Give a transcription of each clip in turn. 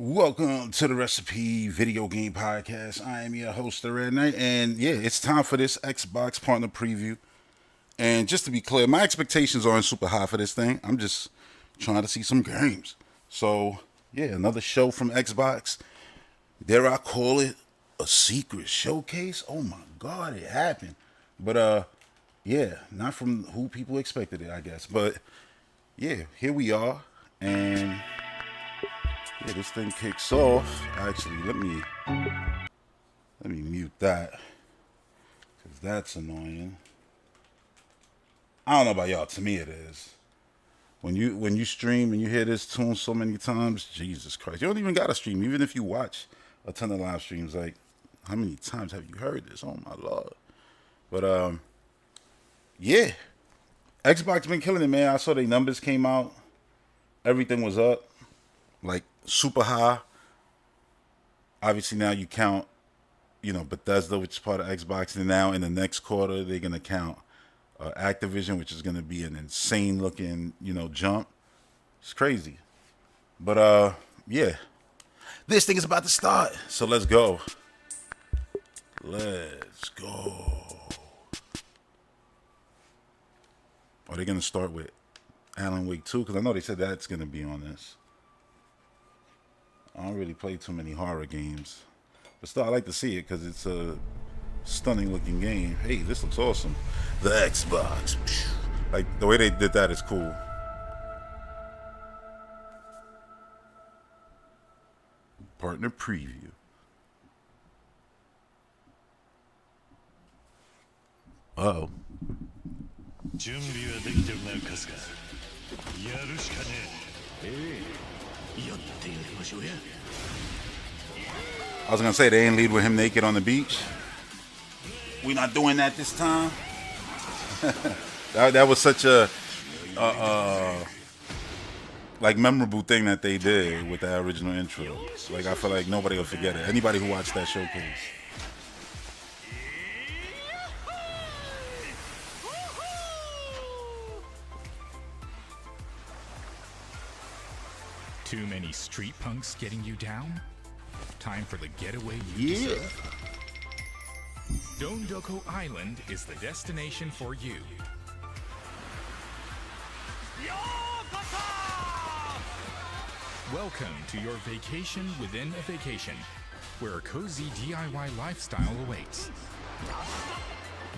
Welcome to the Recipe Video Game Podcast. I am your host, The Red Knight, and yeah, it's time for this Xbox partner preview. And just to be clear, my expectations aren't super high for this thing. I'm just trying to see some games. So yeah, another show from Xbox. Dare I call it a secret showcase? Oh my God, it happened. But yeah, not from who people expected it, I guess. But yeah, here we are, and yeah, this thing kicks off. Actually, let me mute that because that's annoying. I don't know about y'all. To me, it is. When you stream and you hear this tune so many times, Jesus Christ, you don't even gotta stream. Even if you watch a ton of live streams, like how many times have you heard this? Oh my Lord. But yeah, Xbox been killing it, man. I saw their numbers came out. Everything was up, like super high. Obviously now you count, Bethesda, which is part of Xbox, and now in the next quarter they're gonna count Activision, which is gonna be an insane looking, jump. It's crazy, but yeah, this thing is about to start. So let's go. Let's go. Are they gonna start with Alan Wake 2? Because I know they said that's gonna be on this. I don't really play too many horror games, but still I like to see it because it's a stunning looking game. Hey, this looks awesome. The Xbox, like the way they did that is cool. Partner preview. Uh-oh. 準備はできてるな、カスカ。やるしかねえ。やってやりましょうや。I was gonna say they ain't lead with him naked on the beach. We not doing that this time. that was such a like memorable thing that they did with that original intro. Like I feel like nobody will forget it. Anybody who watched that showcase. Too many street punks getting you down? Time for the getaway you deserve. Dondoko Island is the destination for you. Welcome to your vacation within a vacation, where a cozy DIY lifestyle awaits.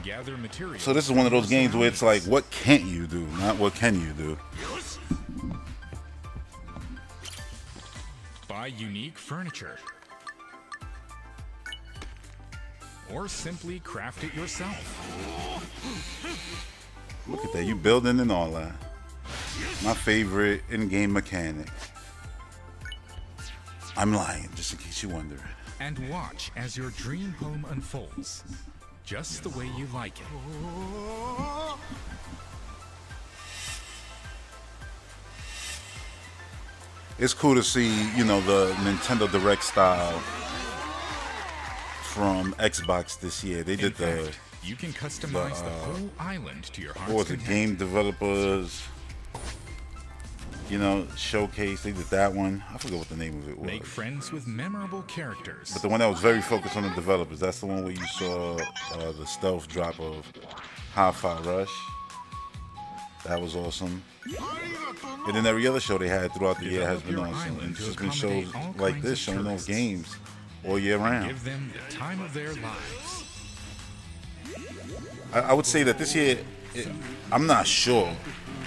Gather materials. So this is one of those games where it's like, what can't you do, not what can you do. Buy unique furniture. Or simply craft it yourself. Look at that, you building and all that. My favorite in-game mechanic. I'm lying, just in case you're wondering. And watch as your dream home unfolds, just the way you like it. It's cool to see, the Nintendo Direct style from Xbox this year. They did In fact, you can customize the whole island to your heart's what was it, content. game developers, showcase. They did that one. I forget what the name of it was. Make friends with memorable characters. But the one that was very focused on the developers, that's the one where you saw the stealth drop of Hi-Fi Rush. That was awesome. And then every other show they had throughout the year has been awesome. And it's just been shows like this showing those games all year round. Give them the time of their lives. I would say that this year, I'm not sure,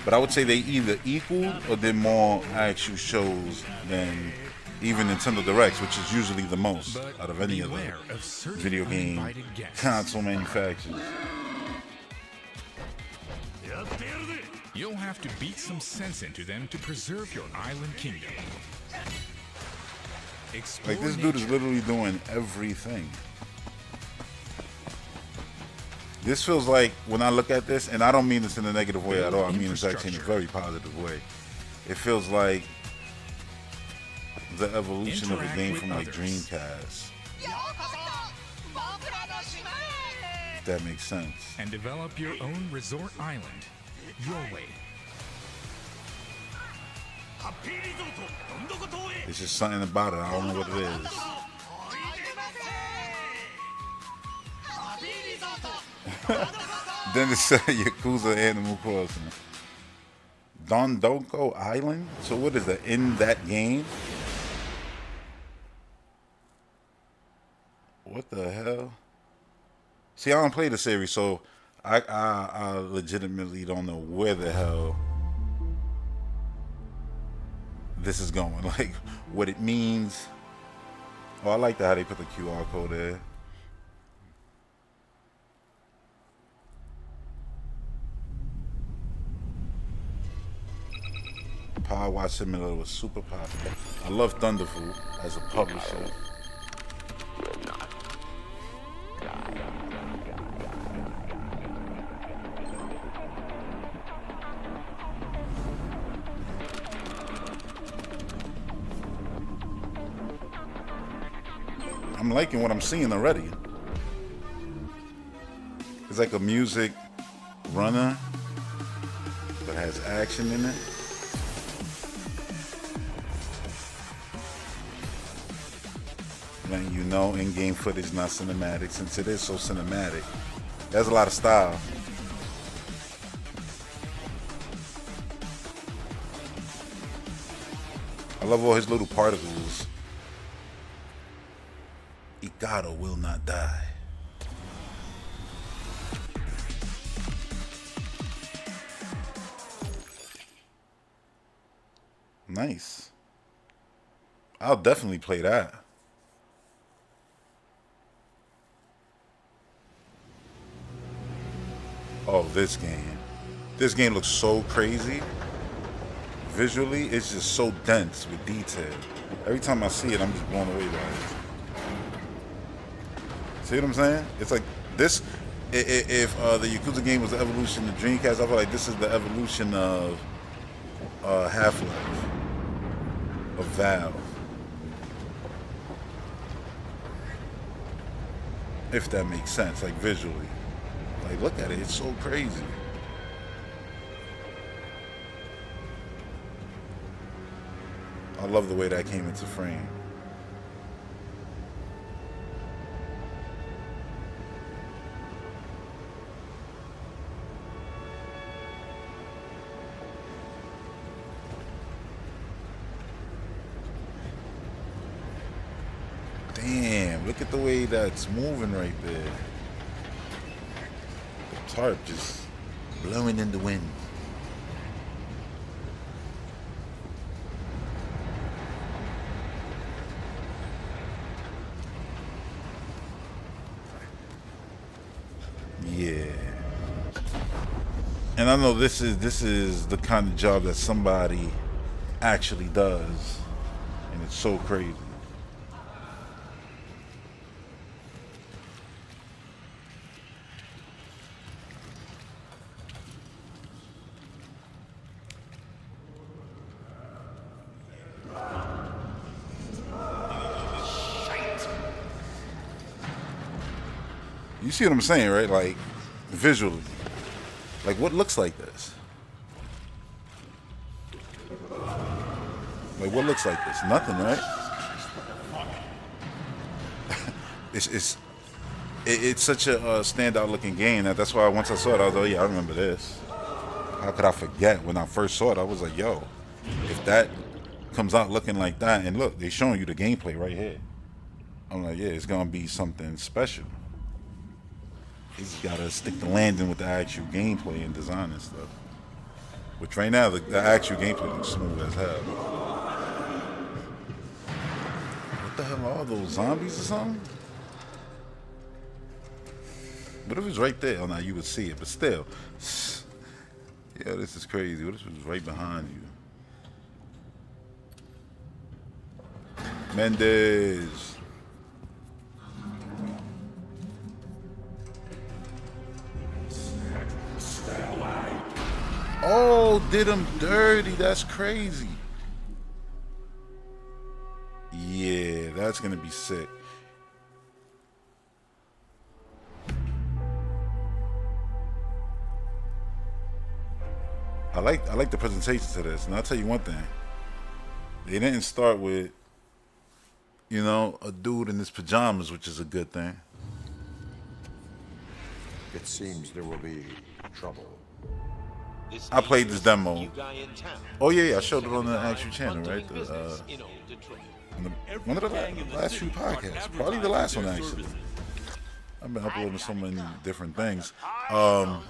but I would say they either equaled or did more actual shows than even Nintendo Directs, which is usually the most But out of any of the beware of certain video game uninvited guests. console manufacturers. You'll have to beat some sense into them to preserve your island kingdom. Explore Like this dude is nature. literally doing everything. This feels like, when I look at this, and I don't mean this in a negative way at all, I mean it's actually in a very positive way. It feels like the evolution of a Interact game with from like others. Dreamcast. If that makes sense. And develop your own resort island, your way. It's just something about it. I don't know what it is. Then it said Yakuza Animal Crossing. Dondoko Island? So what is that? In that game? What the hell? See, I don't play the series, so I legitimately don't know where the hell this is going. Like, what it means. Oh, I like that how they put the QR code there. Power Watch Simulator was super popular. I love Thunderful as a publisher. I'm liking what I'm seeing already. It's like a music runner that has action in it. Man, you know, in-game footage not cinematic. Since it is so cinematic, there's a lot of style. I love all his little particles. Ikado will not die. Nice. I'll definitely play that. Oh, this game. This game looks so crazy. Visually, it's just so dense with detail. Every time I see it, I'm just blown away by it. See what I'm saying? It's like this. If the Yakuza game was the evolution of Dreamcast, I feel like this is the evolution of Half-Life, of Valve. If that makes sense, like visually. Like, look at it, it's so crazy. I love the way that came into frame. Damn, look at the way that's moving right there. The tarp just blowing in the wind. Yeah. And I know this is the kind of job that somebody actually does. And it's so crazy. You see what I'm saying, right? Like, visually. Like, what looks like this? Like, what looks like this? Nothing, right? It's such a standout looking game that's why once I saw it, I was like, oh, yeah, I remember this. How could I forget? When I first saw it, I was like, yo, if that comes out looking like that, and look, they're showing you the gameplay right here. I'm like, yeah, it's going to be something special. He's got to stick the landing with the actual gameplay and design and stuff. Which right now, the actual gameplay looks smooth as hell. What the hell are those, zombies or something? What if it's right there? Oh, no, you would see it, but still. Yeah, this is crazy. What if it was right behind you? Mendez. Oh, did him dirty. That's crazy. Yeah, that's gonna be sick. I like the presentation to this, and I'll tell you one thing. They didn't start with, you know, a dude in his pajamas, which is a good thing. It seems there will be trouble. I played this demo. Oh yeah, I showed it on the actual channel, right? One of the last few podcasts, probably the last one actually. I've been uploading so many different things, and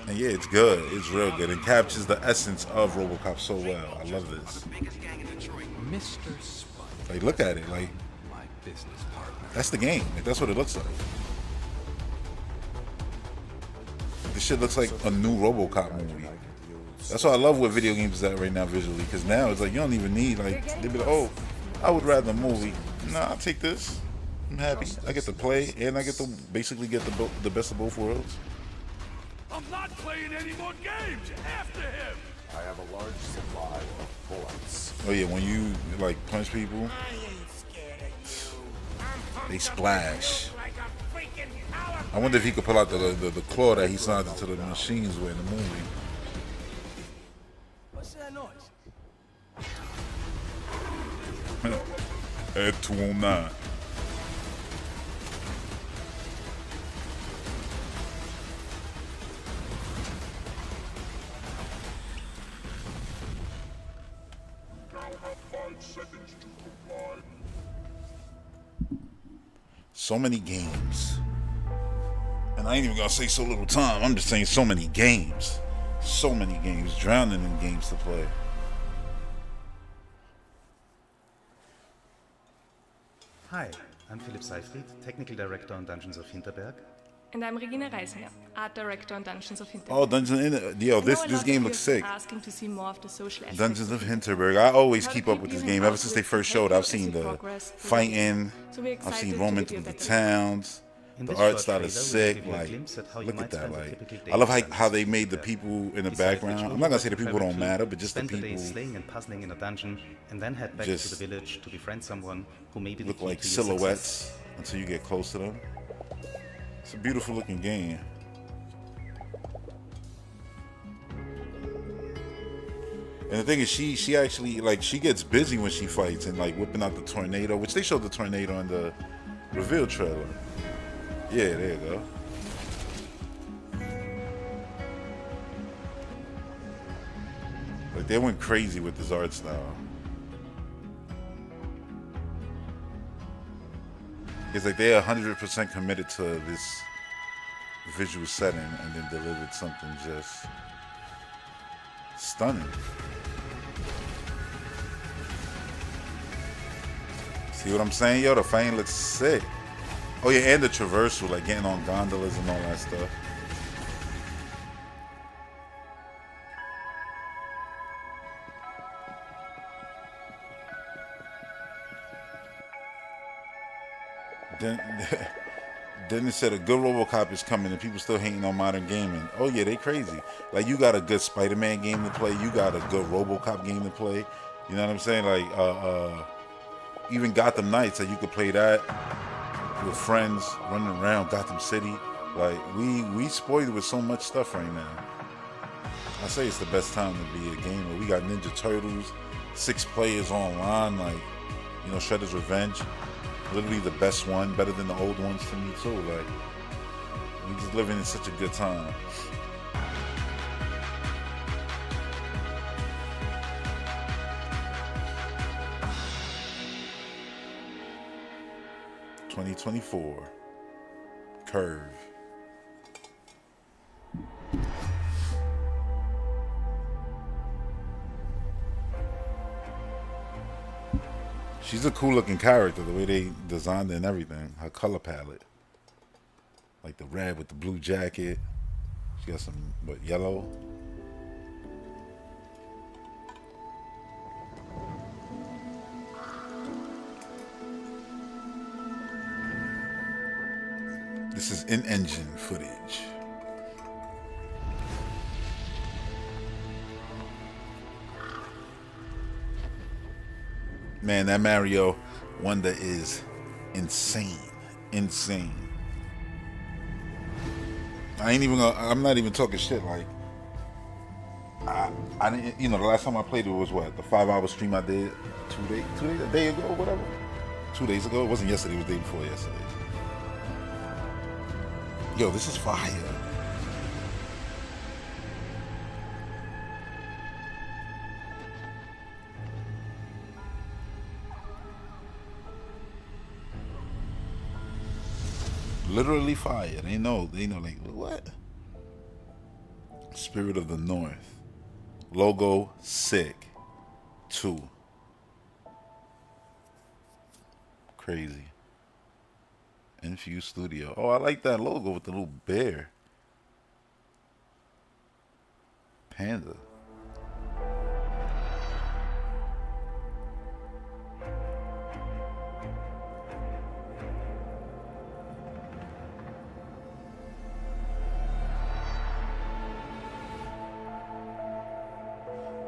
yeah, it's good. It's real good. It captures the essence of RoboCop so well. I love this. Like, look at it. Like, that's the game. Like, that's what it looks like. This shit looks like a new RoboCop movie. That's what I love what video games is at right now visually, because now it's like you don't even need, like, they'd be like, oh, I would rather a movie. Nah, I'll take this. I'm happy. I get to play and I get to basically get the best of both worlds. I'm not playing any more games. After him. I have a large supply of bullets. Oh yeah, when you like punch people, they splash. I wonder if he could pull out the claw that he signed into the machines with in the movie. What's that noise? At 209. So many games. And I ain't even gonna say so little time. I'm just saying so many games. So many games. Drowning in games to play. Hi, I'm Philipp Seifried, Technical Director on Dungeons of Hinterberg. And I'm Regina Reisinger, Art Director on Dungeons of Hinterberg. Oh, this game looks sick. Asking to see more of the social aspects. Dungeons of Hinterberg. I always keep up with this game ever since they first showed. I've seen the fighting. I've seen roaming through the towns. The art style is sick. Like, look at that. Like, I love how they made the people in the background. I'm not gonna say the people don't matter, but just the people slaying and puzzling in a dungeon, and then head back to the village to befriend someone who may be look like silhouettes until you get close to them. It's a beautiful looking game. And the thing is, she actually, like, she gets busy when she fights and like whipping out the tornado, which they showed the tornado in the reveal trailer. Yeah, there you go. Like, they went crazy with this art style. It's like they're 100% committed to this visual setting and then delivered something just stunning. See what I'm saying, yo? The fighting looks sick. Oh yeah, and the traversal, like getting on gondolas and all that stuff. Then it said a good RoboCop is coming, and people still hating on modern gaming. Oh yeah, they crazy. Like, you got a good Spider-Man game to play, you got a good RoboCop game to play. You know what I'm saying? Like, even Gotham Knights, like, you could play that with friends running around Gotham City. Like, we spoiled with so much stuff right now. I say it's the best time to be a gamer. We got Ninja Turtles, 6 players online, like, you know, Shredder's Revenge. Literally the best one, better than the old ones to me too. Like, we just living in such a good time. (2024) Curve. She's a cool looking character, the way they designed it and everything. Her color palette. Like the red with the blue jacket. She got some, what, yellow? This is in-engine footage. Man, that Mario Wonder is insane. Insane. I'm not even talking shit. Like, I didn't, you know, the last time I played it was what, the 5-hour stream I did 2 days, a day ago, whatever. 2 days ago. It wasn't yesterday. It was the day before yesterday. Yo, this is fire. Literally fire. They know, like, what? Spirit of the North. Logo, sick. 2. Crazy. Infused Studio. Oh, I like that logo with the little bear. Panda.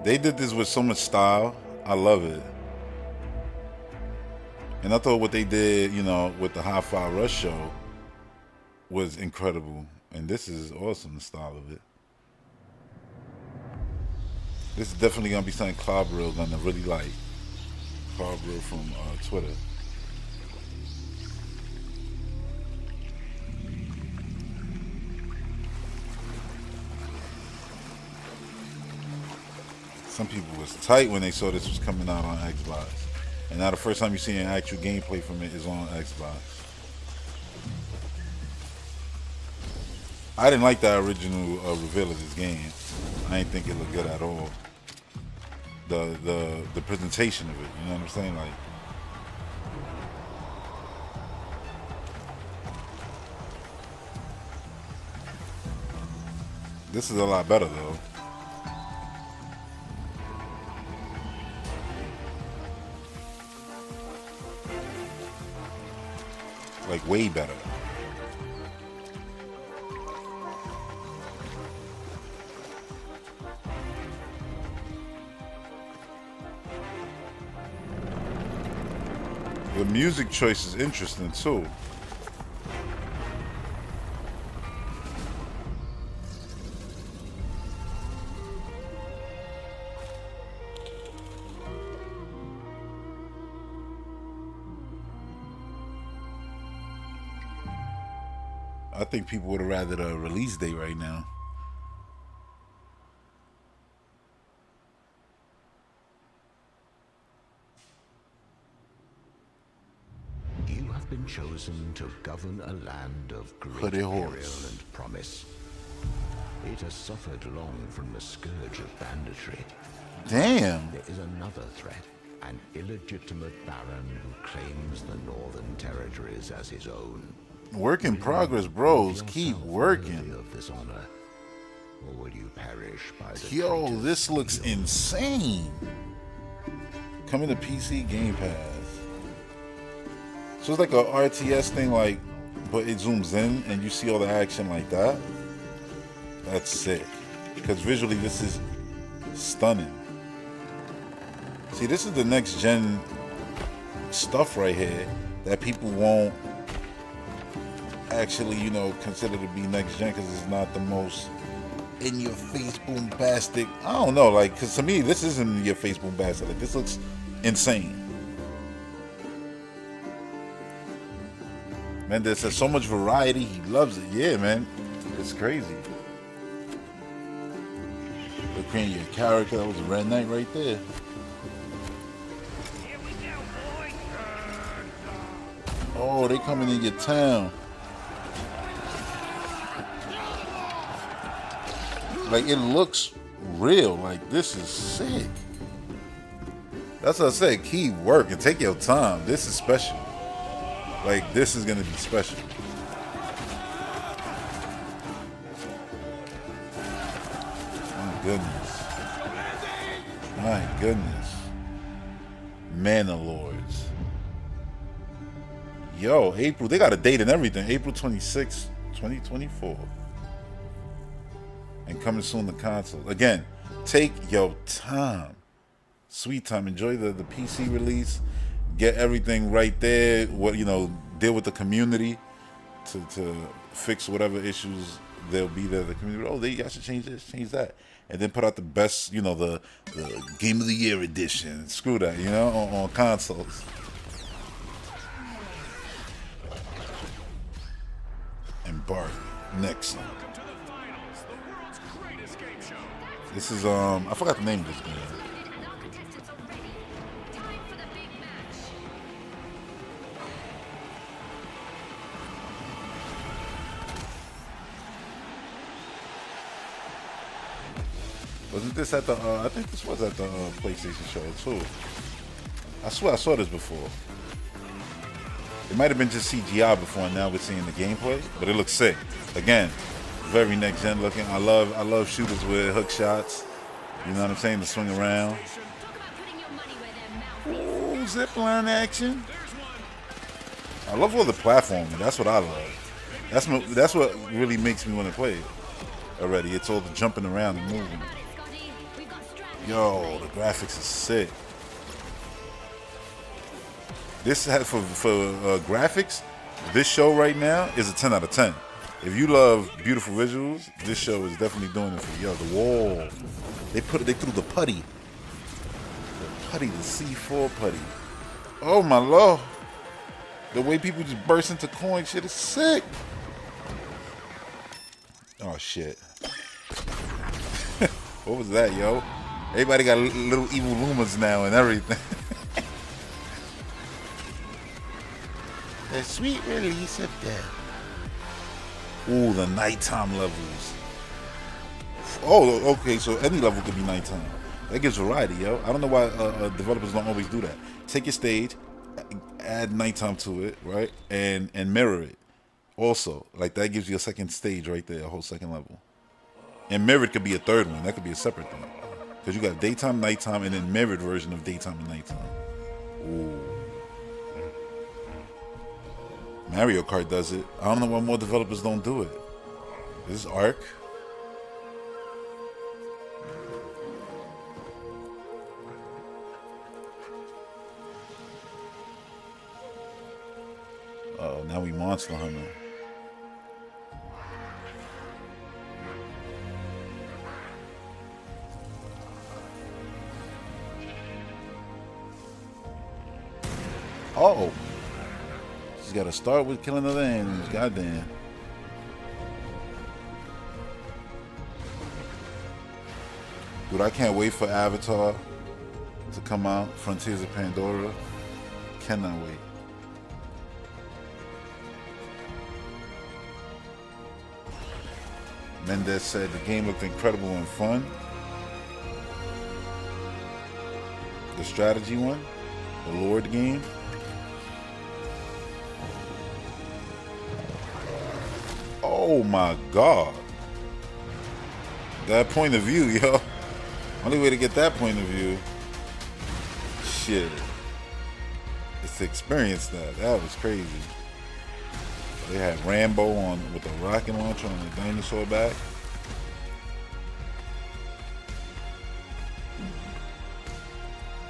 They did this with so much style. I love it. And I thought what they did, you know, with the Hi-Fi Rush show was incredible. And this is awesome, the style of it. This is definitely going to be something Clobberil going to really like. Clobberil from Twitter. Some people was tight when they saw this was coming out on Xbox. And now the first time you see an actual gameplay from it is on Xbox. I didn't like the original reveal of this game. I didn't think it looked good at all. The presentation of it, you know what I'm saying? Like, this is a lot better though. Like, way better. The music choice is interesting too. I think people would have rather the release date right now. You have been chosen to govern a land of great peril and promise. It has suffered long from the scourge of banditry. Damn. There is another threat, an illegitimate baron who claims the northern territories as his own. Work in progress, bros. Keep working. Of this honor, or will you perish by the Yo, this looks insane. Coming to PC Game Pass. So it's like a RTS thing, like, but it zooms in and you see all the action like that. That's sick. Because visually this is stunning. See, this is the next gen stuff right here that people won't actually, you know, consider to be next gen because it's not the most in your face bombastic. I don't know, like, because to me this isn't in your face bombastic. Like, this looks insane. Man, there's so much variety. He loves it. Yeah, man, it's crazy. They're creating your character. That was a Red Knight right there. Oh, they coming in your town. Like, it looks real. Like, this is sick. That's what I said. Keep working. Take your time. This is special. Like, this is gonna be special. My goodness. My goodness. Mana Lords. Yo, April. They got a date and everything. April 26, 2024. And coming soon to console. Again, take your time. Sweet time. Enjoy the PC release. Get everything right there. What, you know, deal with the community to fix whatever issues there'll be there. The community, oh, you guys should change this, change that. and then put out the best, you know, the Game of the Year edition. Screw that, you know, on consoles. Embark next. This is I forgot the name of this game. Wasn't this at the, I think this was at the PlayStation show too. I swear I saw this before. It might have been just CGI before, and now we're seeing the gameplay, but it looks sick. Again, very next gen looking. I love shooters with hook shots. You know what I'm saying? To swing around. Ooh, zipline action. I love all the platforming. That's what I love. That's what really makes me want to play it already. It's all the jumping around and moving. Yo, the graphics is sick. This has for graphics. This show right now is a 10 out of 10. If you love beautiful visuals, this show is definitely doing it for you. Yo, the wall. They threw the putty. The putty, the C4 putty. Oh my lord. The way people just burst into coin shit is sick. Oh shit. What was that, yo? Everybody got little evil Lumas now and everything. The sweet release of death. Ooh, the nighttime levels. Oh, okay, so any level could be nighttime. That gives variety, yo. I don't know why developers don't always do that. Take your stage, add nighttime to it, right? And mirror it. Also, like that gives you a second stage right there, a whole second level. And mirrored could be a third one. That could be a separate thing. Because you got daytime, nighttime, and then mirrored version of daytime and nighttime. Ooh. Mario Kart does it. I don't know why more developers don't do it. This is Ark. Oh, now we Monster Hunter. Oh, she's got to start with killing other enemies. Goddamn. Dude, I can't wait for Avatar to come out. Frontiers of Pandora. Cannot wait. Mendez said the game looked incredible and fun. The strategy one, the Lord game. Oh my God. That point of view, yo. Only way to get that point of view, shit, is to experience that. That was crazy. They had Rambo on with a rocket launcher on the dinosaur back.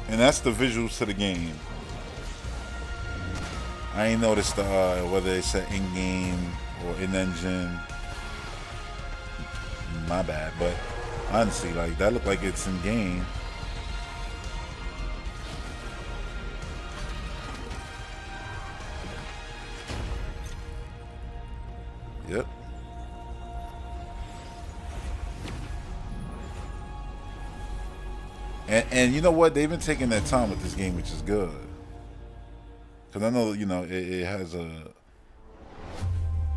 And that's the visuals to the game. I ain't noticed whether it's set in-game or in-engine. My bad, but honestly, like that looked like it's in-game. Yep. And you know what? They've been taking their time with this game, which is good. Because I know, you know, it has a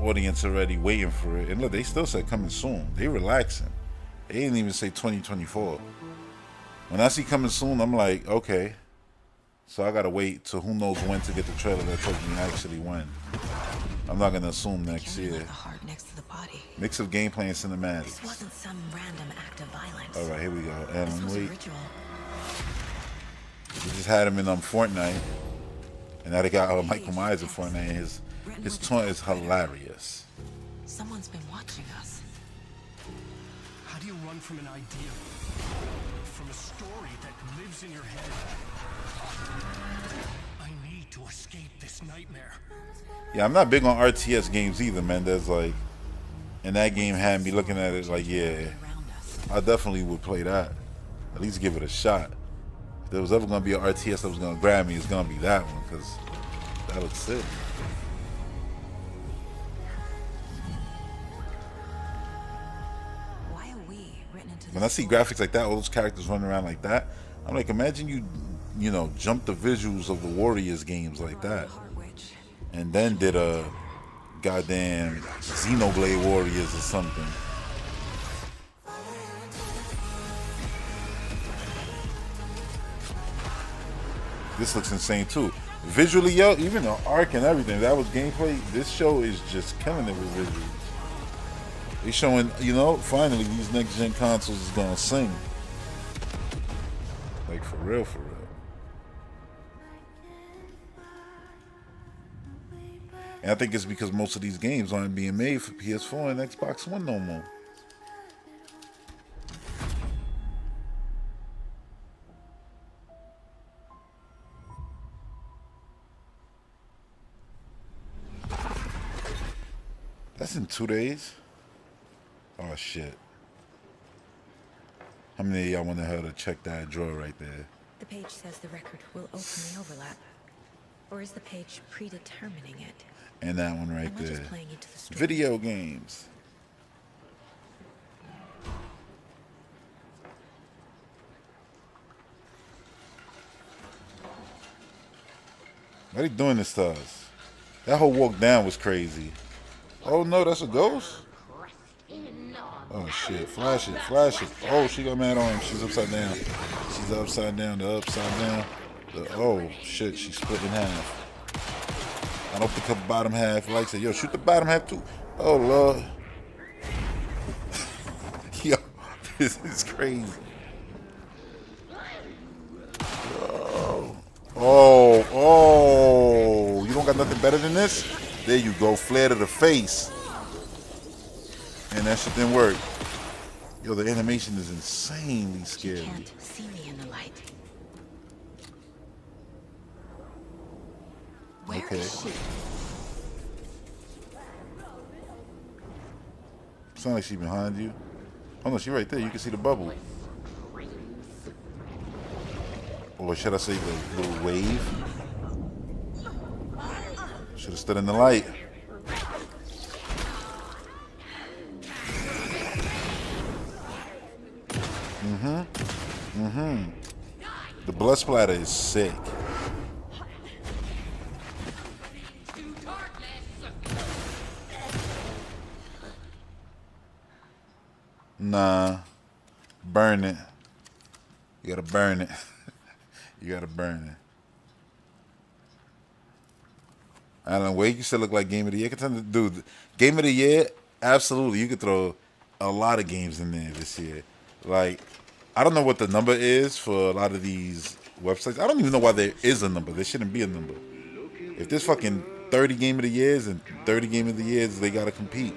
audience already waiting for it. And look, they still said coming soon. They relaxing. They didn't even say 2024. When I see coming soon, I'm like, okay. So I gotta wait till who knows when to get the trailer that tells me actually when. I'm not gonna assume next year. The heart next to the body. Mix of gameplay and cinematics. This wasn't some random act of violence. All right, here we go. This And was a wait, ritual. we just had him in Fortnite, and now they got Michael Myers in Fortnite. And his taunt is hilarious. Someone's been watching us. How do you run from an idea? From a story that lives in your head? I need to escape this nightmare. Yeah, I'm not big on RTS games either, man. There's like, and that game had me looking at it like, yeah, I definitely would play that. At least give it a shot. If there was ever gonna be an RTS that was gonna grab me, it's gonna be that one, because that looks sick. Why are we written into When I see graphics like that, all those characters running around like that, I'm like, imagine you know, jump the visuals of the Warriors games like that, and then did a goddamn Xenoblade Warriors or something. This looks insane too. Visually, yo, even the arc and everything, that was gameplay. This show is just killing it with visuals. They showing, you know, finally these next gen consoles is gonna sing. Like for real, for real. And I think it's because most of these games aren't being made for PS4 and Xbox One no more. That's in 2 days. Oh shit. How many of y'all want her to check that drawer right there? The page says the record will open the overlap. Or is the page predetermining it? And that one right Am I there. just playing into the story? Video games. Why are they doing this to us? That whole walk down was crazy. Oh no, that's a ghost? Oh shit, flash it, flash it. Oh, she got mad on him. She's upside down. She's upside down, the upside down. Oh shit, she's split in half. I don't pick up bottom half. Like said, yo, shoot the bottom half too. Oh lord. Yo, this is crazy. Oh, you don't got nothing better than this? There you go, flare to the face. And that shit didn't work. Yo, the animation is insanely scary. She can't see me in the light. Where is she? Sound like she behind you. Oh no, she right there. You can see the bubble. Or should I say the little wave? Should have stood in the light. The blood splatter is sick. Nah. Burn it. You gotta burn it. You gotta burn it. Alan Wake, you still look like Game of the Year. Dude, Game of the Year, absolutely. You could throw a lot of games in there this year. Like, I don't know what the number is for a lot of these websites. I don't even know why there is a number. There shouldn't be a number. If there's fucking 30 Game of the Years and 30 Game of the Years, they gotta compete.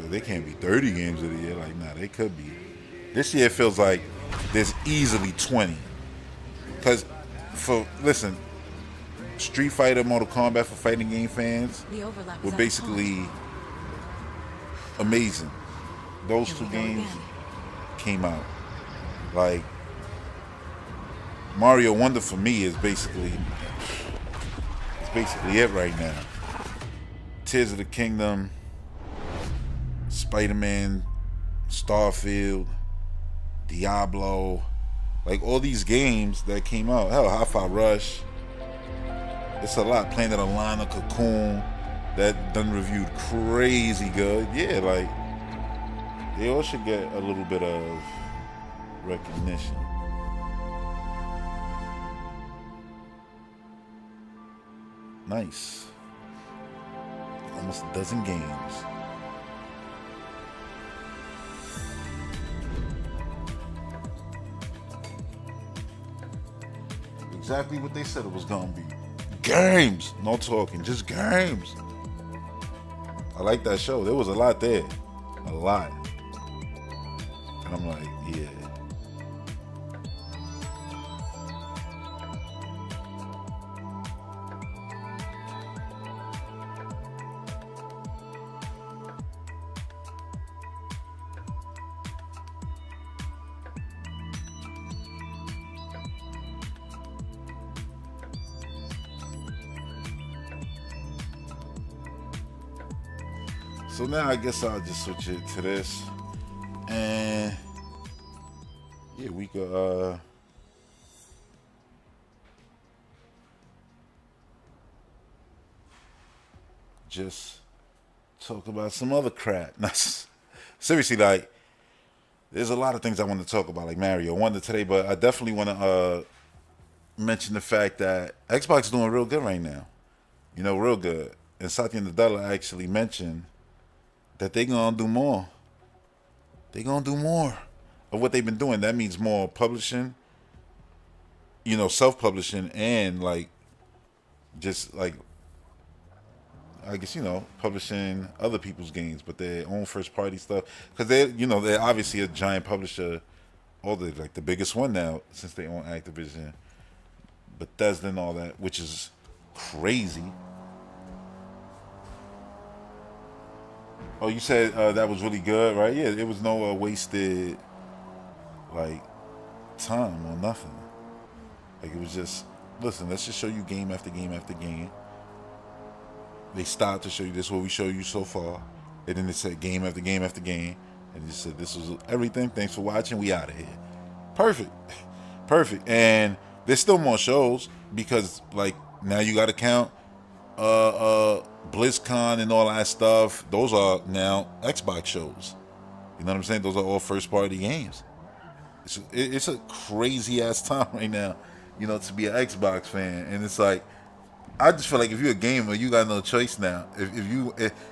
They can't be 30 games of the year. Like, nah, they could be. This year it feels like there's easily 20. Because, listen, Street Fighter, Mortal Kombat for fighting game fans were basically amazing. Those two games came out. Like, Mario Wonder for me is basically it right now. Tears of the Kingdom, Spider-Man, Starfield, Diablo, like all these games that came out. Hell, Hi-Fi Rush. It's a lot. Planet of Lana, Cocoon, that done reviewed crazy good. Yeah, like they all should get a little bit of recognition. Nice. Almost a dozen games. Exactly what they said it was gonna be. Games, no talking, just games. I like that show. There was a lot there, a lot. And I'm like, yeah. So now I guess I'll just switch it to this. And yeah, we could just talk about some other crap. Seriously, like, there's a lot of things I want to talk about, like Mario Wonder today, but I definitely want to mention the fact that Xbox is doing real good right now. You know, real good. And Satya Nadella actually mentioned that they're going to do more. They're going to do more of what they've been doing. That means more publishing, you know, self-publishing, and like, just like, I guess, you know, publishing other people's games, but their own first-party stuff. Because they, you know, they're obviously a giant publisher, like the biggest one now since they own Activision, Bethesda, and all that, which is crazy. Oh, you said that was really good, right? Yeah, it was no wasted, like, time or nothing. Like, it was just, listen, let's just show you game after game after game. They stopped to show you this, what we show you so far. And then they said game after game after game. And they said this was everything. Thanks for watching. We out of here. Perfect. Perfect. And there's still more shows because, like, now you got to count BlizzCon and all that stuff. Those are now Xbox shows. You know what I'm saying? Those are all first-party games. It's a crazy-ass time right now, you know, to be an Xbox fan. And it's like, I just feel like if you're a gamer, you got no choice now.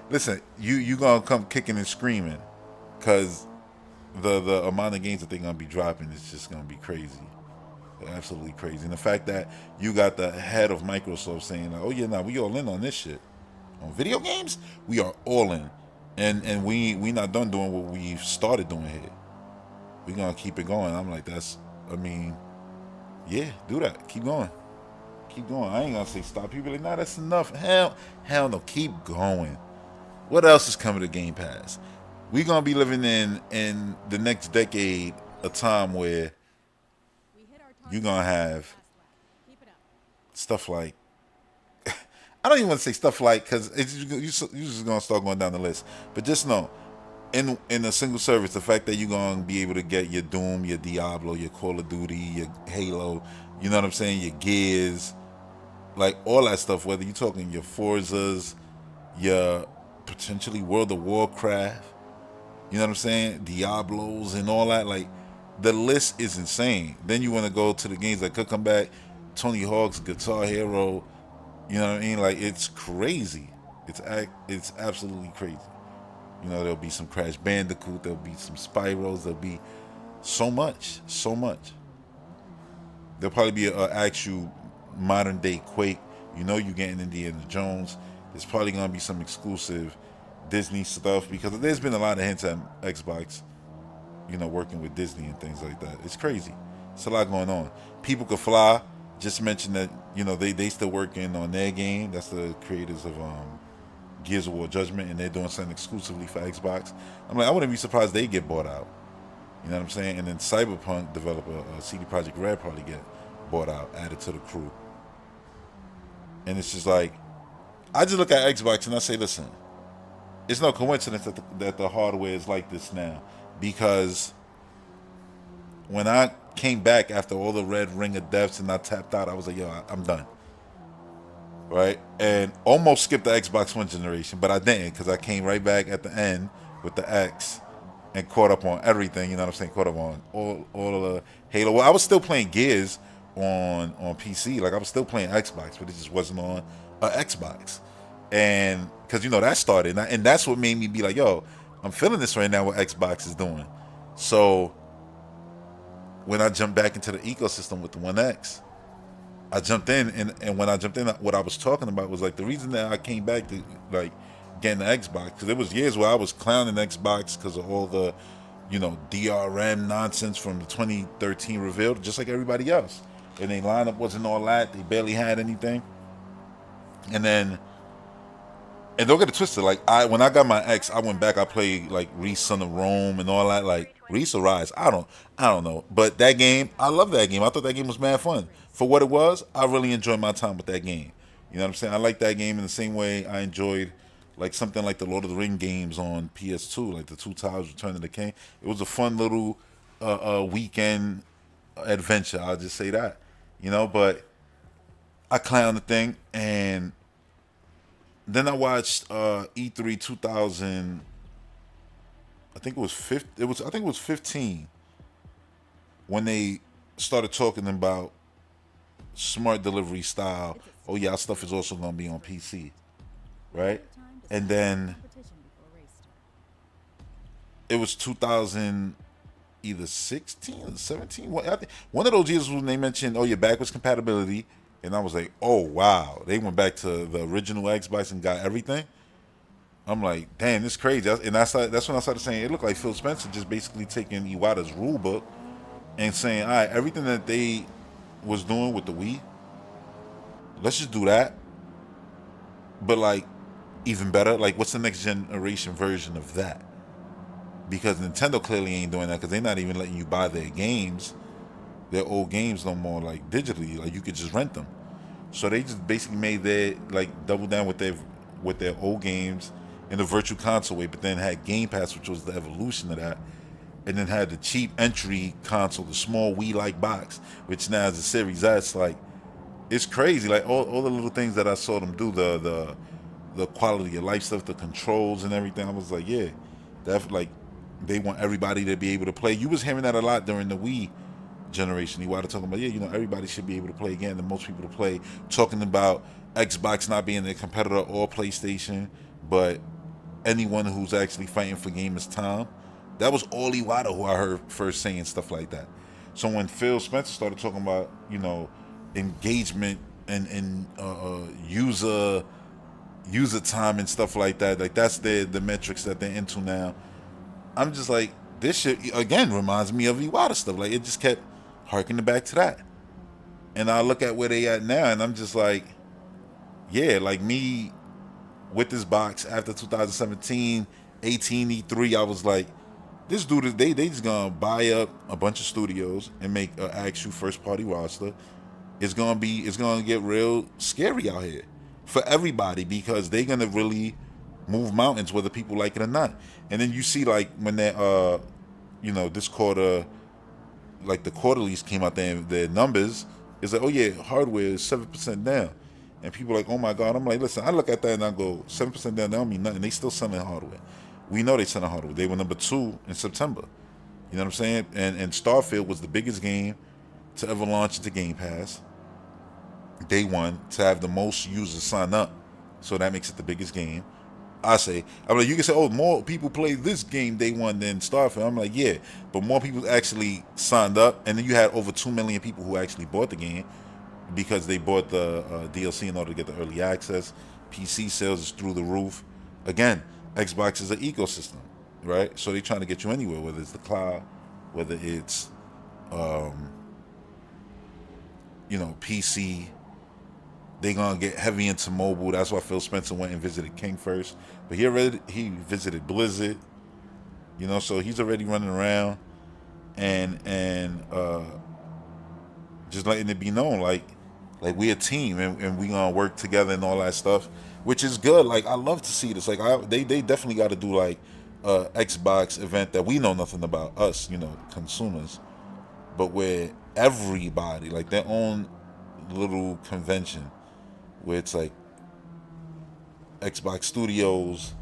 Listen, you gonna come kicking and screaming, cause the amount of games that they're gonna be dropping is just gonna be crazy, absolutely crazy. And the fact that you got the head of Microsoft saying, like, "Oh yeah, now we all in on this shit, on video games, we are all in, and we not done doing what we started doing here. We gonna keep it going." I'm like, yeah, do that, keep going. Keep going. I ain't gonna say stop. People like, nah, that's enough. Hell no. Keep going. What else is coming to Game Pass? We gonna be living in the next decade a time where you gonna have stuff like I don't even want to say stuff like, because you're just gonna start going down the list. But just know, in a single service, the fact that you're gonna be able to get your Doom, your Diablo, your Call of Duty, your Halo, you know what I'm saying, your Gears, like all that stuff, whether you're talking your Forzas, your potentially World of Warcraft, you know what I'm saying, Diablos and all that, like the list is insane. Then you want to go to the games that could come back, Tony Hawk's Guitar Hero, you know what I mean, like it's crazy. It's absolutely crazy. You know, there'll be some Crash Bandicoot, there'll be some Spyros, there'll be so much. There'll probably be an actual modern day Quake. You know, you're getting Indiana Jones. There's probably gonna be some exclusive Disney stuff, because there's been a lot of hints at Xbox, you know, working with Disney and things like that. It's crazy. It's a lot going on. People Could Fly just mentioned that, you know, they still working on their game. That's the creators of Gears of War Judgment, and they're doing something exclusively for Xbox. I'm like, I wouldn't be surprised they get bought out. You know what I'm saying? And then Cyberpunk developer CD Projekt Red probably get bought out, added to the crew. And it's just like, I just look at Xbox and I say, listen, it's no coincidence that the hardware is like this now. Because when I came back after all the red ring of deaths and I tapped out, I was like, yo, I'm done. Right? And almost skipped the Xbox One generation, but I didn't, because I came right back at the end with the X and caught up on everything, you know what I'm saying? Caught up on all of the Halo. Well, I was still playing Gears on PC. Like, I was still playing Xbox, but it just wasn't on Xbox. And because, you know, that started, and that's what made me be like, yo, I'm feeling this right now, what Xbox is doing. So when I jumped back into the ecosystem with the One X, I jumped in, and when I jumped in, what I was talking about was like the reason that I came back to like getting the Xbox, because there was years where I was clowning Xbox because of all the, you know, DRM nonsense from the 2013 reveal, just like everybody else. And their lineup wasn't all that. They barely had anything. And don't get it twisted. Like, when I got my X, I went back. I played like Reese Son of Rome and all that. Like Reese or Rise, I don't know. But that game, I love that game. I thought that game was mad fun. For what it was, I really enjoyed my time with that game. You know what I'm saying? I like that game in the same way I enjoyed like something like the Lord of the Ring games on PS2, like the Two Towers: Return of the King. It was a fun little weekend adventure. I'll just say that, you know. But I clowned the thing, and then I watched E3 2000. I think it was 15 when they started talking about smart delivery style. Oh yeah, our stuff is also gonna be on PC, right? And then it was 2000, either 16 or 17. I think one of those years when they mentioned, oh yeah, backwards compatibility, and I was like, oh wow, they went back to the original Xbox and got everything. I'm like, damn, this is crazy. And that's when I started saying it looked like Phil Spencer just basically taking Iwata's rule book and saying, all right, everything that they was doing with the Wii, let's just do that. But like, even better, like what's the next generation version of that? Because Nintendo clearly ain't doing that, because they're not even letting you buy their games, their old games no more, like digitally. Like you could just rent them. So they just basically made their, like, double down with their old games in the virtual console way, but then had Game Pass, which was the evolution of that, and then had the cheap entry console, the small Wii-like box, which now is the Series S. Like, it's crazy. Like all the little things that I saw them do, the quality of life stuff, the controls and everything. I was like, yeah, that, like, they want everybody to be able to play. You was hearing that a lot during the Wii generation. You were talking about, yeah, you know, everybody should be able to play again, and most people to play. Talking about Xbox not being a competitor or PlayStation, but anyone who's actually fighting for gamers' time. That was all Iwata who I heard first saying stuff like that. So when Phil Spencer started talking about, you know, engagement and user time and stuff like that, like that's the metrics that they're into now. I'm just like, this shit again reminds me of Iwata stuff. Like, it just kept harkening back to that. And I look at where they at now, and I'm just like, yeah, like me with this box after 2017, 18 E3, I was like, this dude, they just gonna buy up a bunch of studios and make an actual first party roster. It's gonna get real scary out here for everybody, because they're gonna really move mountains whether people like it or not. And then you see, like, when that you know, this quarter, like the quarterlies came out there, their numbers is like, oh yeah, hardware is 7% down, and people are like, oh my god. I'm like, listen, I look at that and I go, 7% down, that don't mean nothing. They still selling hardware. We know they selling hardware. They were number 2 in September. You know what I'm saying? And Starfield was the biggest game to ever launch into Game Pass. Day one, to have the most users sign up, so that makes it the biggest game. I'm like, you can say, oh, more people play this game day one than Starfield. I'm like, yeah, but more people actually signed up, and then you had over 2 million people who actually bought the game because they bought the DLC in order to get the early access. PC sales is through the roof. Again, Xbox is an ecosystem, right? So they're trying to get you anywhere, whether it's the cloud, whether it's you know, PC. They gonna get heavy into mobile. That's why Phil Spencer went and visited King first. But he visited Blizzard, you know, so he's already running around and just letting it be known, like we a team, and we gonna work together and all that stuff, which is good. Like, I love to see this. Like, they definitely got to do like a Xbox event that we know nothing about, us, you know, consumers, but where everybody, like, their own little convention where it's like Xbox Studios,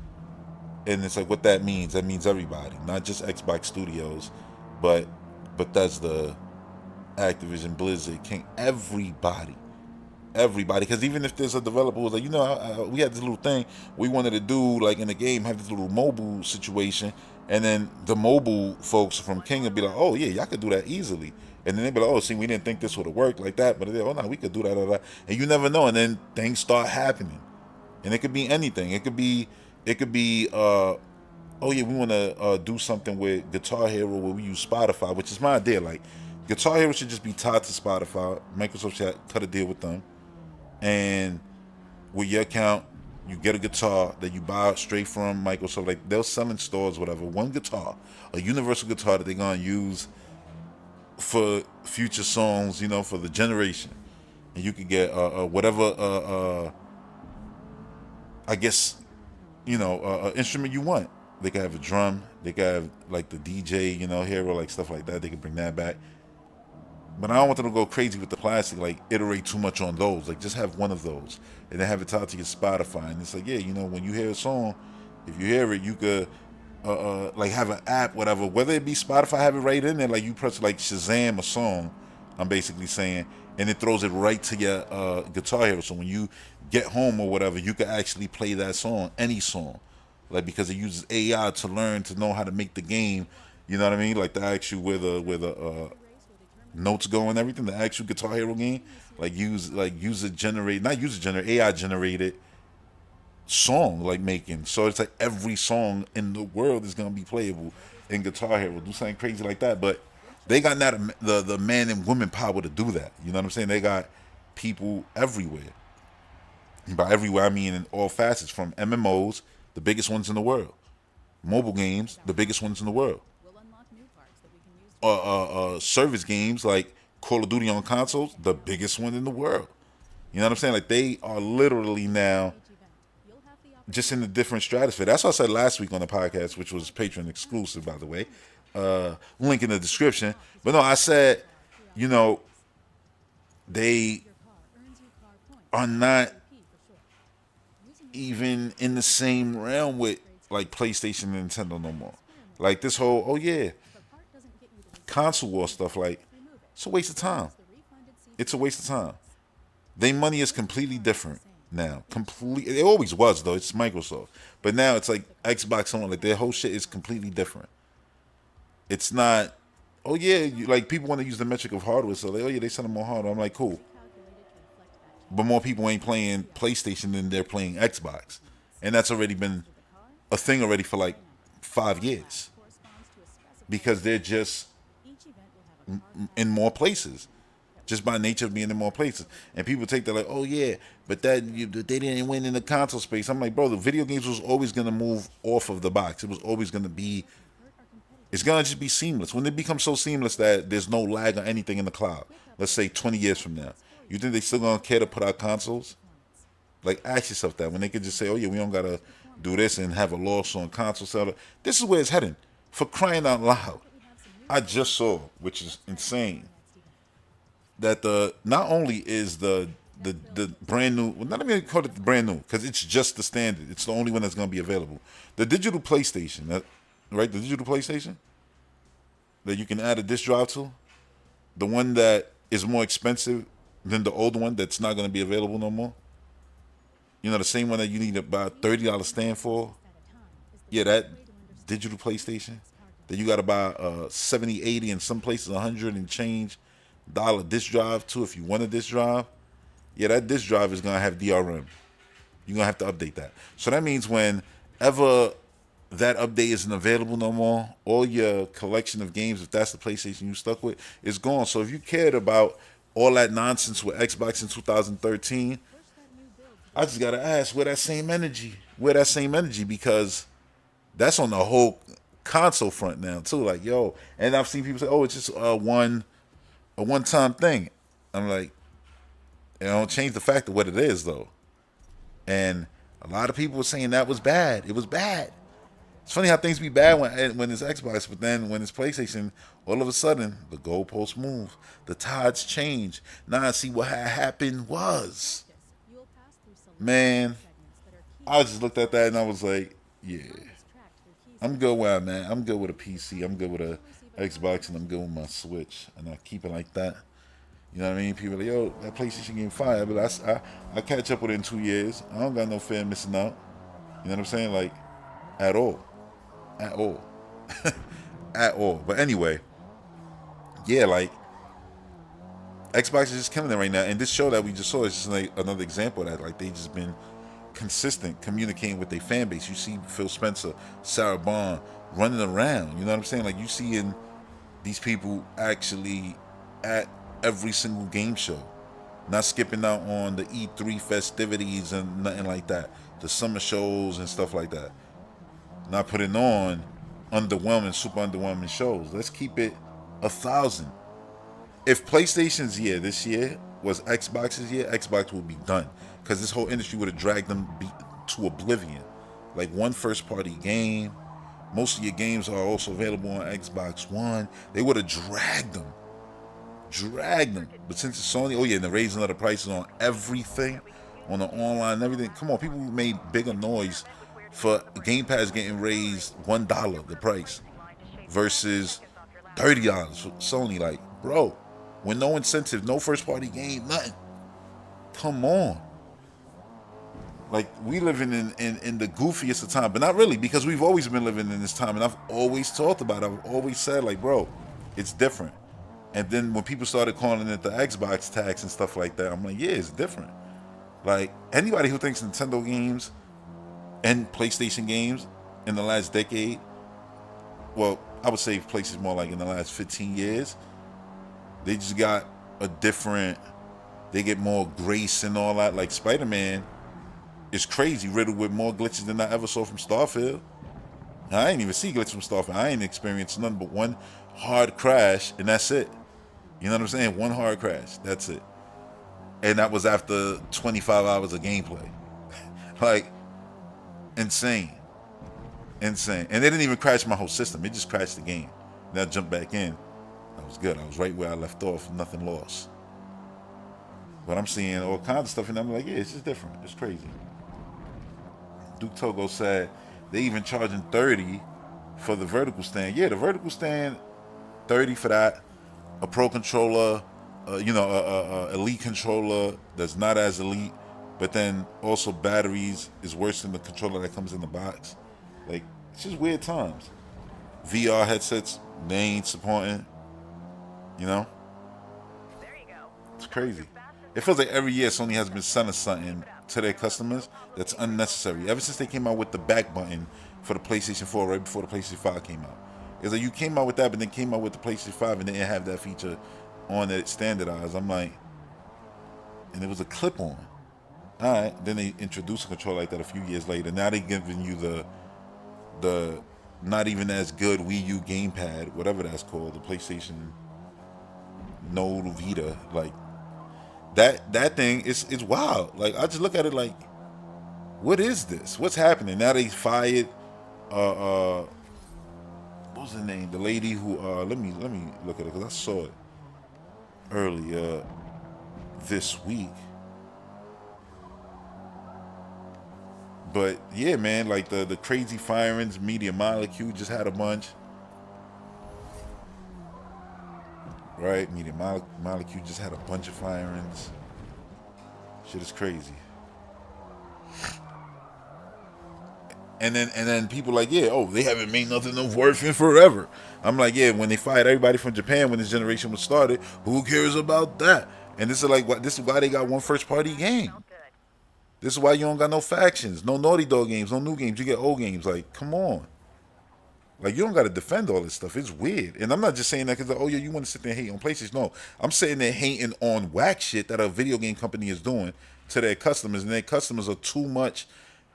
and it's like, what that means everybody, not just Xbox Studios, but Bethesda, Activision, Blizzard, King, everybody, because even if there's a developer who's like, you know, we had this little thing we wanted to do, like, in the game, have this little mobile situation, and then the mobile folks from King would be like, oh yeah, y'all could do that easily. And then they'd be like, oh, see, we didn't think this would have worked like that, but oh no, we could do that. And you never know. And then things start happening, and it could be anything. It could be, oh yeah, we want to do something with Guitar Hero where we use Spotify, which is my idea. Like, Guitar Hero should just be tied to Spotify. Microsoft should cut a deal with them, and with your account, you get a guitar that you buy straight from Microsoft. Like, they'll sell in stores, whatever. One guitar, a universal guitar that they're gonna use for future songs, you know, for the generation. And you could get whatever I guess instrument you want. They could have a drum. They could have like the DJ, hero, like stuff like that. They could bring that back. But I don't want them to go crazy with the plastic, like iterate too much on those. Like just have one of those, and then have it tied to your Spotify. And it's like, yeah, when you hear a song, if you hear it, you could like have an app, whatever. Whether it be Spotify, have it right in there. Like you press like Shazam a song. I'm basically saying, and it throws it right to your Guitar Hero. So when you get home or whatever, you can actually play that song, any song, like because it uses AI to learn to know how to make the game. You know what I mean? Like to ask you where the notes go and everything. The actual Guitar Hero game, like user generated, not user generated, AI generated song like making. So it's like every song in the world is gonna be playable in Guitar Hero. Do something crazy like that, but they got now the man and woman power to do that. You know what I'm saying? They got people everywhere. And by everywhere, I mean in all facets, from MMOs, the biggest ones in the world, mobile games, the biggest ones in the world, service games like Call of Duty on consoles, the biggest one in the world. You know what I'm saying? Like they are literally now just in a different stratosphere. That's what I said last week on the podcast, which was Patreon exclusive, by the way. Link in the description. But no, I said, they are not even in the same realm with like PlayStation and Nintendo no more. Like this whole, console war stuff, like it's a waste of time. It's a waste of time. Their money is completely different now. It always was though. It's Microsoft, but now it's like Xbox on. Like their whole shit is completely different. It's not, like people want to use the metric of hardware, so like, they selling more hardware. I'm like, cool. But more people ain't playing PlayStation than they're playing Xbox. And that's already been a thing already for like 5 years. Because they're just in more places. Just by nature of being in more places. And people take that like, but they didn't win in the console space. I'm like, bro, the video games was always going to move off of the box. It was always going to be, it's going to just be seamless. When it becomes so seamless that there's no lag or anything in the cloud, let's say 20 years from now, you think they still going to care to put out consoles? Like, ask yourself that. When they could just say, we don't got to do this and have a loss on console seller. This is where it's heading. For crying out loud. I just saw, which is insane, that not only is the brand new, well, not even call it brand new, because it's just the standard. It's the only one that's going to be available. The digital PlayStation, right? The digital PlayStation that you can add a disc drive to, the one that is more expensive than the old one that's not going to be available no more. The same one that you need about $30 stand for. Yeah, that digital PlayStation that you got to buy 70, 80, and some places 100 and change dollar disc drive too if you want a disc drive. Yeah, that disc drive is going to have DRM. You're going to have to update that. So that means whenever that update isn't available no more, all your collection of games, if that's the PlayStation you stuck with, is gone. So if you cared about all that nonsense with Xbox in 2013, I just got to ask, where that same energy? Because that's on the whole console front now too. Like, and I've seen people say, it's just a one-time thing. I'm like, it don't change the fact of what it is though. And a lot of people were saying that was bad. It was bad. It's funny how things be bad when it's Xbox, but then when it's PlayStation, all of a sudden the goalposts move, the tides change. Now I see what had happened was, man, I just looked at that and I was like, I'm good where I'm at. I'm good with a PC. I'm good with a Xbox, and I'm good with my Switch, and I keep it like that. You know what I mean? People are like, that PlayStation game fire, but I catch up with it in 2 years. I don't got no fear of missing out. You know what I'm saying? Like, at all. At all. But anyway, like, Xbox is just killing it right now. And this show that we just saw is just like another example of that. Like, they just been consistent communicating with their fan base. You see Phil Spencer, Sarah Bond running around. You know what I'm saying? Like, you seeing these people actually at every single game show, not skipping out on the E3 festivities and nothing like that, the summer shows and stuff like that, not putting on super underwhelming shows. Let's keep it 1,000. If PlayStation's year this year was Xbox's year, Xbox would be done, because this whole industry would have dragged them to oblivion. like one first party game. Most of your games are also available on Xbox One. They would have dragged them. But since it's Sony, oh yeah, and the raising of the prices on everything, on the online and everything. Come on, people made bigger noise for Game Pass getting raised $1 the price versus $30 for Sony. Like, bro, with no incentive, no first party game, nothing. Come on. Like, we living in the goofiest of time, but not really, because we've always been living in this time, and I've always talked about it. I've always said, like, bro, it's different. And then when people started calling it the Xbox tax and stuff like that, I'm like, yeah, it's different. Like, anybody who thinks Nintendo games and PlayStation games in the last decade, well, I would say PlayStation more like in the last 15 years, they just got a different, they get more grace and all that. Like, Spider-Man is crazy, riddled with more glitches than I ever saw from Starfield. I ain't even see glitches from Starfield. I ain't experienced nothing but one hard crash, and that's it. You know what I'm saying? One hard crash, that's it. And that was after 25 hours of gameplay. Like, insane. And they didn't even crash my whole system. It just crashed the game. Then I jumped back in. That was good. I was right where I left off. Nothing lost. But I'm seeing all kinds of stuff, and I'm like, yeah, it's just different. It's crazy. Duke Togo said they even charging $30 for the vertical stand. Yeah, the vertical stand, $30 for that. A pro controller, elite controller that's not as elite, but then also batteries is worse than the controller that comes in the box. Like, it's just weird times. VR headsets, they ain't supporting. You know? There you go. It's crazy. It feels like every year Sony has been selling something to their customers that's unnecessary. Ever since they came out with the back button for the PlayStation 4 right before the PlayStation 5 came out. It's like you came out with that, but then came out with the PlayStation 5 and didn't have that feature on it standardized. I'm like, and it was a clip-on. All right, then they introduced a controller like that a few years later. Now they giving you the not even as good Wii U gamepad, whatever that's called, the PlayStation Node Vita. Like, that thing is wild. Like, I just look at it like, what is this? What's happening? Now they fired what was her name? The lady who let me look at it because I saw it earlier this week. But yeah, man, like the crazy firings, Media Molecule just had a bunch. Right? Media Molecule just had a bunch of firings. Shit is crazy. And then people like, yeah, oh, they haven't made nothing of worth in forever. I'm like, yeah, when they fired everybody from Japan when this generation was started, who cares about that? And this is why they got one first party game. This is why you don't got no factions, no Naughty Dog games, no new games. You get old games. Like, come on. Like, you don't got to defend all this stuff. It's weird. And I'm not just saying that because, oh, yeah, you want to sit there and hate on PlayStation. No, I'm sitting there hating on whack shit that a video game company is doing to their customers. And their customers are too much,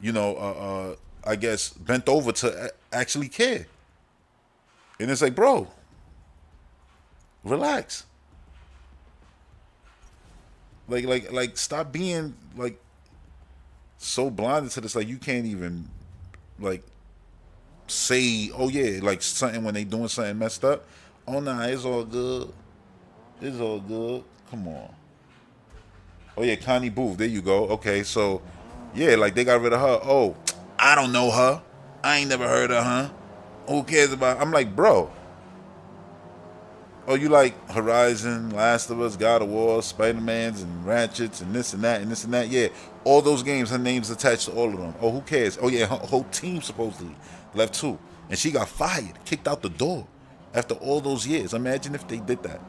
I guess, bent over to actually care. And it's like, bro, relax. Like, stop being, like, so blinded to this. Like, you can't even, like, say, oh, yeah, like, something when they doing something messed up. Oh, nah, it's all good. It's all good. Come on. Oh, yeah, Connie Booth. There you go. Okay, so, yeah, like, they got rid of her. Oh, I don't know her. I ain't never heard of her. Who cares about her? I'm like, bro. Oh, you like Horizon, Last of Us, God of War, Spider-Mans, and Ratchets, and this and that, and this and that. Yeah, all those games, her name's attached to all of them. Oh, who cares? Oh, yeah, her whole team supposedly left too. And she got fired, kicked out the door after all those years. Imagine if they did that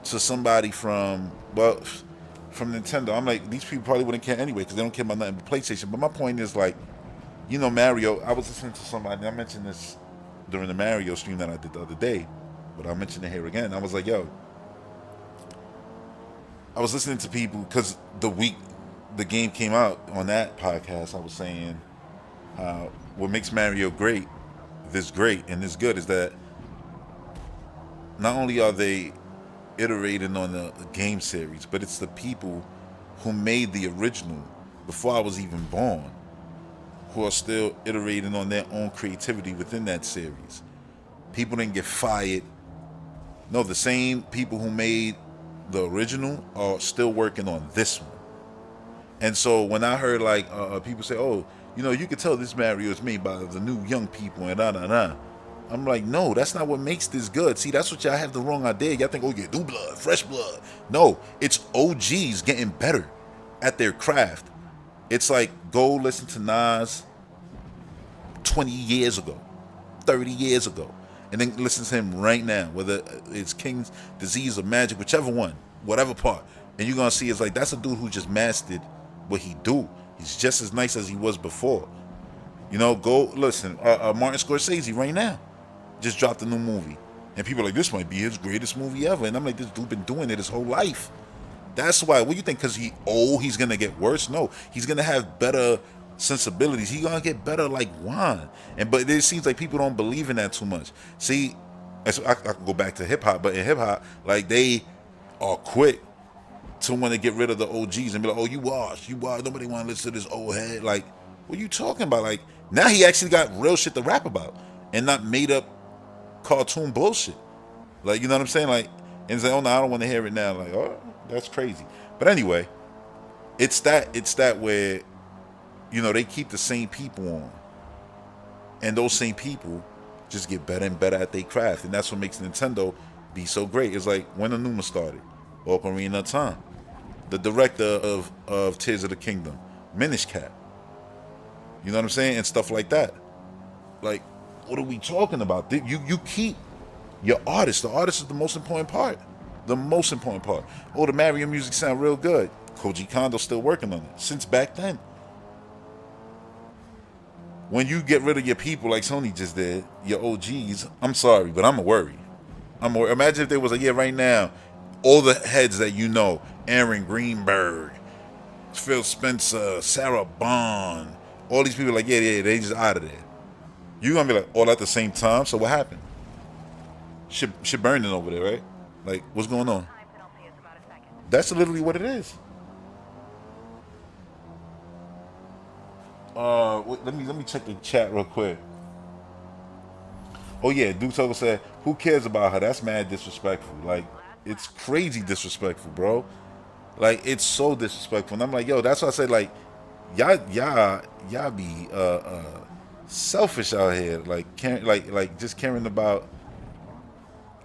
to somebody from Nintendo. I'm like, these people probably wouldn't care anyway because they don't care about nothing but PlayStation. But my point is, like, Mario, I was listening to somebody, I mentioned this during the Mario stream that I did the other day, but I'll mention it here again. I was like, yo, I was listening to people because the week the game came out on that podcast, I was saying what makes Mario great, this great and this good, is that not only are they iterating on the game series, but it's the people who made the original before I was even born who are still iterating on their own creativity within that series. People didn't get fired. No, the same people who made the original are still working on this one. And so when I heard like people say, "Oh, you know, you could tell this Mario is made by the new young people," and I'm like, no, that's not what makes this good. See, that's what y'all have the wrong idea. Y'all think, oh yeah, new blood, fresh blood. No, it's OGs getting better at their craft. It's like go listen to Nas 20 years ago, 30 years ago, and then listen to him right now, whether it's King's Disease or Magic, whichever one, whatever part, and you're gonna see it's like that's a dude who just mastered what he do. He's just as nice as he was before. You know, go listen. Martin Scorsese right now just dropped a new movie, and people are like, this might be his greatest movie ever, and I'm like, this dude been doing it his whole life. That's why. What do you think? Because he's gonna get worse? No, he's gonna have better sensibilities. He's gonna get better like wine. But it seems like people don't believe in that too much. See, I can go back to hip hop, but in hip hop, like they are quick to want to get rid of the OGs and be like, oh, you washed. Nobody want to listen to this old head. Like, what are you talking about? Like, now he actually got real shit to rap about and not made up cartoon bullshit. Like, you know what I'm saying? Like, and say, oh no, I don't want to hear it now. Like, oh, that's crazy. But anyway, it's that where, you know, they keep the same people on, and those same people just get better and better at their craft, and that's what makes Nintendo be so great. It's like when Anuma started, Ocarina of Time, the director of Tears of the Kingdom, Minish Cap. You know what I'm saying? And stuff like that. Like, what are we talking about? You keep your artist. The artist is the most important part. The most important part. Oh, the Mario music sound real good. Koji Kondo's still working on it since back then. When you get rid of your people like Sony just did, your OGs, I'm sorry, but I'm a worry. Imagine if there was right now, all the heads that you know, Aaron Greenberg, Phil Spencer, Sarah Bond, all these people they just out of there. You're gonna be like, all at the same time? So what happened? Shit burning over there, right? Like, what's going on? That's literally what it is. Let me check the chat real quick. Oh yeah, Duke Togo said, who cares about her? That's mad disrespectful. Like, it's crazy disrespectful, bro. Like, it's so disrespectful. And I'm like, yo, that's why I said, like, y'all be selfish out here. Like just caring about.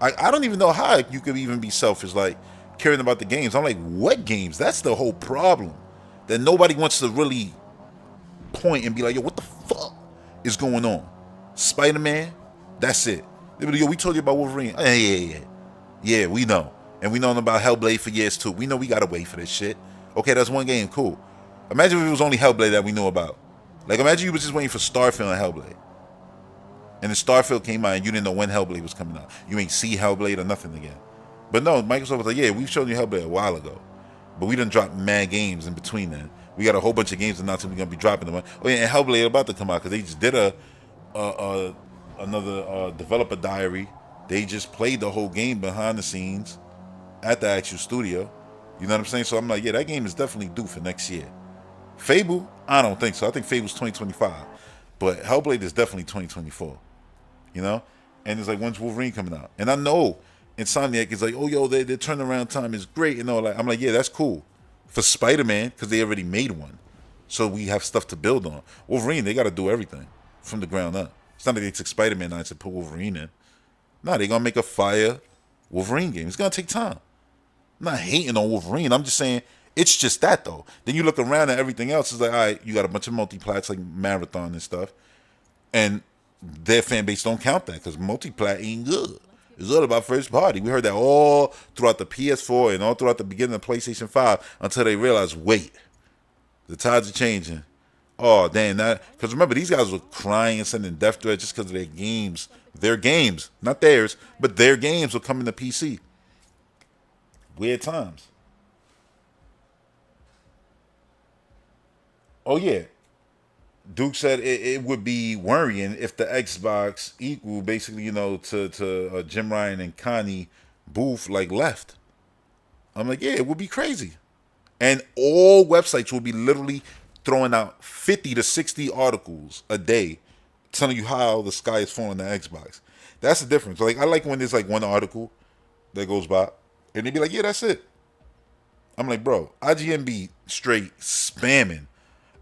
I don't even know how you could even be selfish, like caring about the games. I'm like, what games? That's the whole problem. That nobody wants to really point and be like, yo, what the fuck is going on? Spider-Man? That's it. They be like, yo, we told you about Wolverine. Yeah, we know. And we known about Hellblade for years too. We know we gotta wait for this shit. Okay, that's one game, cool. Imagine if it was only Hellblade that we knew about. Like, imagine you was just waiting for Starfield and Hellblade. And then Starfield came out and you didn't know when Hellblade was coming out. You ain't see Hellblade or nothing again. But no, Microsoft was like, yeah, we've shown you Hellblade a while ago. But we done dropped mad games in between then. We got a whole bunch of games and now we're going to be dropping them. Oh yeah, and Hellblade about to come out because they just did another developer diary. They just played the whole game behind the scenes at the actual studio. You know what I'm saying? So I'm like, yeah, that game is definitely due for next year. Fable, I don't think so. I think Fable's 2025. But Hellblade is definitely 2024. You know? And it's like, when's Wolverine coming out? And I know Insomniac is like, oh, yo, their turnaround time is great and all that. I'm like, yeah, that's cool. For Spider-Man, because they already made one. So we have stuff to build on. Wolverine, they got to do everything from the ground up. It's not like they took Spider-Man and said put Wolverine in. No, they're going to make a fire Wolverine game. It's going to take time. I'm not hating on Wolverine. I'm just saying, it's just that, though. Then you look around at everything else. It's like, all right, you got a bunch of multiplats like Marathon and stuff. And their fan base don't count that because multiplat ain't good. It's all about first party. We heard that all throughout the PS4 and all throughout the beginning of PlayStation 5 until they realized, wait, the tides are changing. Oh, damn, that. Because remember, these guys were crying and sending death threats just because of their games. Their games, not theirs, but their games were coming to PC. Weird times. Oh, yeah. Duke said it would be worrying if the Xbox equal, basically, you know, to Jim Ryan and Connie Booth, like, left. I'm like, yeah, it would be crazy. And all websites will be literally throwing out 50 to 60 articles a day telling you how the sky is falling on Xbox. That's the difference. Like, I like when there's like one article that goes by and they be like, yeah, that's it. I'm like, bro, IGN be straight spamming.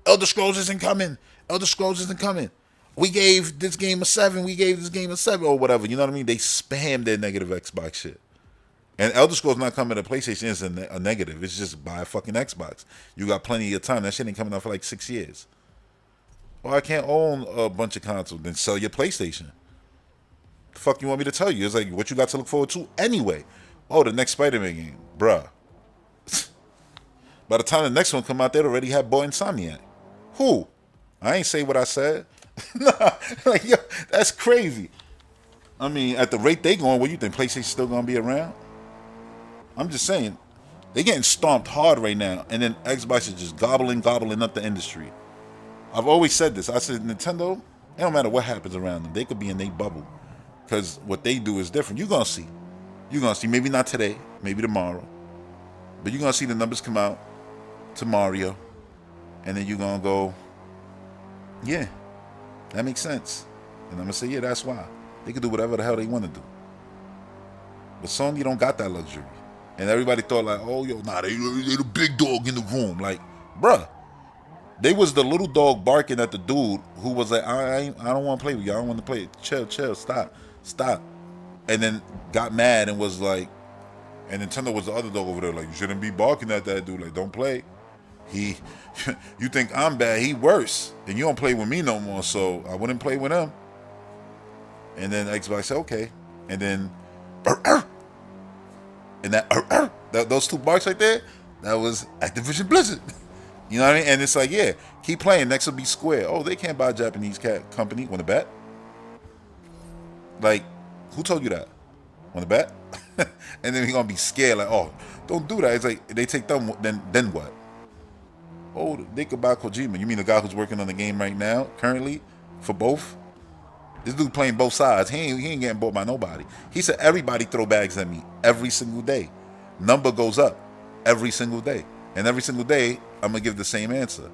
Elder Scrolls isn't coming. Elder Scrolls isn't coming. We gave this game a 7. We gave this game a 7 or whatever. You know what I mean? They spam their negative Xbox shit. And Elder Scrolls not coming to PlayStation isn't a negative. It's just buy a fucking Xbox. You got plenty of time. That shit ain't coming out for like 6 years. Well, I can't own a bunch of consoles. Then sell your PlayStation. The fuck you want me to tell you? It's like what you got to look forward to anyway. Oh, the next Spider-Man game. Bruh. By the time the next one come out, they'd already have bought Insomniac. Who? I ain't say what I said. Nah, like, yo, that's crazy. I mean, at the rate they going, what you think, PlayStation still gonna be around? I'm just saying, they getting stomped hard right now, and then Xbox is just gobbling up the industry. I've always said this. I said, Nintendo, it don't matter what happens around them. They could be in their bubble. Because what they do is different. You're gonna see. You're gonna see, maybe not today, maybe tomorrow. But you're gonna see the numbers come out to Mario, and then you're gonna go, yeah, that makes sense. And I'm gonna say, yeah, that's why. They can do whatever the hell they want to do. But Sony don't got that luxury. And everybody thought like, oh, yo, nah, they the big dog in the room. Like, bruh, they was the little dog barking at the dude who was like, I don't want to play with you. I don't want to play. Chill, stop. And then got mad and was like, and Nintendo was the other dog over there. Like, you shouldn't be barking at that dude. Like, don't play. You think I'm bad, he worse. And you don't play with me no more, so I wouldn't play with him. And then Xbox said, okay. And then, and those two barks right there, that was Activision Blizzard. You know what I mean? And it's like, yeah, keep playing. Next will be Square. Oh, they can't buy a Japanese company. Want to bet? Like, who told you that? Want to bet? And then he's going to be scared. Like, oh, don't do that. It's like, they take them, then what? Oh, they could buy Kojima. You mean the guy who's working on the game right now, currently, for both? This dude playing both sides. He ain't getting bought by nobody. He said, everybody throw bags at me every single day. Number goes up every single day. And every single day, I'm going to give the same answer.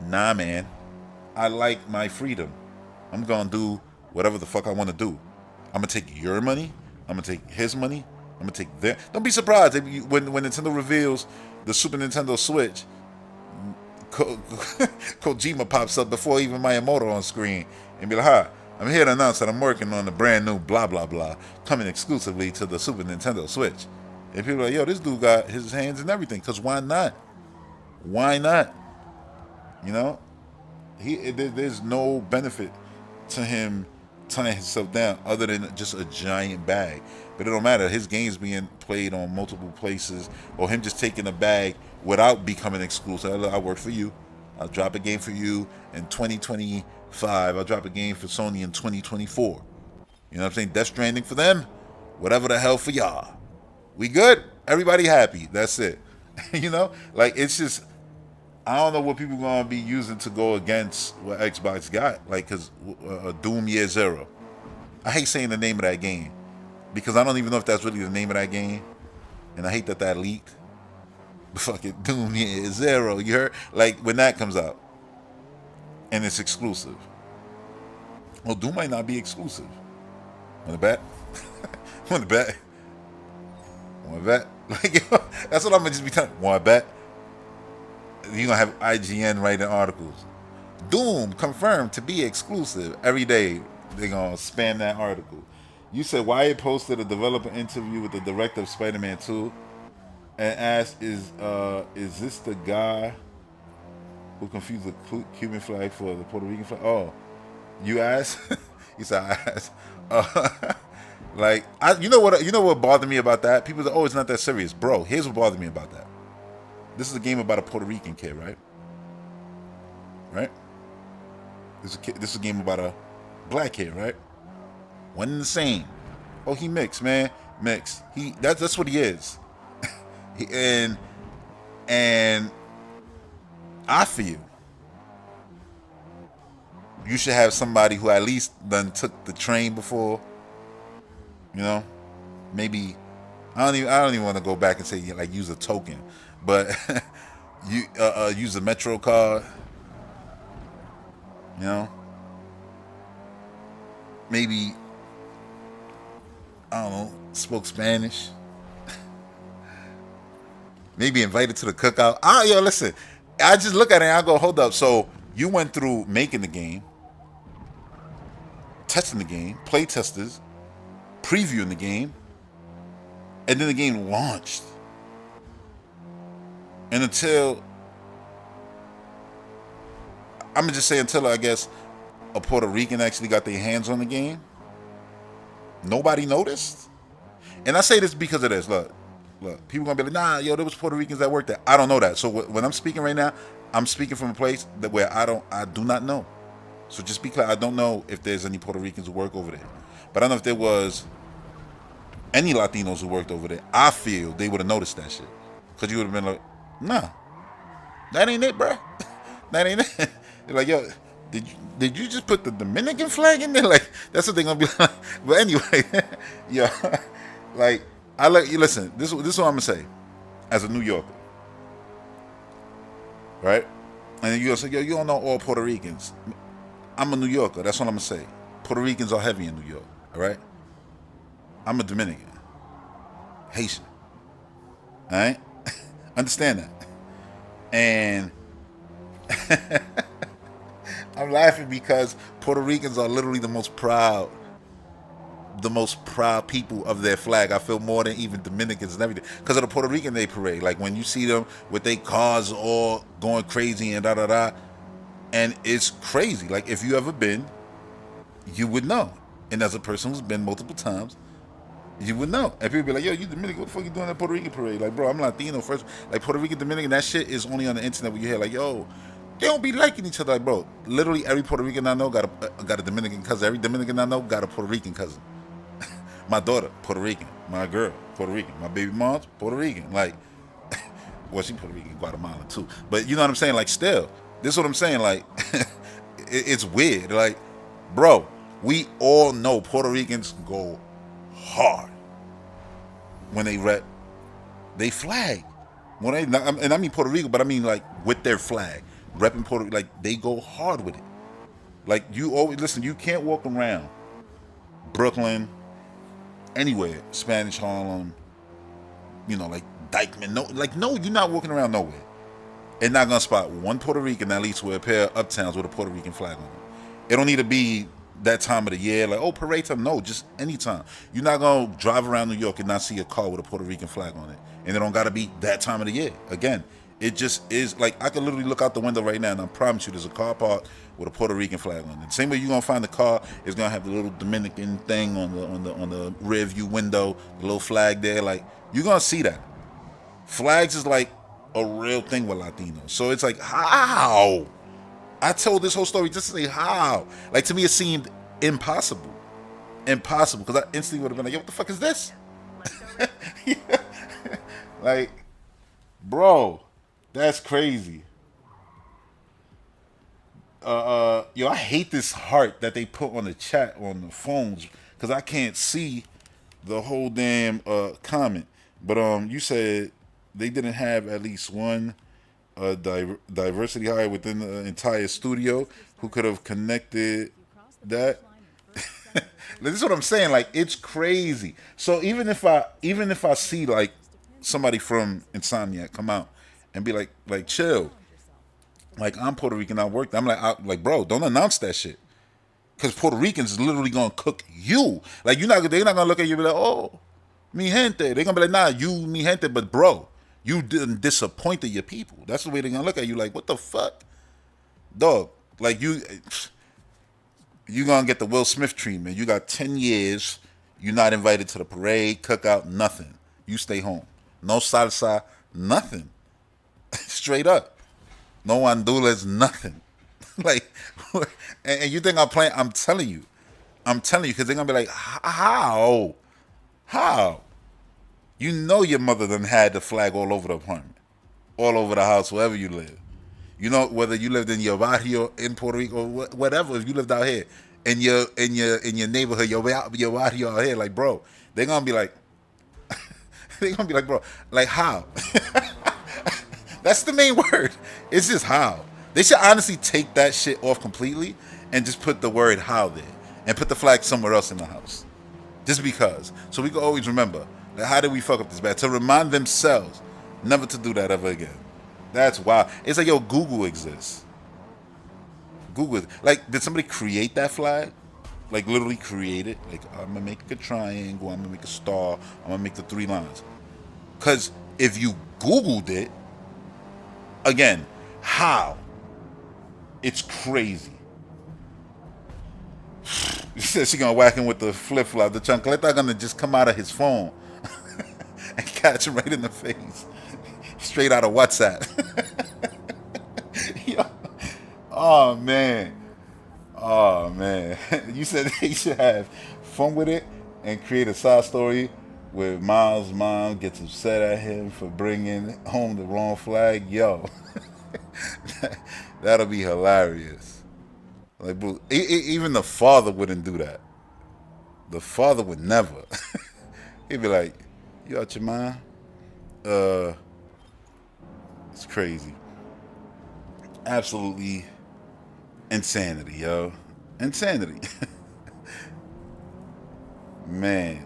Nah, man. I like my freedom. I'm going to do whatever the fuck I want to do. I'm going to take your money. I'm going to take his money. I'm going to take their... Don't be surprised when Nintendo reveals the Super Nintendo Switch, Kojima pops up before even Miyamoto on screen and be like, hi, I'm here to announce that I'm working on the brand new blah, blah, blah, coming exclusively to the Super Nintendo Switch. And people are like, yo, this dude got his hands in everything, because why not? Why not? You know? There's no benefit to him tying himself down other than just a giant bag. But it don't matter. His game's being played on multiple places, or him just taking a bag without becoming exclusive. I work for you. I'll drop a game for you in 2025. I'll drop a game for Sony in 2024. You know what I'm saying? Death Stranding for them. Whatever the hell for y'all. We good? Everybody happy. That's it. You know? Like, it's just, I don't know what people going to be using to go against what Xbox got. Like, because Doom Year Zero. I hate saying the name of that game, because I don't even know if that's really the name of that game. And I hate that leaked. Fucking Doom Year Zero. You heard? Like, when that comes out. And it's exclusive. Well, Doom might not be exclusive. Want to bet? Want to bet? Want to bet? Like, that's what I'm going to just be telling you. Want to bet? You're going to have IGN writing articles. Doom confirmed to be exclusive. Every day they're going to spam that article. You said Wyatt posted a developer interview with the director of Spider-Man 2 and asked, is this the guy who confused the Cuban flag for the Puerto Rican flag? Oh, you asked? He said, I asked. Like, you know what bothered me about that? People say, oh, it's not that serious. Bro, here's what bothered me about that. This is a game about a Puerto Rican kid, right? Right? This is a game about a black kid, right? One and the same. Oh, he mixed, man. Mixed. That's what he is. And I feel you should have somebody who at least done took the train before. You know, maybe I don't even want to go back and say like use a token, but you use a Metro card. You know? Maybe, I don't know, spoke Spanish. Maybe invited to the cookout. Yo, listen. I just look at it and I go, hold up. So you went through making the game, testing the game, play testers, previewing the game, and then the game launched. And until, I'm gonna just say until I guess a Puerto Rican actually got their hands on the game, nobody noticed. And I say this because of this. Look, people gonna be like, nah, yo, there was Puerto Ricans that worked there. I don't know that. So when I'm speaking right now, I'm speaking from a place that where I do not know. So just be clear, I don't know if there's any Puerto Ricans who work over there. But I don't know if there was any Latinos who worked over there. I feel they would have noticed that shit. Because you would have been like, nah, that ain't it, bruh. That ain't it. They're like, yo, did you just put the Dominican flag in there? Like, that's what they're gonna be like. But anyway, yo, like, I let you listen. This is what I'm gonna say, as a New Yorker, right? And then you gonna say, yo, you don't know all Puerto Ricans. I'm a New Yorker. That's what I'm gonna say. Puerto Ricans are heavy in New York. All right. I'm a Dominican, Haitian. All right, understand that. And I'm laughing because Puerto Ricans are literally the most proud people of their flag. I feel more than even Dominicans and everything because of the Puerto Rican Day parade. Like when you see them with their cars all going crazy and and it's crazy. Like if you ever been, you would know. And as a person who's been multiple times, you would know. And people be like, yo, you Dominican, what the fuck you doing at Puerto Rican parade? Like, bro, I'm Latino first. Like Puerto Rican, Dominican, that shit is only on the internet where you hear like, yo, they don't be liking each other. Like, bro, literally every Puerto Rican I know got a Dominican cousin. Every Dominican I know got a Puerto Rican cousin. My daughter, Puerto Rican. My girl, Puerto Rican. My baby mom's Puerto Rican. Like, well, she Puerto Rican, Guatemala too. But you know what I'm saying? Like, still, this is what I'm saying. Like, it's weird. Like, bro, we all know Puerto Ricans go hard when they rep they flag. When they, and I mean Puerto Rico, but I mean like with their flag, repping Puerto Rico, like they go hard with it. Like you always listen. You can't walk around Brooklyn, anywhere, Spanish Harlem, you know, like Dykeman. No, you're not walking around nowhere and not gonna spot one Puerto Rican at least with a pair of uptowns with a Puerto Rican flag on it. It don't need to be that time of the year, like, oh, parade time. No, just anytime. You're not gonna drive around New York and not see a car with a Puerto Rican flag on it. And it don't gotta be that time of the year. Again, it just is like I can literally look out the window right now and I promise you there's a car parked with a Puerto Rican flag on it. The same way you're gonna find the car is gonna have the little Dominican thing on the rear view window, the little flag there. Like you're gonna see that. Flags is like a real thing with Latinos. So it's like, how? I told this whole story just to say how. Like to me, it seemed impossible. Impossible. Because I instantly would have been like, yo, what the fuck is this? Yeah. Like, bro, that's crazy. Yo, I hate this heart that they put on the chat on the phones because I can't see the whole damn comment. But you said they didn't have at least one diversity hire within the entire studio who could have connected that. This is what I'm saying. Like it's crazy. So even if I see like somebody from Insomniac come out and be like chill, like I'm Puerto Rican, I worked. I'm like bro, don't announce that shit because Puerto Ricans is literally gonna cook you. Like they're not gonna look at you and be like, oh, mi gente. They're gonna be like, nah, you mi gente, but bro, you didn't disappointed your people. That's the way they're gonna look at you. Like, what the fuck, dog? Like you gonna get the Will Smith treatment. You got 10 years. You're not invited to the parade, cookout, nothing. You stay home. No salsa, nothing. Straight up. No andulas, nothing. Like, and you think I'm playing? I'm telling you, because they're gonna be like, how? You know your mother done had the flag all over the apartment, all over the house, wherever you live. You know, whether you lived in your barrio in Puerto Rico or whatever, if you lived out here in your neighborhood, your barrio out here, like bro, they're gonna be like, bro, like how? That's the main word. It's just how. They should honestly take that shit off completely and just put the word how there and put the flag somewhere else in the house. Just because. So we can always remember, like, how did we fuck up this bad? To remind themselves never to do that ever again. That's wild. It's like, yo, Google exists. Google, like, did somebody create that flag? Like, literally create it? Like, I'm gonna make a triangle, I'm gonna make a star, I'm gonna make the 3 lines. Because if you Googled it, again, how? It's crazy. She said she gonna whack him with the flip flop. The chancleta gonna just come out of his phone and catch him right in the face, straight out of WhatsApp. Yo. Oh man, oh man. You said they should have fun with it and create a side story where Miles' mom gets upset at him for bringing home the wrong flag. Yo, that'll be hilarious. Like, bro, even the father wouldn't do that. The father would never. He'd be like, "You out your mind?" It's crazy. Absolutely insanity, yo. Insanity. Man,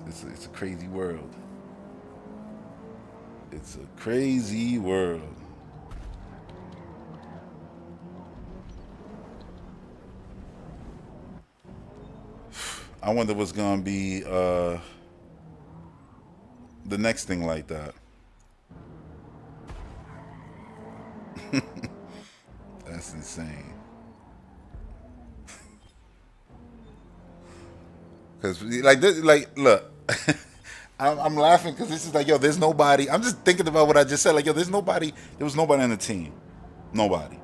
it's a crazy world. It's a crazy world. I wonder what's gonna be the next thing like that. That's insane. Cause like this, like, look, I'm laughing because this is like, yo, there's nobody. I'm just thinking about what I just said. Like, yo, there's nobody. There was nobody on the team. Nobody.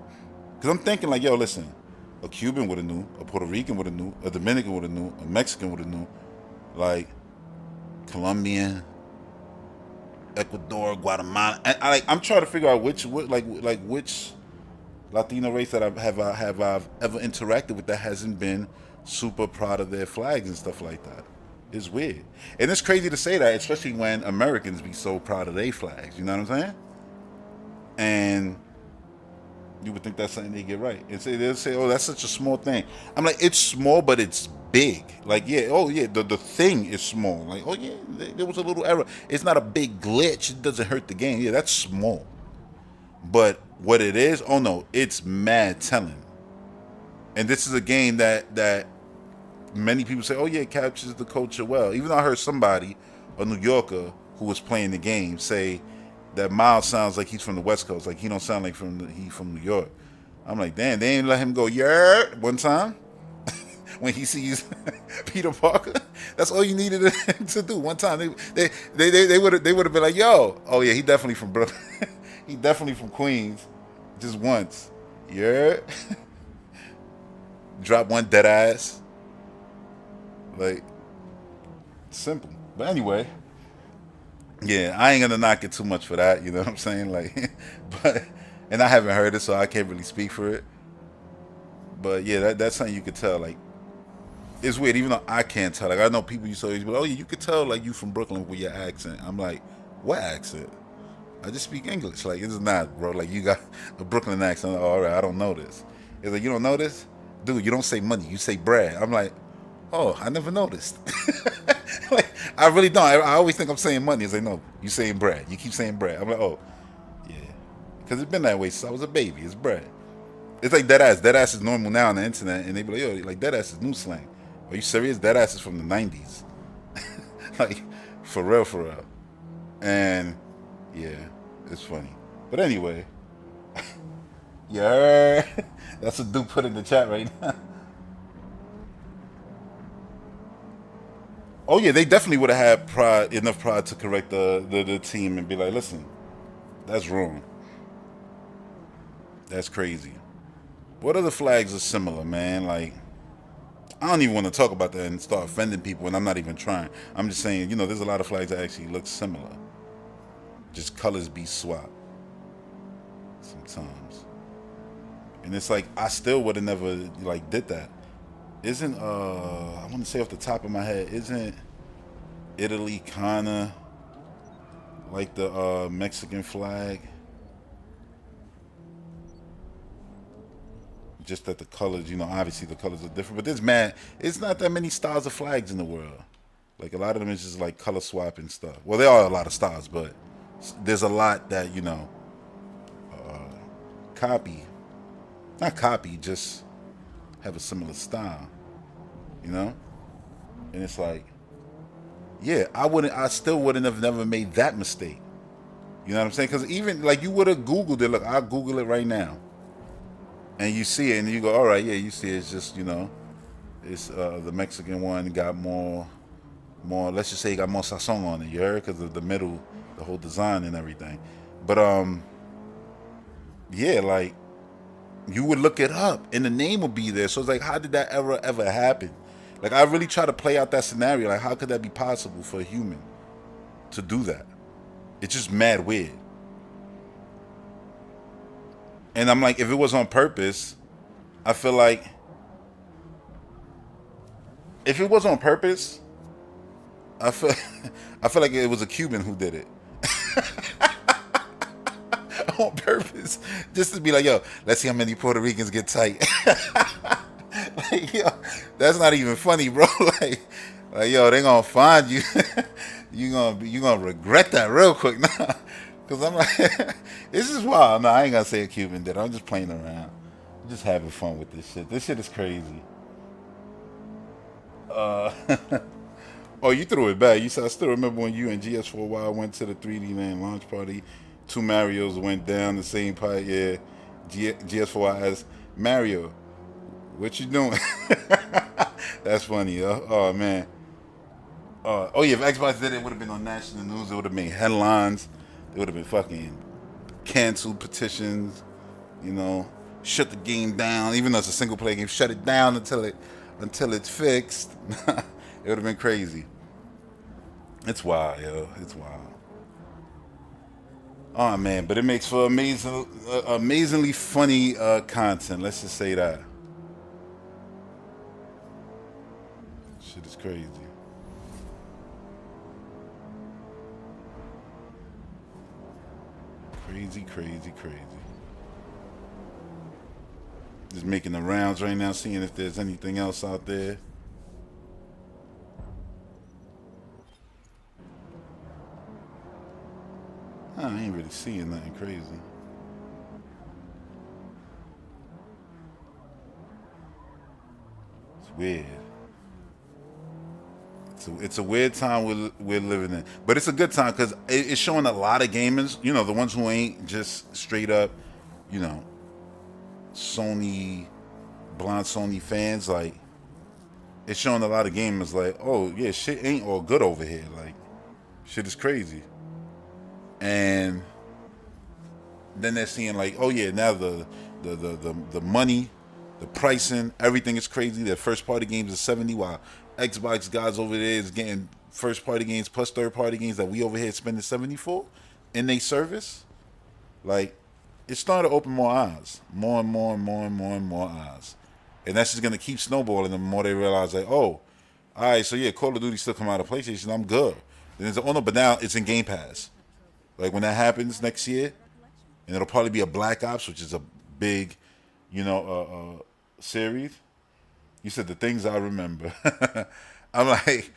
Because I'm thinking like, yo, listen, a Cuban would have knew, a Puerto Rican would have knew, a Dominican would have knew, a Mexican would have knew, like Colombian, Ecuador, Guatemala. And I'm trying to figure out which Latino race that I've ever interacted with that hasn't been super proud of their flags and stuff like that. It's weird. And it's crazy to say that, especially when Americans be so proud of their flags. You know what I'm saying? And you would think that's something they get right. And they'll say, oh, that's such a small thing. I'm like, it's small, but it's big. Like, yeah, oh, yeah, the thing is small. Like, oh, yeah, there was a little error. It's not a big glitch. It doesn't hurt the game. Yeah, that's small. But what it is, oh, no, it's mad telling. And this is a game that many people say, oh, yeah, it captures the culture well. Even though I heard somebody, a New Yorker who was playing the game, say that Miles sounds like he's from the West Coast. Like, he don't sound like he from New York. I'm like, damn, they ain't let him go, yeah, one time when he sees Peter Parker. That's all you needed to do one time. They would have been like, yo, oh, yeah, he definitely from Brooklyn. He definitely from Queens. Just once. Yeah. Drop one dead ass. Like, simple. But anyway, yeah, I ain't gonna knock it too much for that, you know what I'm saying? Like, but, and I haven't heard it, so I can't really speak for it. But yeah, that's something you could tell. Like, it's weird, even though I can't tell. Like, I know people used to always be like, oh yeah, you could tell like you from Brooklyn with your accent. I'm like, what accent? I just speak English. Like, it's not, bro. Like, you got a Brooklyn accent. Oh, all right, I don't know this. It's like, you don't know this? Dude, you don't say money, you say bread. I'm like, oh, I never noticed. Like, I really don't. I always think I'm saying money. It's like, no, you saying bread. You keep saying bread. I'm like, oh, yeah. Because it's been that way since I was a baby. It's bread. It's like dead ass. Dead ass is normal now on the internet. And they be like, yo, like, dead ass is new slang. Are you serious? Dead ass is from the 90s. Like, for real, for real. And, yeah, it's funny. But anyway, yeah, that's what Duke put in the chat right now. Oh yeah, they definitely would have had enough pride to correct the team and be like, listen, that's wrong. That's crazy. What other flags are similar, man? Like, I don't even want to talk about that and start offending people, and I'm not even trying. I'm just saying, you know, there's a lot of flags that actually look similar. Just colors be swapped sometimes. And it's like, I still would have never, like, did that. Isn't, I want to say off the top of my head, isn't Italy kind of like the Mexican flag? just that the colors, you know, obviously the colors are different. But there's mad. It's not that many styles of flags in the world. Like a lot of them is just like color swapping stuff. Well, there are a lot of styles, but there's a lot that, you know, copy. Not copy, just have a similar style. You know? And it's like, yeah, I still wouldn't have never made that mistake. You know what I'm saying? Because even like you would have Googled it. Look, I'll Google it right now. And you see it and you go, all right, yeah, you see it. It's just, you know, it's the Mexican one got more, let's just say it got more sazon on it. You heard? Because of the middle, the whole design and everything. But, yeah, like, you would look it up and the name would be there. So it's like, how did that ever happen? Like, I really try to play out that scenario. Like, how could that be possible for a human to do that? It's just mad weird. And I'm like, if it was on purpose, I feel like if it was on purpose, I feel like it was a Cuban who did it. On purpose. Just to be like, yo, let's see how many Puerto Ricans get tight. Like, yo, that's not even funny, bro. Like yo, they gonna find you. you gonna regret that real quick now. Cause I'm like, this is wild. No, I ain't gonna say a Cuban did. I'm just playing around. I'm just having fun with this shit. This shit is crazy. Oh, you threw it back. You said I still remember when you and GS for a while went to the 3D Land launch party. 2 Marios went down the same pipe. Yeah, GS for a while asked Mario, what you doing? That's funny, yo. Oh man. Oh yeah, if Xbox did it, would have been on national news. It would have made headlines. It would have been fucking canceled petitions. You know, shut the game down. Even though it's a single player game, shut it down until it's fixed. It would have been crazy. It's wild, yo. It's wild. Oh man, but it makes for amazingly funny content. Let's just say that. Shit is crazy. Crazy. Just making the rounds right now, seeing if there's anything else out there. I ain't really seeing nothing crazy. It's weird. It's a weird time we're living in, but it's a good time because it's showing a lot of gamers. You know, the ones who ain't just straight up, you know, blind Sony fans. Like, it's showing a lot of gamers like, oh yeah, shit ain't all good over here. Like, shit is crazy. And then they're seeing like, oh yeah, now the money, the pricing, everything is crazy. Their first party games is 70, while Xbox guys over there is getting first party games plus third party games that we over here spending 70 for in their service. Like, it's starting to open more eyes, more and more eyes, and that's just gonna keep snowballing. The more they realize, like, oh, all right, so yeah, Call of Duty still come out of PlayStation. I'm good. Then it's oh no, but now it's in Game Pass. Like, when that happens next year, and it'll probably be a Black Ops, which is a big, you know, series. You said the things I remember. I'm like,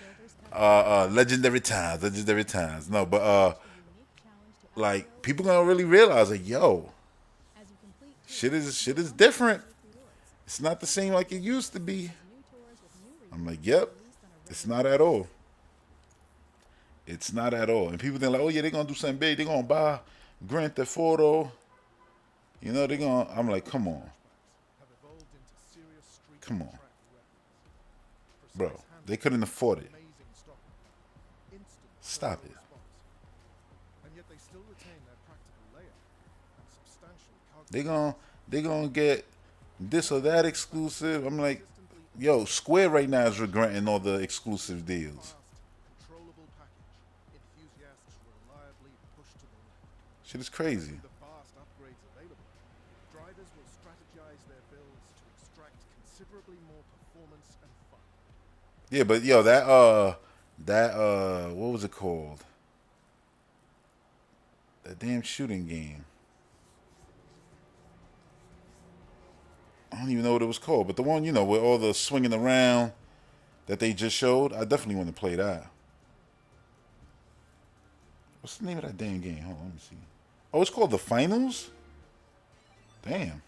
legendary times. No, but like, people gonna really realize, like, yo, shit is different. It's not the same like it used to be. I'm like, yep, it's not at all. It's not at all. And people think like, oh yeah, they're gonna do something big. They're gonna buy Grand Theft Auto. You know, I'm like, come on. Bro, they couldn't afford it. Stop it. They gonna get this or that exclusive. I'm like, yo, Square right now is regretting all the exclusive deals. Shit is crazy. Yeah, but yo, that what was it called? That damn shooting game. I don't even know what it was called, but the one, you know, with all the swinging around that they just showed, I definitely want to play that. What's the name of that damn game? Hold on, let me see. Oh, it's called The Finals? Damn.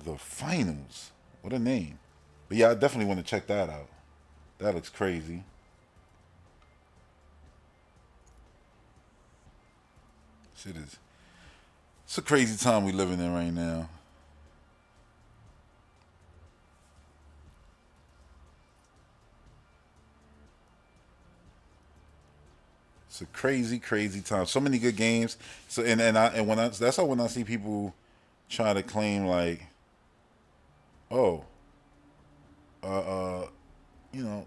The Finals. What a name. But yeah, I definitely want to check that out. That looks crazy. Shit is. It's a crazy time we living in right now. It's a crazy, crazy time. So many good games. So that's how when I see people try to claim like, oh, you know,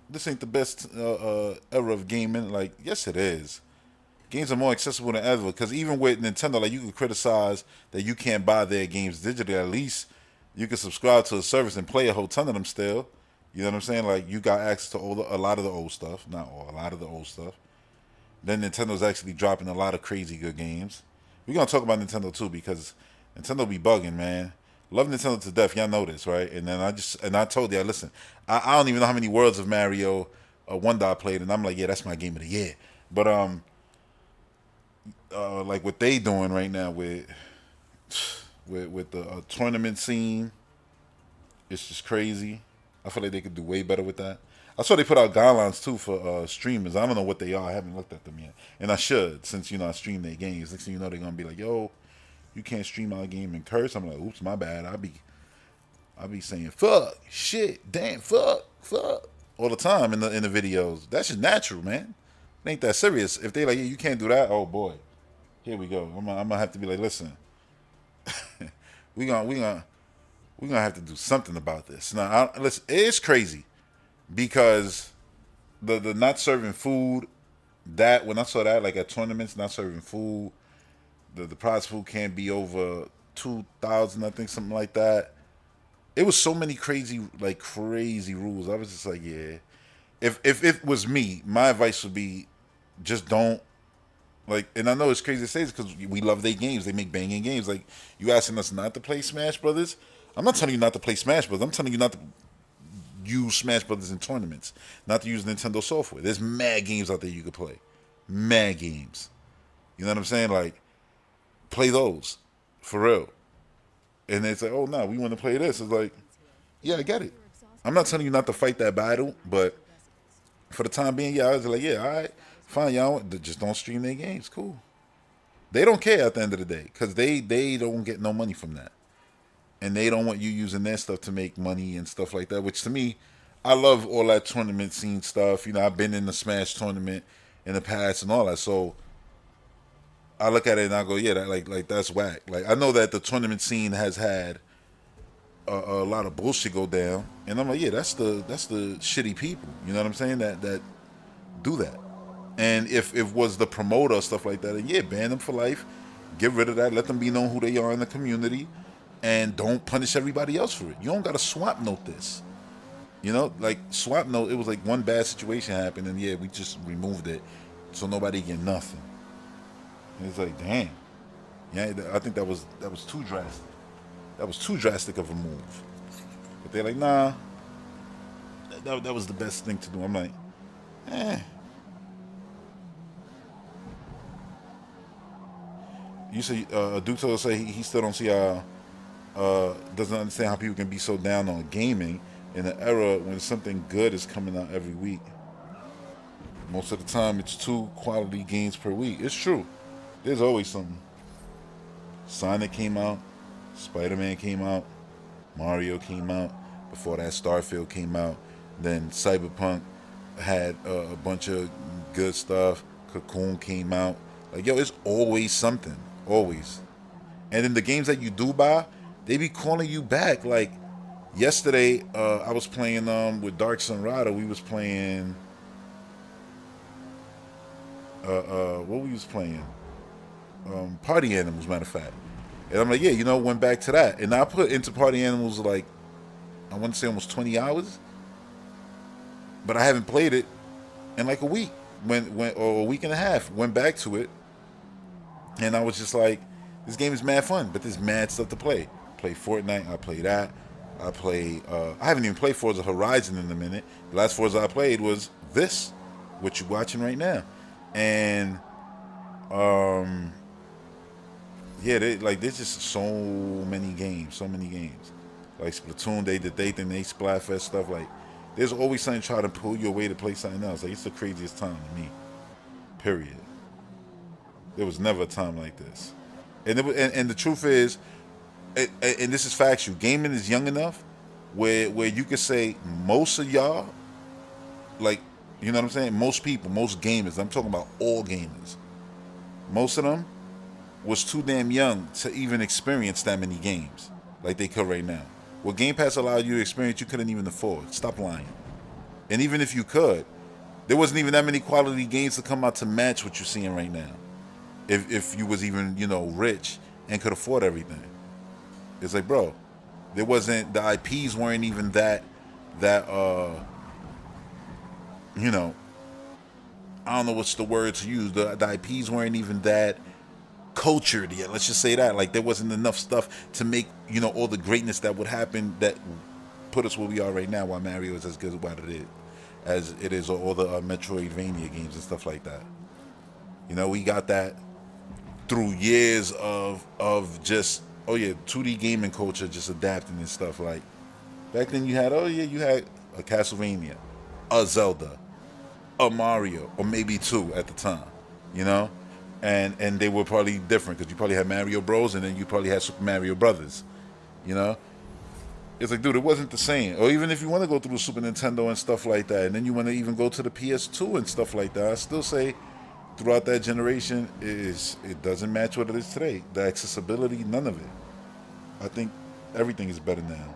this ain't the best era of gaming. Like, yes, it is. Games are more accessible than ever. Because even with Nintendo, like, you can criticize that you can't buy their games digitally. At least you can subscribe to a service and play a whole ton of them still. You know what I'm saying? Like, you got access to a lot of the old stuff. Not all, a lot of the old stuff. Then Nintendo's actually dropping a lot of crazy good games. We're going to talk about Nintendo too, because Nintendo be bugging, man. Love Nintendo to death. Y'all know this, right? And then I told you, listen, I don't even know how many worlds of Mario Wonder I played, and I'm like, yeah, that's my game of the year. But like what they doing right now with the tournament scene, it's just crazy. I feel like they could do way better with that. I saw they put out guidelines too for streamers. I don't know what they are. I haven't looked at them yet, and I should, since I stream their games. Next thing you know, they're gonna be like, "Yo, you can't stream our game and curse." I'm like, "Oops, my bad." I'll be saying "fuck," "shit," "damn," "fuck," all the time in the videos. That's just natural, man. It ain't that serious. If they like, "Yeah, you can't do that," oh boy, here we go. I'm gonna have to be like, "Listen, we gonna have to do something about this." Now, listen, it's crazy. Because the not serving food, that when I saw that, like at tournaments, not serving food, the prize food can't be over 2,000, I think, something like that. It was so many crazy rules. I was just like, yeah. If it was me, my advice would be just don't, like, and I know it's crazy to say this because we love their games. They make banging games. Like, you asking us not to play Smash Brothers? I'm not telling you not to play Smash Brothers. I'm telling you not to use Smash Brothers in tournaments, not to use Nintendo software. There's mad games out there you could play. Mad games. You know what I'm saying? Like, play those. For real. And it's like, oh, no, we want to play this. It's like, yeah, I get it. I'm not telling you not to fight that battle, but for the time being, yeah, I was like, yeah, all right, fine, y'all. Just don't stream their games. Cool. They don't care at the end of the day because they don't get no money from that. And they don't want you using their stuff to make money and stuff like that, which to me, I love all that tournament scene stuff. You know, I've been in the Smash tournament in the past and all that. So I look at it and I go, yeah, that, like that's whack. Like, I know that the tournament scene has had a lot of bullshit go down. And I'm like, yeah, that's the shitty people. You know what I'm saying? That do that. And if it was the promoter or stuff like that, then yeah, ban them for life. Get rid of that. Let them be known who they are in the community. And don't punish everybody else for it. You don't got to swap note this. You know, like swap note, it was like one bad situation happened and yeah, we just removed it so nobody get nothing. And it's like, damn. Yeah, I think that was too drastic. That was too drastic of a move. But they're like, nah, that was the best thing to do. I'm like, You see, Duto say he still don't see how, doesn't understand how people can be so down on gaming in an era when something good is coming out every week. Most of the time, it's 2 quality games per week. It's true. There's always something. Sonic came out. Spider-Man came out. Mario came out. Before that, Starfield came out. Then Cyberpunk had a bunch of good stuff. Cocoon came out. Like, yo, it's always something. Always. And then the games that you do buy, they be calling you back. Like, yesterday, I was playing with Dark Sun Rider. We was playing... what we was playing? Party Animals, matter of fact. And I'm like, yeah, you know, went back to that. And I put into Party Animals, like, I want to say almost 20 hours. But I haven't played it in like a week. Or a week and a half. Went back to it. And I was just like, This game is mad fun, but there's mad stuff to play. Play Fortnite, I play that. I play, I haven't even played Forza Horizon in a minute. The last Forza I played was this, what you're watching right now. And, yeah, there's just so many games. Like Splatoon, they did thing, they Splatfest stuff. Like, there's always something trying to pull you away to play something else. Like, it's the craziest time to me. Period. There was never a time like this. And the truth is, and this is factual, gaming is young enough where you could say most of y'all, like, you know what I'm saying? Most people, most gamers, I'm talking about all gamers, most of them was too damn young to even experience that many games like they could right now. What Game Pass allowed you to experience, you couldn't even afford. Stop lying. And even if you could, there wasn't even that many quality games to come out to match what you're seeing right now. If you was even, you know, rich and could afford everything. It's like, bro, there wasn't, the IPs weren't even that you know, I don't know what's the word to use. The IPs weren't even that cultured yet. Let's just say that. Like, there wasn't enough stuff to make, you know, all the greatness that would happen that put us where we are right now, while Mario is as good as it is, or all the Metroidvania games and stuff like that. You know, we got that through years of just, 2D gaming culture just adapting and stuff. Like, back then you had a Castlevania, a Zelda, a Mario, or maybe two at the time, you know? And they were probably different, because you probably had Mario Bros. And then you probably had Super Mario Brothers, you know? It's like, dude, it wasn't the same. Or even if you want to go through the Super Nintendo and stuff like that, and then you want to even go to the PS2 and stuff like that, I still say throughout that generation, it doesn't match what it is today. The accessibility, none of it. I think everything is better now.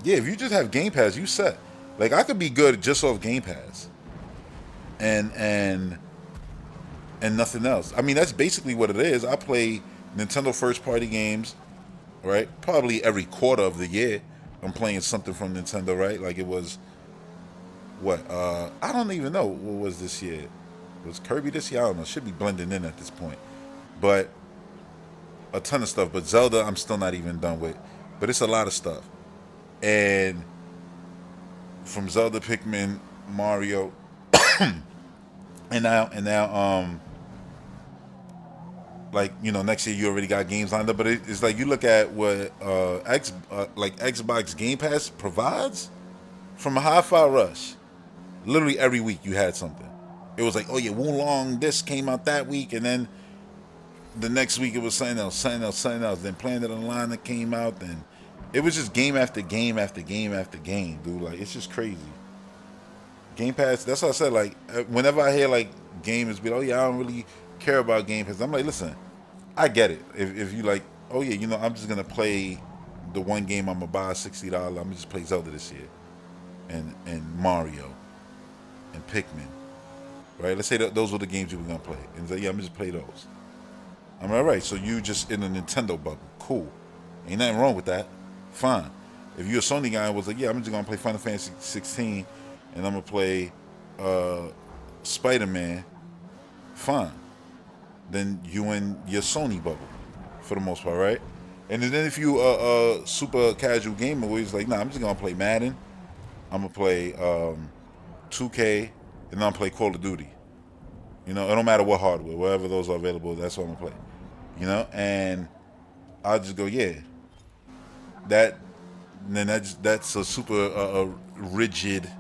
Yeah, if you just have Game Pass, you set. Like, I could be good just off Game Pass. And nothing else. I mean, that's basically what it is. I play Nintendo first party games, right? Probably every quarter of the year I'm playing something from Nintendo, right? Like, it was I don't even know what was this year. Was Kirby this year? I don't know. Should be blending in at this point. But a ton of stuff. But Zelda I'm still not even done with. But it's a lot of stuff. And from Zelda, Pikmin, Mario, and now like, you know, next year you already got games lined up. But it's like, you look at what Xbox Game Pass provides. From a Hi-Fi Rush, literally every week you had something. It was like, oh yeah, Wulong, this came out that week, and then the next week it was something else. Then Planet Online that came out, and it was just game after game after game after game, dude. Like, it's just crazy. Game Pass, that's what I said. Like, whenever I hear like gamers be like, oh yeah, I don't really care about Game Pass, I'm like, listen, I get it. If you like, oh yeah, you know, I'm just gonna play the one game I'm gonna buy $60. I'm gonna just play Zelda this year. And Mario and Pikmin, right? Let's say that those were the games you were gonna play, and say, yeah, I'm gonna just play those. I'm all right. So you just in a Nintendo bubble, cool. Ain't nothing wrong with that. Fine. If you're a Sony guy and was like, yeah, I'm just gonna play Final Fantasy 16, and I'm gonna play Spider-Man, fine. Then you in your Sony bubble, for the most part, right? And then if you a super casual gamer, where he's like, nah, I'm just gonna play Madden. I'm gonna play 2K, and then I'm gonna play Call of Duty. You know, it don't matter what hardware, wherever those are available, that's what I'm gonna play. You know, and I'll just go, yeah. That's a super rigid,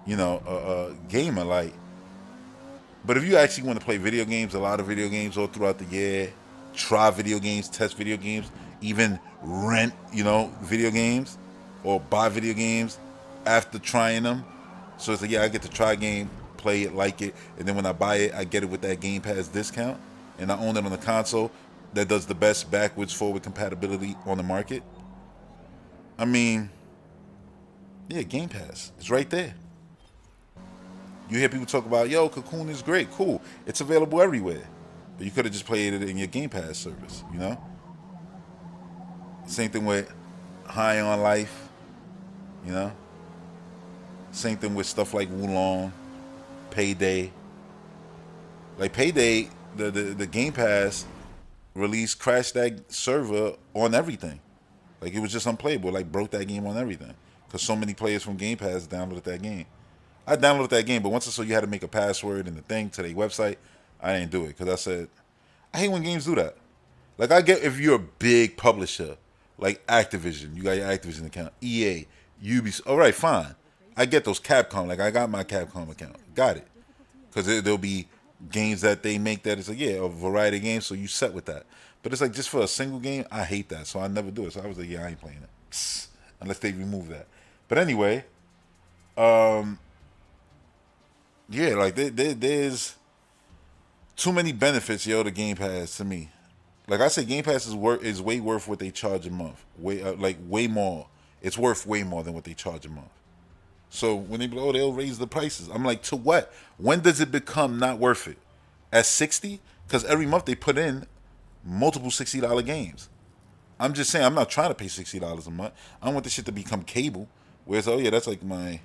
you know, gamer. Like, but if you actually want to play video games, a lot of video games all throughout the year, try video games, test video games, even rent, you know, video games, or buy video games after trying them. So it's like, yeah, I get to try a game, play it, like it, and then when I buy it, I get it with that Game Pass discount, and I own it on the console that does the best backwards forward compatibility on the market. I mean, yeah, Game Pass, it's right there. You hear people talk about, yo, Cocoon is great, cool, it's available everywhere, but you could have just played it in your Game Pass service, you know. Same thing with High on Life, you know. Same thing with stuff like Wulong, Payday. Like Payday, the Game Pass release crashed that server on everything. Like it was just unplayable. Like broke that game on everything because so many players from Game Pass downloaded that game. I downloaded that game, but once I saw you had to make a password and the thing to their website, I didn't do it because I said I hate when games do that. Like I get if you're a big publisher, like Activision, you got your Activision account, EA, Ubisoft. All right, fine. I get those Capcom. Like I got my Capcom account, got it, because there'll be games that they make that it's like a variety of games, so you set with that. But it's like just for a single game, I hate that, so I never do it. So I was like, I ain't playing it unless they remove that. But anyway, like there's too many benefits, to Game Pass to me. Like I said, Game Pass is way worth what they charge a month. Way more. It's worth way more than what they charge a month. So when they be like, they'll raise the prices. I'm like, to what? When does it become not worth it? At 60? Because every month they put in multiple $60 games. I'm just saying, I'm not trying to pay $60 a month. I want this shit to become cable. Whereas, that's like my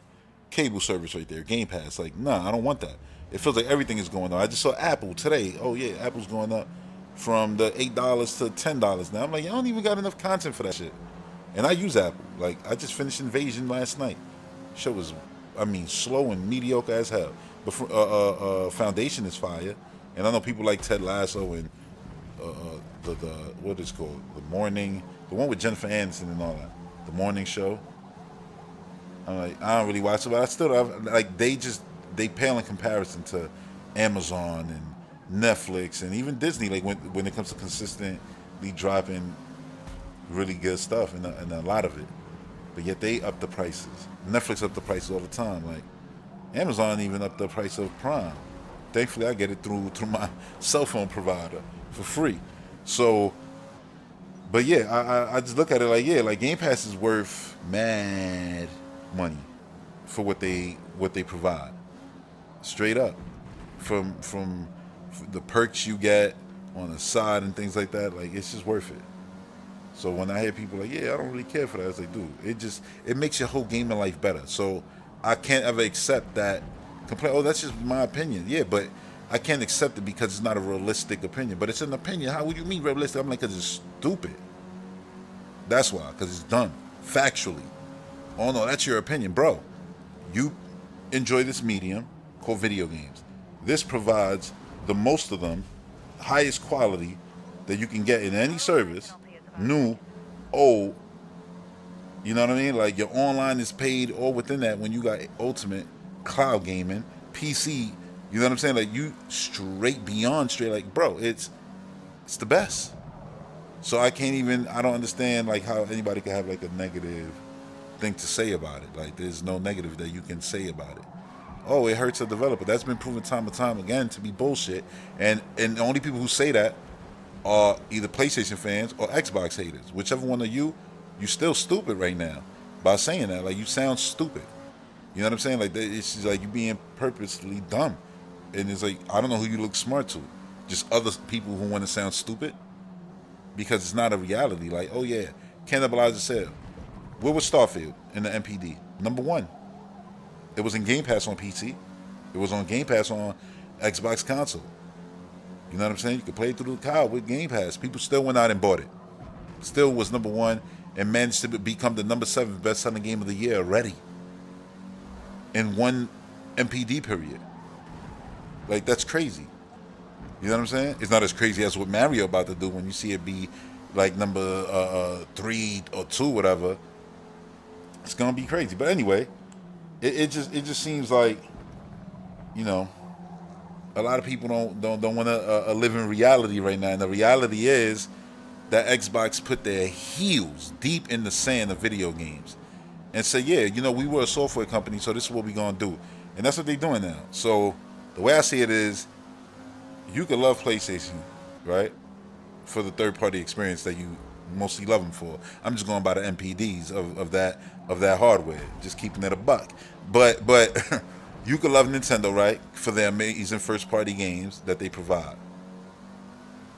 cable service right there, Game Pass. Like, nah, I don't want that. It feels like everything is going up. I just saw Apple today. Apple's going up from the $8 to $10 now. I'm like, I don't even got enough content for that shit. And I use Apple. Like, I just finished Invasion last night. Show was, slow and mediocre as hell. But Foundation is fire. And I know people like Ted Lasso and the what is it called? The one with Jennifer Aniston and all that. The morning show. I'm like, I don't really watch it, but I still like they pale in comparison to Amazon and Netflix and even Disney. Like when it comes to consistently dropping really good stuff and a lot of it. But yet they up the prices. Netflix up the prices all the time. Like Amazon even up the price of Prime. Thankfully, I get it through my cell phone provider for free. So, but I just look at it like Game Pass is worth mad money for what they provide. Straight up, from the perks you get on the side and things like that. Like it's just worth it. So when I hear people like, I don't really care for that, it's like, dude, it makes your whole gaming life better. So I can't ever accept that complaint. That's just my opinion. Yeah, but I can't accept it because it's not a realistic opinion. But it's an opinion. How would you mean realistic? I'm like, because it's stupid. That's why, because it's done factually. Oh no, that's your opinion, bro. You enjoy this medium called video games. This provides the most of them, highest quality that you can get in any service. New, old, you know what I mean? Like your online is paid all within that when you got ultimate cloud gaming, PC, you know what I'm saying? Like you beyond straight, like bro, it's the best. So I don't understand like how anybody can have like a negative thing to say about it. Like there's no negative that you can say about it. Oh, it hurts a developer. That's been proven time and time again to be bullshit. And the only people who say that are either PlayStation fans or Xbox haters. Whichever one of you're still stupid right now by saying that. Like you sound stupid. You know what I'm saying? Like it's just like you being purposely dumb. And it's like I don't know who you look smart to. Just other people who want to sound stupid. Because it's not a reality. Like, cannibalize the sale. Where was Starfield in the MPD? Number 1. It was in Game Pass on PC. It was on Game Pass on Xbox console. You know what I'm saying? You could play it through the cloud with Game Pass. People still went out and bought it. Still was number 1 and managed to become the number 7 best-selling game of the year already. In one MPD period. Like, that's crazy. You know what I'm saying? It's not as crazy as what Mario about to do when you see it be like number 3 or 2, whatever. It's gonna be crazy. But anyway, it just seems like, a lot of people don't want to live in reality right now. And the reality is that Xbox put their heels deep in the sand of video games and say, we were a software company, so this is what we're gonna do. And that's what they're doing now. So the way I see it is, you could love PlayStation, right, for the third-party experience that you mostly love them for. I'm just going by the MPDs of that hardware, just keeping it a buck. But you could love Nintendo, right, for their amazing first-party games that they provide,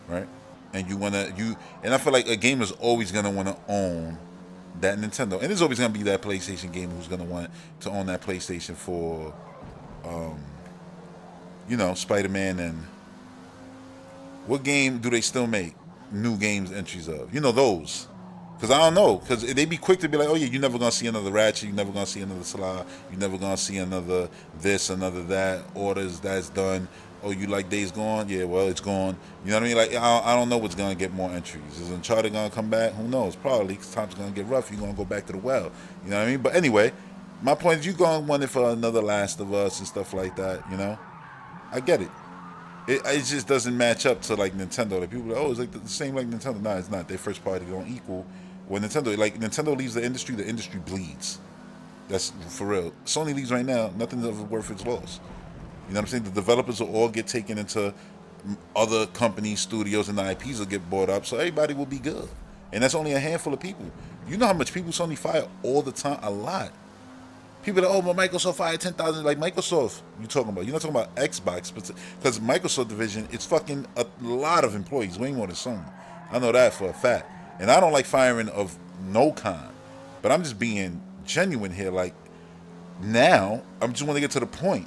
right? And and I feel like a gamer is always gonna want to own that Nintendo, and there's always gonna be that PlayStation gamer who's gonna want to own that PlayStation for, Spider-Man and What game do they still make new games entries of? You know, those. Because I don't know. Because they be quick to be like, oh, yeah, you're never going to see another Ratchet. You're never going to see another Sly. You're never going to see another this, another that. Orders, that's done. Oh, you like Days Gone? Yeah, well, it's gone. You know what I mean? Like, I don't know what's going to get more entries. Is Uncharted going to come back? Who knows? Probably, because time's going to get rough. You're going to go back to the well. You know what I mean? But anyway, my point is you going to want it for another Last of Us and stuff like that, you know? I get it. It just doesn't match up to, like, Nintendo. Like, people are like, oh, it's like the same like Nintendo. No, it's not. Their first party don't equal. When Nintendo leaves the industry bleeds. That's for real. Sony leaves right now, nothing's ever worth its loss. You know what I'm saying? The developers will all get taken into other companies, studios, and the IPs will get bought up, so everybody will be good. And that's only a handful of people. You know how much people Sony fire all the time? A lot. People are like, oh, but Microsoft fired 10,000. Like, Microsoft, you're talking about. You're not talking about Xbox, because Microsoft division, it's fucking a lot of employees, way more than Sony. I know that for a fact. And I don't like firing of no kind. But I'm just being genuine here. Like, now, I just want to get to the point.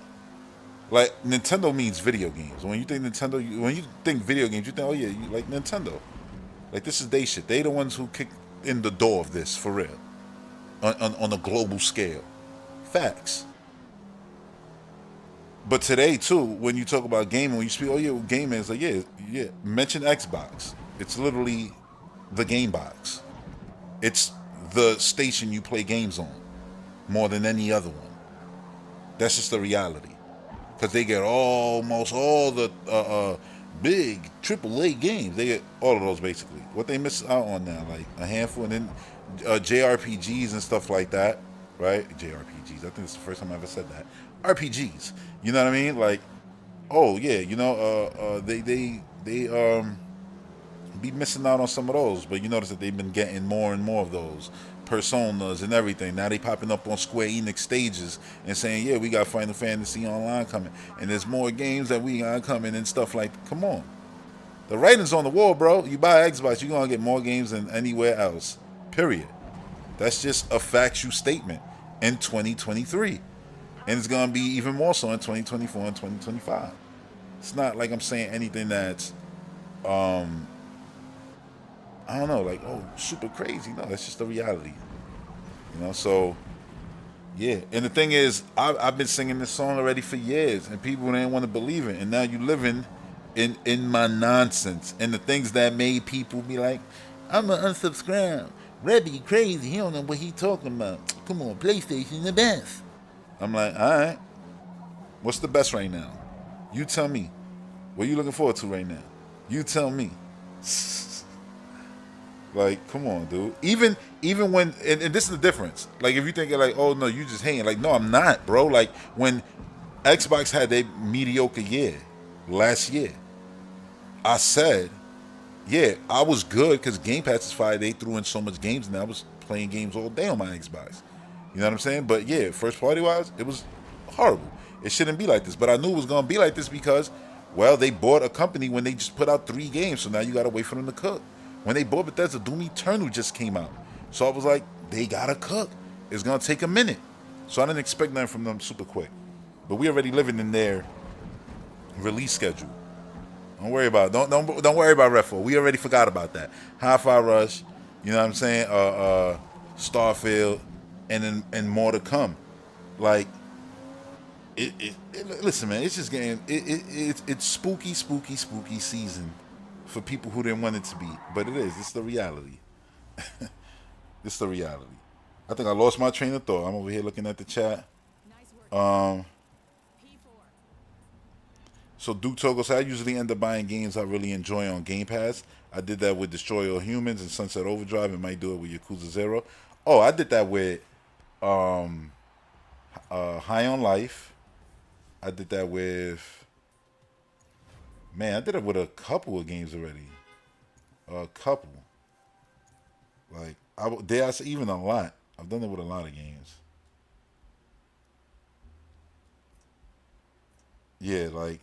Like, Nintendo means video games. When you think Nintendo, when you think video games, you think, oh yeah, you like Nintendo. Like, this is they shit. They the ones who kicked in the door of this, for real. On a global scale. Facts. But today, too, when you talk about gaming, when you speak, oh yeah, well, gaming, it's like, yeah, mention Xbox. It's literally the game box. It's the station you play games on more than any other one. That's just the reality. Because they get almost all the big AAA games. They get all of those, basically. What they miss out on now, like a handful, and then JRPGs and stuff like that, right? JRPGs. I think it's the first time I ever said that. RPGs. You know what I mean? Like, oh yeah, you know, they be missing out on some of those, but you notice that they've been getting more and more of those personas and everything. Now they popping up on Square Enix stages and saying, yeah, we got Final Fantasy Online coming, and there's more games that we got coming and stuff like, come on. The writing's on the wall, bro. You buy Xbox, you're going to get more games than anywhere else, period. That's just a factual statement in 2023, and it's going to be even more so in 2024 and 2025. It's not like I'm saying anything that's I don't know, like, oh, super crazy. No, that's just the reality. You know, so, yeah. And the thing is, I've been singing this song already for years, and people didn't want to believe it. And now you living in my nonsense and the things that made people be like, I'm going to unsubscribe. Rebby crazy. He don't know what he talking about. Come on, PlayStation the best. I'm like, all right. What's the best right now? You tell me. What are you looking forward to right now? You tell me. Like, come on, dude. Even when, and this is the difference. Like, if you think like, oh no, you just hating. Like, no, I'm not, bro. Like, when Xbox had their mediocre year last year, I said, yeah, I was good because Game Pass is fire. They threw in so much games, and I was playing games all day on my Xbox. You know what I'm saying? But yeah, first party wise, it was horrible. It shouldn't be like this. But I knew it was gonna be like this because, well, they bought a company when they just put out 3 games, so now you gotta wait for them to cook. When they bought Bethesda, Doom Eternal just came out. So I was like, they gotta cook. It's gonna take a minute. So I didn't expect nothing from them super quick. But we already living in their release schedule. Don't worry about it. Don't worry about Redfall. We already forgot about that. Hi-Fi Rush, you know what I'm saying? Starfield, and more to come. Like, listen, man, it's just getting it's spooky season. For people who didn't want it to be. But it is. It's the reality. It's the reality. I think I lost my train of thought. I'm over here looking at the chat. So Duke Togo said, I usually end up buying games I really enjoy on Game Pass. I did that with Destroy All Humans and Sunset Overdrive, and might do it with Yakuza 0. Oh, I did that with High on Life. I did that with... Man, I did it with a couple of games already. A couple. Like, dare I say, even a lot. I've done it with a lot of games. Yeah, like,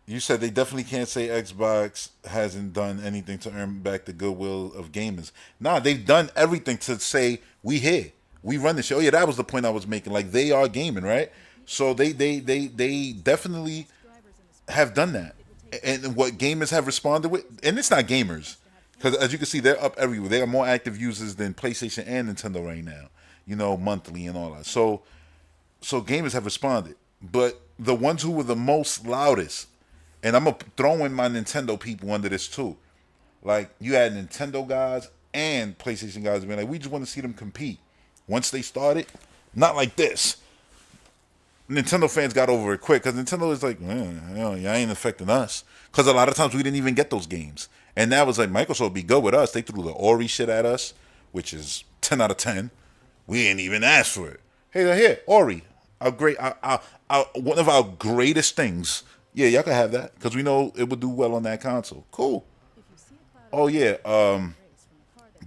you said they definitely can't say Xbox hasn't done anything to earn back the goodwill of gamers. Nah, they've done everything to say, we here. We run the show. Oh, yeah, that was the point I was making. Like, they are gaming, right? So they definitely have done that. and what gamers have responded with, and it's not gamers, because as you can see, they're up everywhere. They are more active users than PlayStation and Nintendo right now, you know, monthly and all that. So gamers have responded, but the ones who were the most loudest, and I'm gonna throw in my Nintendo people under this too. Like, you had Nintendo guys and PlayStation guys being like, we just want to see them compete. Once they started, not like this. Nintendo fans got over it quick because Nintendo is like, y'all ain't affecting us. Because a lot of times we didn't even get those games. And that was like, Microsoft be good with us. They threw the Ori shit at us, which is 10 out of 10. We ain't even asked for it. Hey, here, Ori, one of our greatest things. Yeah, y'all can have that because we know it would do well on that console. Cool. Oh yeah,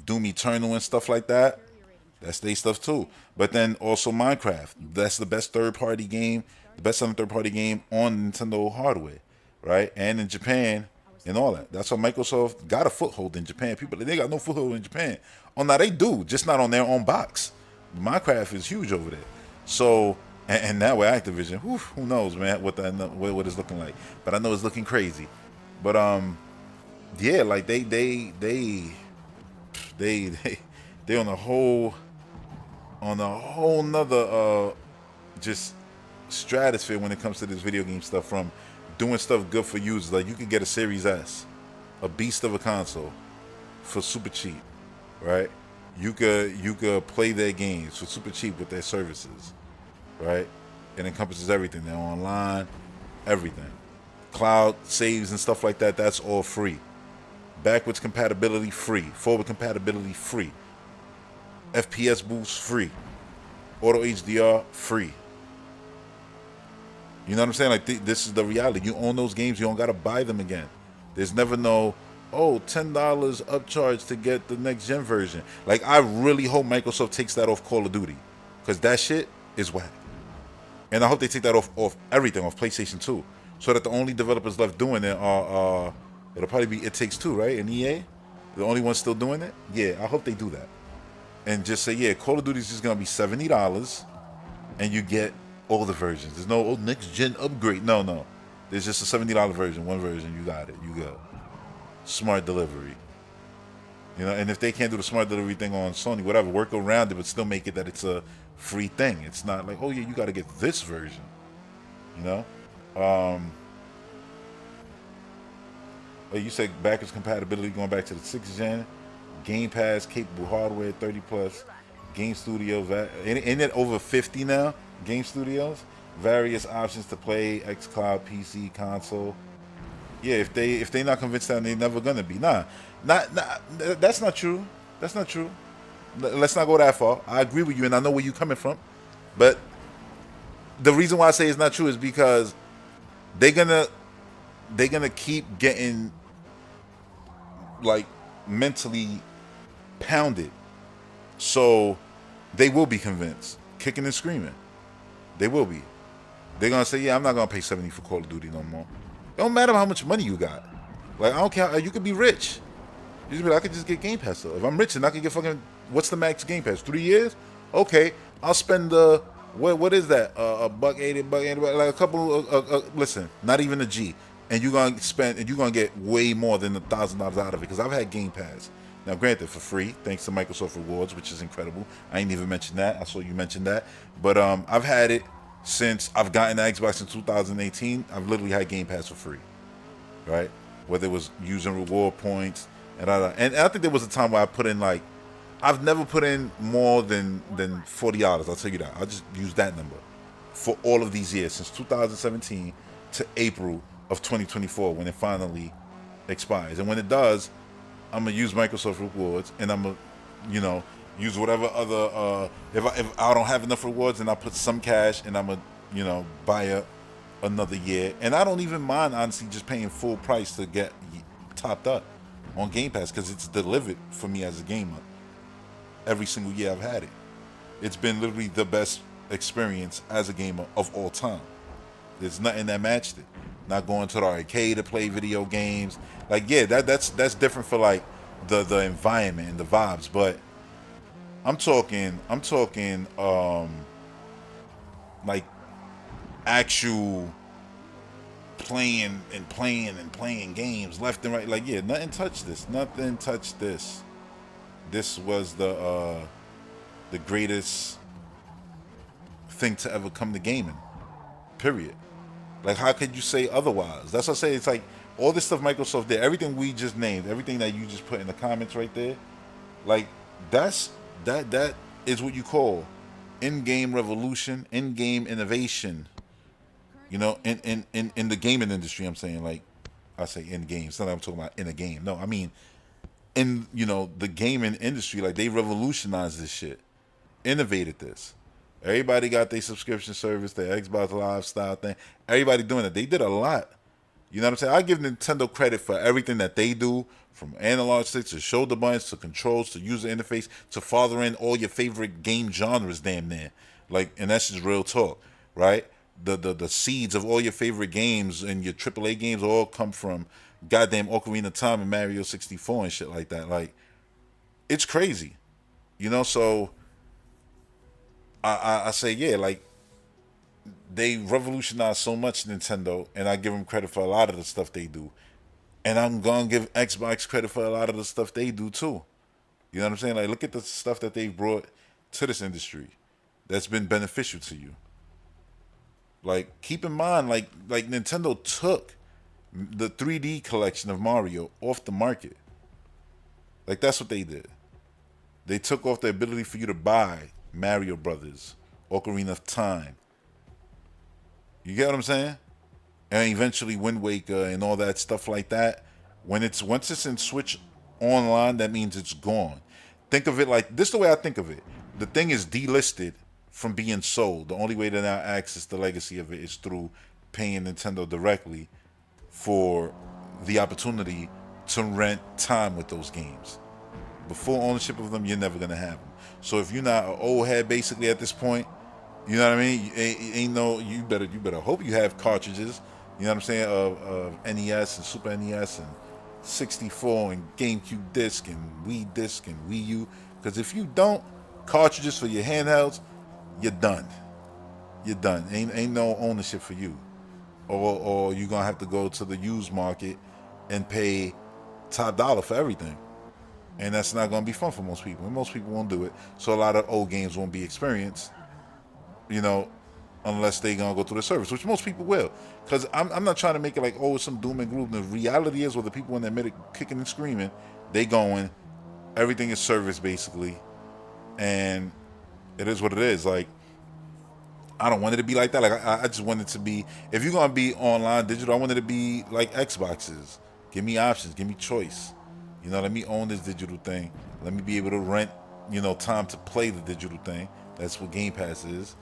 Doom Eternal and stuff like that. That's their stuff too. But then also Minecraft. That's the best third-party game, the best-selling third-party game on Nintendo hardware, right? And in Japan and all that. That's why Microsoft got a foothold in Japan. People, they got no foothold in Japan. Oh, now they do, just not on their own box. Minecraft is huge over there. So, and now with Activision, who knows, man, what it's looking like. But I know it's looking crazy. But yeah, like they on a whole nother just stratosphere when it comes to this video game stuff, from doing stuff good for users. Like, you can get a Series S, a beast of a console, for super cheap, right? You could play their games for super cheap with their services, right? It encompasses everything. They're online, everything. Cloud saves and stuff like that, that's all free. Backwards compatibility, free. Forward compatibility, free. FPS boost, free. Auto HDR, free. You know what I'm saying? Like, this is the reality. You own those games, you don't gotta buy them again. There's never no, $10 upcharge to get the next gen version. Like, I really hope Microsoft takes that off Call of Duty, because that shit is whack. And I hope they take that off everything, off PlayStation 2, so that the only developers left doing it are it'll probably be It Takes Two, right? And EA, the only ones still doing it. Yeah, I hope they do that, and just say, yeah, Call of Duty is just gonna be $70, and you get all the versions. There's no next gen upgrade. No. There's just a $70 version, one version. You got it. You go. Smart delivery. You know, and if they can't do the smart delivery thing on Sony, whatever, work around it, but still make it that it's a free thing. It's not like, oh yeah, you got to get this version. You know. You said backwards compatibility going back to the 6th gen, Game Pass capable hardware, 30+, Game Studios, ain't it over 50 now? Game Studios, various options to play, xCloud, PC, console. Yeah, if they not convinced that, they're never gonna be. Nah, that's not true. That's not true. Let's not go that far. I agree with you, and I know where you're coming from, but the reason why I say it's not true is because they're gonna keep getting, like, mentally pounded, so they will be convinced, kicking and screaming. They will be. They're gonna say, yeah, I'm not gonna pay $70 for Call of Duty no more. It don't matter how much money you got. Like, I don't care. You could be rich. You just be like, I could just get Game Pass though. If I'm rich and I could get fucking, what's the max Game Pass? 3 years? Okay, I'll spend the what is that? $1.80, like a couple. Listen, not even a G, and you're gonna spend, and you're gonna get way more than $1,000 out of it. Because I've had Game Pass. Now, granted, for free, thanks to Microsoft Rewards, which is incredible. I ain't even mentioned that. I saw you mention that. But I've had it since I've gotten the Xbox in 2018. I've literally had Game Pass for free, right? Whether it was using reward points, and I think there was a time where I put in, like, I've never put in more than $40. I'll tell you that. I'll just use that number for all of these years, since 2017 to April of 2024, when it finally expires. And when it does, I'm gonna use Microsoft Rewards, and I'm gonna, use whatever other. If I don't have enough rewards, then I'll put some cash, and I'm gonna, buy another year. And I don't even mind, honestly, just paying full price to get topped up on Game Pass, because it's delivered for me as a gamer. Every single year I've had it, it's been literally the best experience as a gamer of all time. There's nothing that matched it. Not going to the arcade to play video games. Like, yeah, that's different for, like, the environment and the vibes, but I'm talking like actual playing and playing and playing games left and right. Like, yeah, nothing touched this. Nothing touched this. This was the greatest thing to ever come to gaming. Period. Like, how could you say otherwise? That's what I say. It's like all this stuff Microsoft did, everything we just named, everything that you just put in the comments right there, like that is what you call in-game revolution, in-game innovation. You know, in the gaming industry, I'm saying, like, I say in game. It's not that I'm talking about in a game. No, I mean in, you know, the gaming industry. Like, they revolutionized this shit, innovated this. Everybody got their subscription service, their Xbox Live style thing. Everybody doing it. They did a lot. You know what I'm saying? I give Nintendo credit for everything that they do, from analog sticks to shoulder buttons to controls to user interface to fathering all your favorite game genres, damn near. Like, and that's just real talk, right? The seeds of all your favorite games and your AAA games all come from goddamn Ocarina of Time and Mario 64 and shit like that. Like, it's crazy, you know. So I say, yeah, like, they revolutionized so much, Nintendo, and I give them credit for a lot of the stuff they do. And I'm gonna give Xbox credit for a lot of the stuff they do too. You know what I'm saying? Like, look at the stuff that they've brought to this industry that's been beneficial to you. Like, keep in mind, like Nintendo took the 3D collection of Mario off the market. Like, that's what they did. They took off the ability for you to buy Mario Brothers, Ocarina of Time. You get what I'm saying? And eventually Wind Waker and all that stuff like that. Once it's in Switch Online, that means it's gone. Think of it like this: the way I think of it. The thing is delisted from being sold. The only way to now access the legacy of it is through paying Nintendo directly for the opportunity to rent time with those games. Before ownership of them, you're never gonna have them. So if you're not an old head, basically at this point, you know what I mean? You better hope you have cartridges. You know what I'm saying? Of NES and Super NES and 64 and GameCube disc and Wii disc and Wii U. Because if you don't, cartridges for your handhelds, you're done. You're done. Ain't no ownership for you. Or you're gonna have to go to the used market and pay top dollar for everything. And that's not gonna be fun for most people. And most people won't do it. So a lot of old games won't be experienced, you know, unless they gonna go through the service, which most people will. Because I'm not trying to make it like, oh, it's some doom and gloom. The reality is, well, the people in that minute kicking and screaming, they going, everything is service basically, and it is what it is. Like, I don't want it to be like that. Like, I just want it to be, if you're gonna be online digital, I want it to be like Xboxes. Give me options, give me choice. You know, let me own this digital thing. Let me be able to rent, you know, time to play the digital thing. That's what Game Pass is.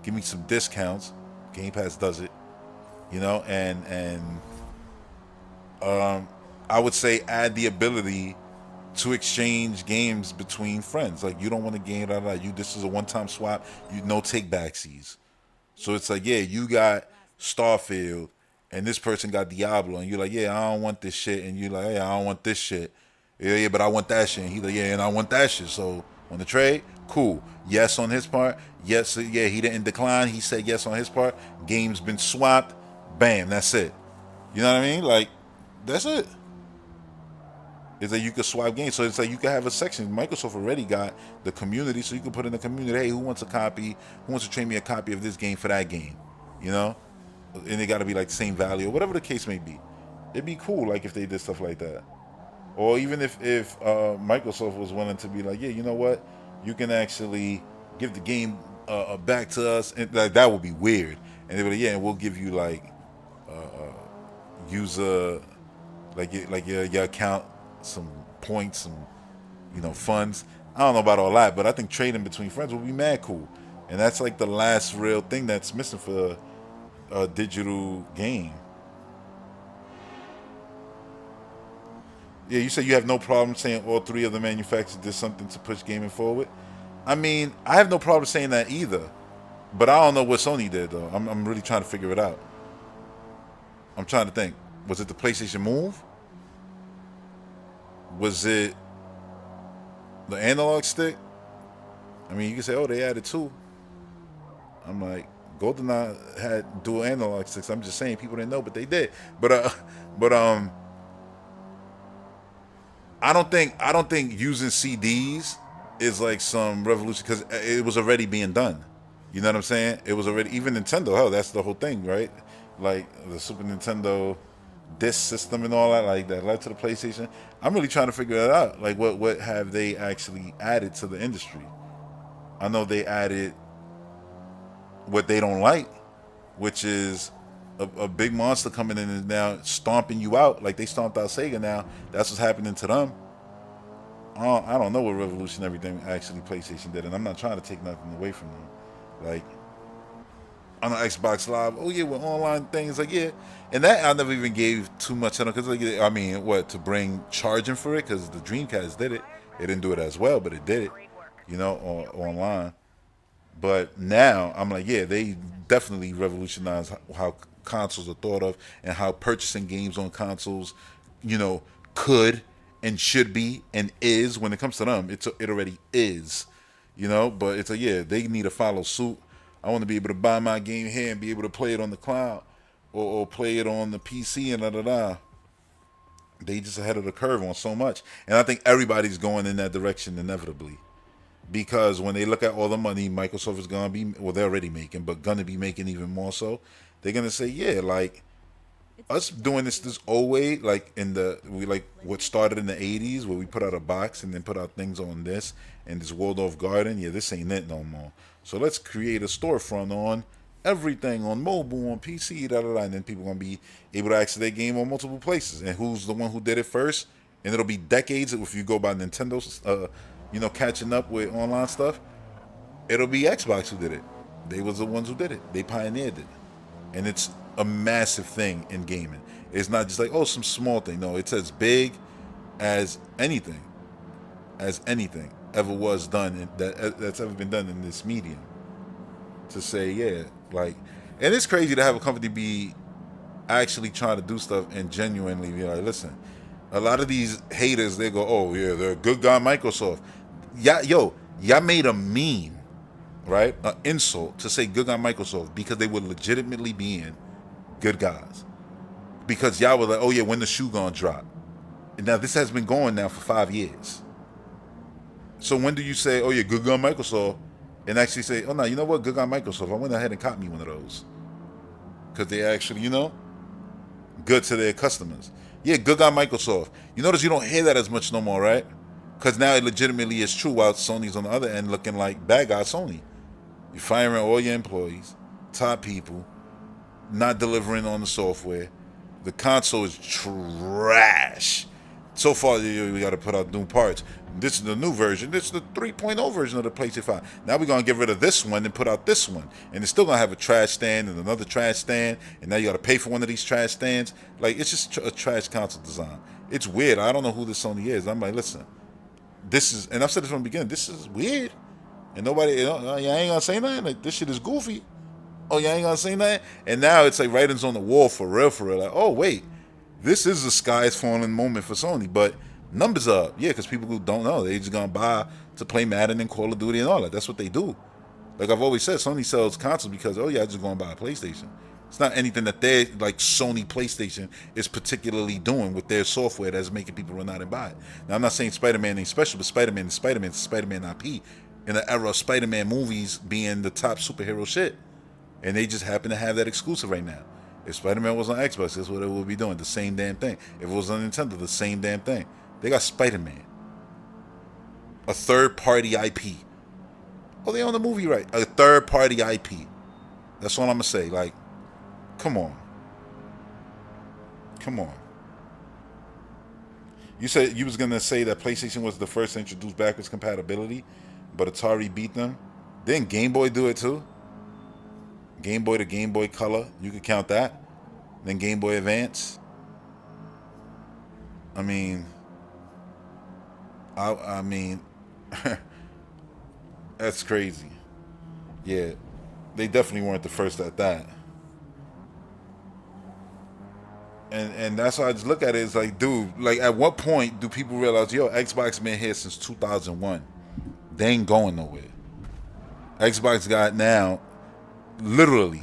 Give me some discounts. Game Pass does it, you know, and I would say add the ability to exchange games between friends. Like, you don't want to game this is a one-time swap. You no take backsies. So it's like, yeah, you got Starfield and this person got Diablo, and you're like, yeah, I don't want this shit, and you're like, yeah, I don't want this shit. Yeah, but I want that shit. And he's like, yeah, and I want that shit. So on the trade, cool. Yes on his part. Yes, yeah, he didn't decline. He said yes on his part. Game's been swapped. Bam, that's it. You know what I mean? Like, that's it. It's like you could swap games. So it's like you could have a section. Microsoft already got the community, so you can put in the community, hey, who wants a copy? Who wants to trade me a copy of this game for that game? You know? And they got to be like the same value or whatever the case may be. It'd be cool, like, if they did stuff like that. Or even if Microsoft was willing to be like, yeah, you know what? You can actually give the game back to us. And like, that would be weird. And they would like, yeah, and we'll give you like user, like your account, some points, some, you know, funds. I don't know about all that, but I think trading between friends would be mad cool. And that's like the last real thing that's missing for a digital game. Yeah, you say you have no problem saying all three of the manufacturers did something to push gaming forward. I mean, I have no problem saying that either. But I don't know what Sony did, though. I'm really trying to figure it out. I'm trying to think. Was it the PlayStation Move? Was it the analog stick? I mean, you can say, oh, they added two. I'm like, GoldenEye had dual analog sticks. I'm just saying people didn't know, but they did. But I don't think using CDs is like some revolution because it was already being done. You know what I'm saying? It was already, even Nintendo, hell, that's the whole thing, right? Like the Super Nintendo disc system and all that, like that led to the PlayStation. I'm really trying to figure that out. Like what have they actually added to the industry? I know they added what they don't like, which is a big monster coming in and now stomping you out like they stomped out Sega now. That's what's happening to them. I don't know what revolutionary thing actually PlayStation did, and I'm not trying to take nothing away from them. Like, on the Xbox Live, oh yeah, with online things, like, yeah. And that I never even gave too much on it, because, like, I mean, what, to bring charging for it? Because the Dreamcast did it. It didn't do it as well, but it did it, you know, online. But now, I'm like, yeah, they definitely revolutionized how consoles are thought of and how purchasing games on consoles, you know, could and should be and is. When it comes to them, it already is, you know. But it's yeah, they need to follow suit. I want to be able to buy my game here and be able to play it on the cloud or play it on the PC and da-da-da. They just ahead of the curve on so much. And I think everybody's going in that direction inevitably. Because when they look at all the money Microsoft is going to be, well, they're already making, but going to be making even more so, they're going to say, yeah, like, us doing this old way, like what started in the 80s, where we put out a box and then put out things on this, and this Waldorf Garden, yeah, this ain't it no more. So let's create a storefront on everything, on mobile, on PC, da-da-da, and then people are going to be able to access their game on multiple places. And who's the one who did it first? And it'll be decades if you go by Nintendo's, you know, catching up with online stuff. It'll be Xbox who did it. They was the ones who did it. They pioneered it. And it's a massive thing in gaming. It's not just like, oh, some small thing. No, it's as big as anything ever was done that's ever been done in this medium. To say, yeah, like, and it's crazy to have a company be actually trying to do stuff and genuinely be like, listen, a lot of these haters, they go, oh yeah, they're a good guy Microsoft. Yeah, y'all made a meme, right? An insult to say good guy Microsoft because they were legitimately being good guys. Because y'all were like, oh yeah, when the shoe gonna drop? And now this has been going now for 5 years. So when do you say, oh yeah, good guy Microsoft, and actually say, oh no, you know what, good guy Microsoft, I went ahead and caught me one of those. Because they actually, you know, good to their customers. Yeah, good guy Microsoft. You notice you don't hear that as much no more, right? Because now it legitimately is true, while Sony's on the other end looking like bad guy Sony. You're firing all your employees, top people, not delivering on the software. The console is trash. So far, we got to put out new parts. This is the new version. This is the 3.0 version of the PlayStation 5. Now we're going to get rid of this one and put out this one. And it's still going to have a trash stand and another trash stand. And now you got to pay for one of these trash stands. Like, it's just a trash console design. It's weird. I don't know who this Sony is. I'm like, listen, this is, and I've said this from the beginning, this is weird. And nobody, you know, y'all ain't going to say nothing. Like, this shit is goofy. Oh, y'all ain't going to say nothing? And now it's like writings on the wall for real, for real. Like, oh, wait. This is a sky is falling moment for Sony, but numbers are up. Yeah, because people who don't know, they just gonna buy to play Madden and Call of Duty and all that. That's what they do. Like I've always said, Sony sells consoles because, oh yeah, I just gonna buy a PlayStation. It's not anything that they like Sony PlayStation is particularly doing with their software that's making people run out and buy it. Now I'm not saying Spider-Man ain't special, but Spider-Man is Spider-Man. It's Spider-Man IP in the era of Spider-Man movies being the top superhero shit, and they just happen to have that exclusive right now. If Spider-Man was on Xbox, that's what it would be doing. The same damn thing. If it was on Nintendo, the same damn thing. They got Spider-Man. A third-party IP. Oh, they own the movie right. A third-party IP. That's all I'm going to say. Like, come on. Come on. You said you was going to say that PlayStation was the first to introduce backwards compatibility, but Atari beat them. Didn't Game Boy do it too? Game Boy to Game Boy Color, you could count that. Then Game Boy Advance. I mean, I mean, that's crazy. Yeah, they definitely weren't the first at that. And that's how I just look at it. It's like, dude, like at what point do people realize, yo, Xbox been here since 2001? They ain't going nowhere. Xbox got now. literally.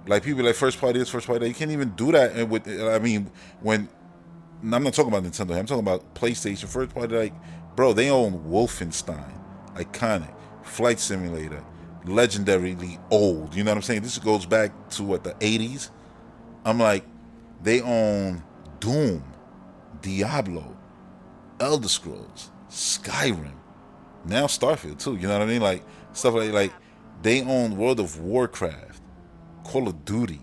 Like people like first party this, first party that. You can't even do that. And with I mean, when I'm not talking about Nintendo. I'm talking about PlayStation first party. Like, bro, they own Wolfenstein, iconic, Flight Simulator, legendarily old. You know what I'm saying? This goes back to what, the 80s. I'm like, they own Doom, Diablo, Elder Scrolls, Skyrim, now Starfield too. You know what I mean? Like stuff like they own World of Warcraft, Call of Duty.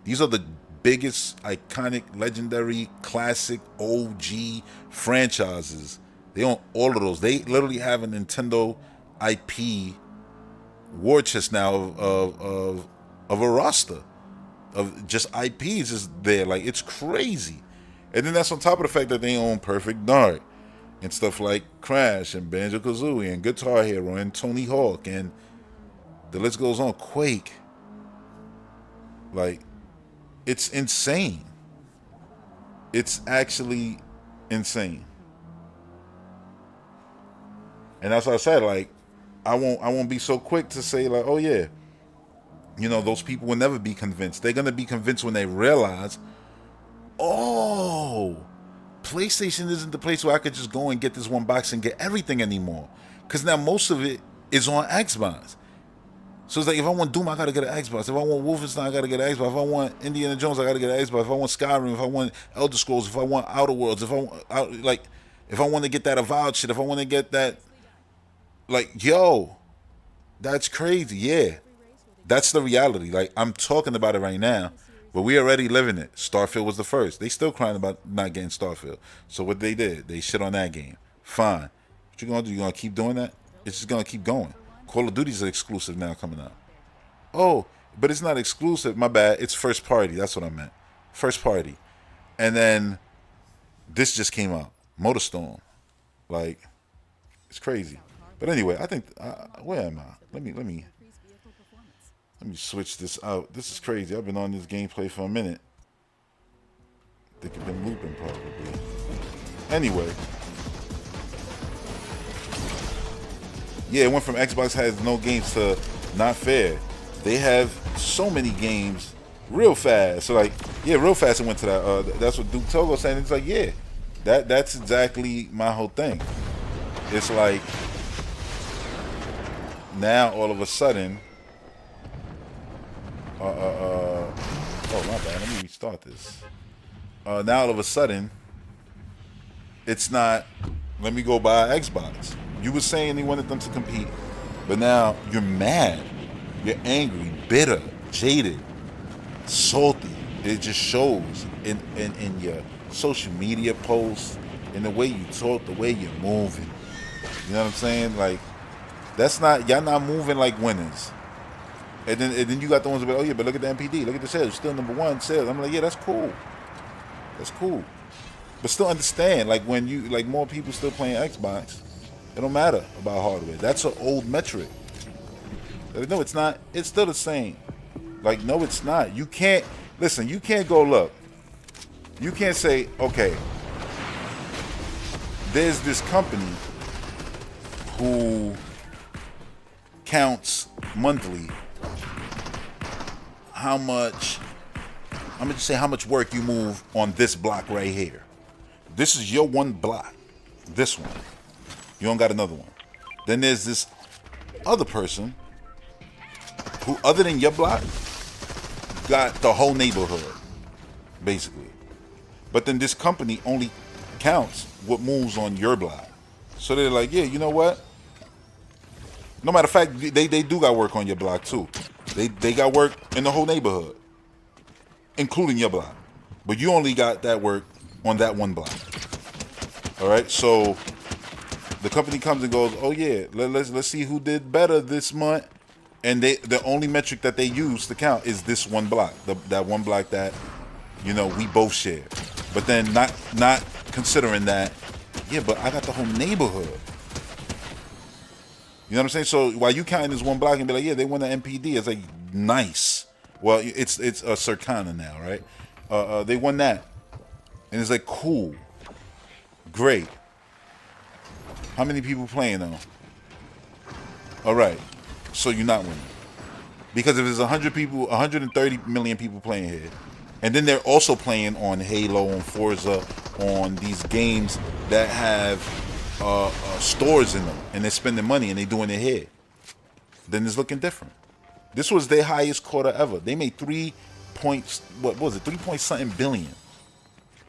These are the biggest, iconic, legendary, classic, OG franchises. They own all of those. They literally have a Nintendo IP war chest now of a roster of just IPs is there. Like, it's crazy. And then that's on top of the fact that they own Perfect Dark and stuff like Crash and Banjo-Kazooie and Guitar Hero and Tony Hawk, and the list goes on. Quake. Like, it's insane. It's actually insane. And that's what I said. Like, I won't be so quick to say like, oh yeah, you know, those people will never be convinced. They're gonna be convinced when they realize, oh, PlayStation isn't the place where I could just go and get this one box and get everything anymore. Because now most of it is on Xbox. So it's like, if I want Doom, I gotta get an Xbox. If I want Wolfenstein, I gotta get an Xbox. If I want Indiana Jones, I gotta get an Xbox. If I want Skyrim, if I want Elder Scrolls, if I want Outer Worlds, if I want to get that Avowed shit, if I want to get that, like, yo, that's crazy. Yeah, that's the reality. Like, I'm talking about it right now, but we already living it. Starfield was the first. They still crying about not getting Starfield. So what they did, they shit on that game. Fine. What you gonna do? You gonna keep doing that? It's just gonna keep going. Call of Duty's an exclusive now coming out. Oh, but it's not exclusive. My bad. It's first party. That's what I meant. First party. And then this just came out. Motorstorm. Like, it's crazy. But anyway, I think where am I? Let me switch this out. This is crazy. I've been on this gameplay for a minute. I think I've been looping probably. Anyway. Yeah, it went from Xbox has no games to not fair. They have so many games real fast. So like, yeah, real fast it went to that. That's what Duke Togo saying. It's like, yeah, that's exactly my whole thing. It's like, now all of a sudden, oh my bad, let me restart this. Now all of a sudden, it's not, let me go buy Xbox. You were saying you wanted them to compete, but now you're mad, you're angry, bitter, jaded, salty. It just shows in your social media posts, in the way you talk, the way you're moving. You know what I'm saying? Like, that's not, y'all not moving like winners. And then you got the ones that, oh yeah, but look at the MPD, look at the sales, still #1 sales. I'm like, yeah, that's cool. That's cool. But still understand, like, when you, like, more people still playing Xbox, it don't matter about hardware. That's an old metric. Like, no, it's not. It's still the same. Like, no, it's not. You can't, listen, you can't go look. You can't say, okay, there's this company who counts monthly how much, I'm gonna just say how much work you move on this block right here. This is your one block. This one. You don't got another one. Then there's this other person who, other than your block, got the whole neighborhood, basically. But then this company only counts what moves on your block. So they're like, yeah, you know what? No matter of fact, they do got work on your block too. They got work in the whole neighborhood, including your block. But you only got that work on that one block. All right, so the company comes and goes, oh yeah, let's see who did better this month, and the only metric that they use to count is this one block, that one block that, you know, we both share. But then not considering that, yeah, but I got the whole neighborhood. You know what I'm saying? So while you counting this one block and be like, yeah, they won the MPD, it's like, nice. Well, it's a Circana now, right? They won that, and it's like, cool, great. How many people playing though? All right, so you're not winning. Because if there's 100 people, 130 million people playing here, and then they're also playing on Halo, on Forza, on these games that have stores in them, and they're spending money and they're doing it here, then it's looking different. This was their highest quarter ever. They made 3 point something billion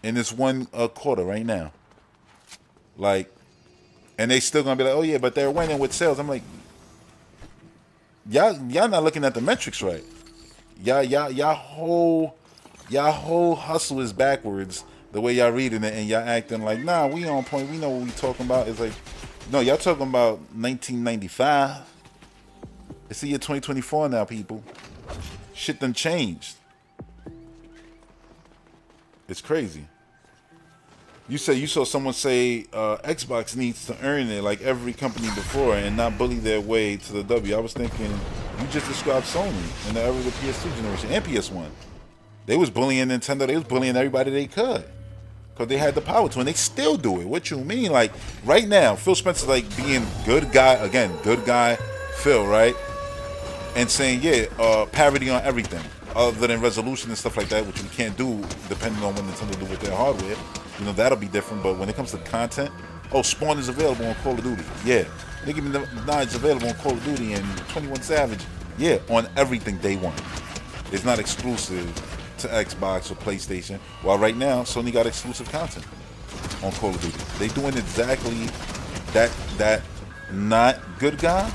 in this one quarter right now. Like, and they still gonna be like, oh yeah, but they're winning with sales. I'm like, y'all not looking at the metrics right. Y'all whole hustle is backwards the way y'all reading it, and y'all acting like, nah, we on point. We know what we talking about. It's like, no, y'all talking about 1995. It's the year 2024 now, people. Shit done changed. It's crazy. You saw someone say Xbox needs to earn it like every company before and not bully their way to the W. I was thinking, you just described Sony in the era of the PS2 generation and PS1. They was bullying Nintendo. They was bullying everybody they could because they had the power to, and they still do it. What you mean? Like right now, Phil Spencer's like being good guy again, good guy Phil, right? And saying, yeah, parity on everything other than resolution and stuff like that, which we can't do depending on what Nintendo do with their hardware. You know, that'll be different. But when it comes to content, Spawn is available on Call of Duty. Yeah. They give me the Nine's available on Call of Duty and 21 Savage. Yeah, on everything day one. It's not exclusive to Xbox or PlayStation. While right now, Sony got exclusive content on Call of Duty. They doing exactly that not good guy.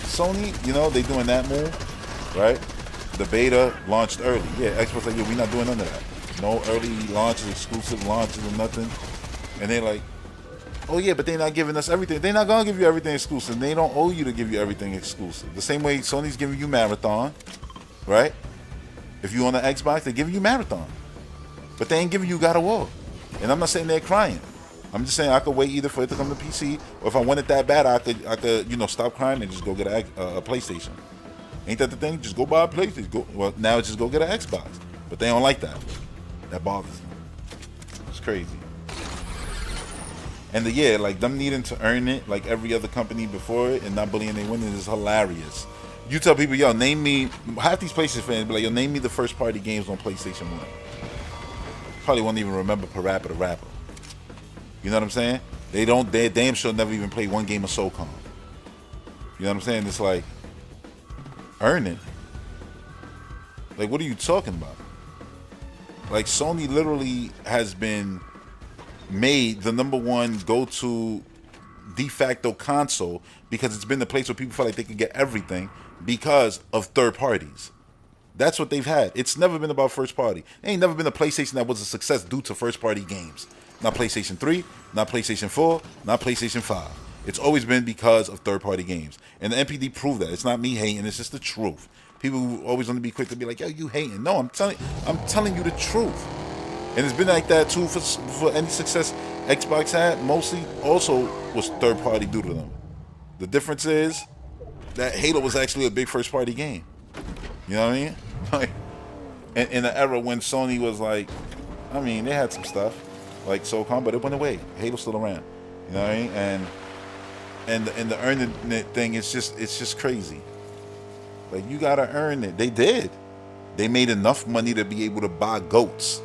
Sony, you know, they doing that move, right? The beta launched early. Yeah, Xbox like, yeah, we're not doing none of that. No early launches, exclusive launches or nothing. And they're like, oh yeah, but they're not giving us everything. They're not gonna give you everything exclusive. They don't owe you to give you everything exclusive. The same way Sony's giving you Marathon, right? If you on the Xbox, they're giving you Marathon. But they ain't giving you God of War. And I'm not saying they're crying. I'm just saying I could wait either for it to come to PC, or if I want it that bad, I could stop crying and just go get a PlayStation. Ain't that the thing? Just go buy a PlayStation. Well, now it's just go get an Xbox. But they don't like that. That bothers them. It's crazy. And like them needing to earn it like every other company before it and not bullying they winning is hilarious. You tell people, yo, name me, half these PlayStation fans be like, yo, name me the first party games on PlayStation 1. Probably won't even remember Parappa the Rapper. You know what I'm saying? They damn sure never even played one game of SOCOM. You know what I'm saying? It's like, earn it. Like, what are you talking about? Like, Sony literally has been made the #1 go-to de facto console because it's been the place where people feel like they can get everything because of third parties. That's what they've had. It's never been about first party. There ain't never been a PlayStation that was a success due to first party games. Not PlayStation 3, not PlayStation 4, not PlayStation 5. It's always been because of third party games. And the NPD proved that. It's not me hating, it's just the truth. People who always want to be quick to be like, yo, you hating. No, I'm telling you the truth. And it's been like that too for any success Xbox had. Mostly also was third party due to them. The difference is that Halo was actually a big first party game. You know what I mean? Like, in the era when Sony was like, I mean, they had some stuff like SOCOM, but it went away. Halo's still around. You know what I mean? And the earning it thing is just crazy. Like, you gotta earn it. They did. They made enough money to be able to buy goats.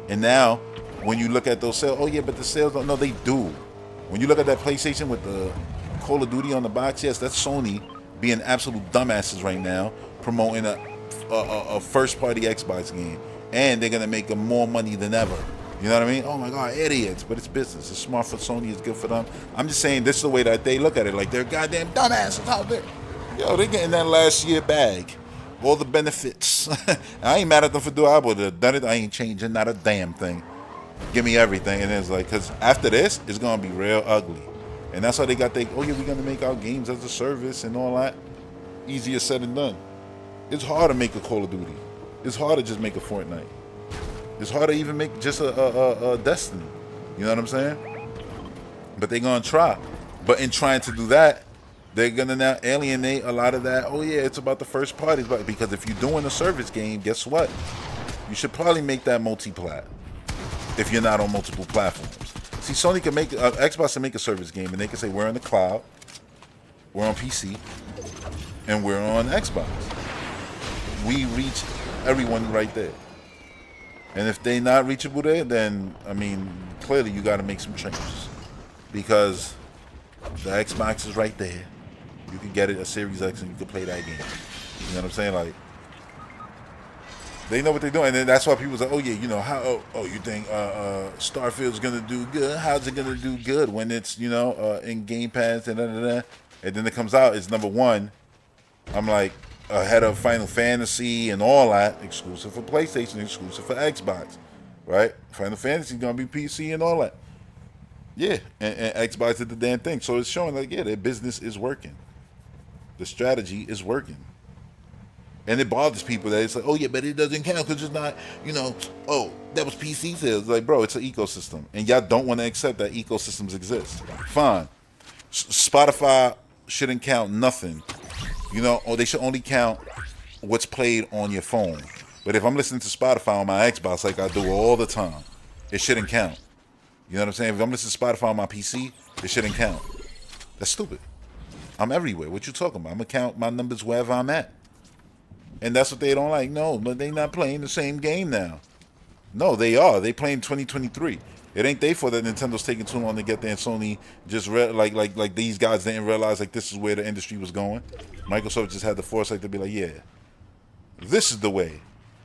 And now, when you look at those sales, oh yeah, but the sales don't. No, they do. When you look at that PlayStation with the Call of Duty on the box, yes, that's Sony being absolute dumbasses right now, promoting a first-party Xbox game, and they're gonna make them more money than ever. You know what I mean? Oh my God, idiots! But it's business. It's smart for Sony. It's good for them. I'm just saying this is the way that they look at it. Like, they're goddamn dumbasses out there. Yo, they getting that last year bag. All the benefits. I ain't mad at them for doing it. I would have done it. I ain't changing not a damn thing. Give me everything. And it's like, because after this, it's going to be real ugly. And that's why they got oh yeah, we're going to make our games as a service and all that. Easier said than done. It's hard to make a Call of Duty. It's hard to just make a Fortnite. It's hard to even make just a Destiny. You know what I'm saying? But they're going to try. But in trying to do that, they're going to now alienate a lot of that. Oh, yeah, it's about the first parties. But because if you're doing a service game, guess what? You should probably make that multi-plat if you're not on multiple platforms. See, Sony can make, Xbox can make a service game, and they can say, we're in the cloud, we're on PC, and we're on Xbox. we reach everyone right there. And if they not reachable there, then I mean, clearly you got to make some changes, because the Xbox is right there. You can get it a Series X and you can play that game. You know what I'm saying? Like, they know what they're doing, and then that's why people's like, oh yeah, you know how? Oh, you think Starfield's gonna do good? How's it gonna do good when it's, you know, in Game Pass and and then it comes out, it's #1. I'm like, ahead of Final Fantasy and all that, exclusive for PlayStation, exclusive for Xbox, right? Final Fantasy gonna be PC and all that. Yeah, and Xbox did the damn thing, so it's showing like, yeah, their business is working. The strategy is working. And it bothers people that it's like, oh yeah, but it doesn't count because it's not, you know, oh, that was PC sales. Like, bro, it's an ecosystem. And y'all don't want to accept that ecosystems exist. Fine. Spotify shouldn't count nothing. You know, or they should only count what's played on your phone. But if I'm listening to Spotify on my Xbox like I do all the time, it shouldn't count. You know what I'm saying? If I'm listening to Spotify on my PC, it shouldn't count. That's stupid. I'm everywhere. What you talking about? I'm going to count my numbers wherever I'm at. And that's what they don't like. No, but they not playing the same game now. No, they are. They playing 2023. It ain't they for that Nintendo's taking too long to get there, and Sony just like these guys didn't realize like this is where the industry was going. Microsoft just had the foresight to be like, yeah, this is the way.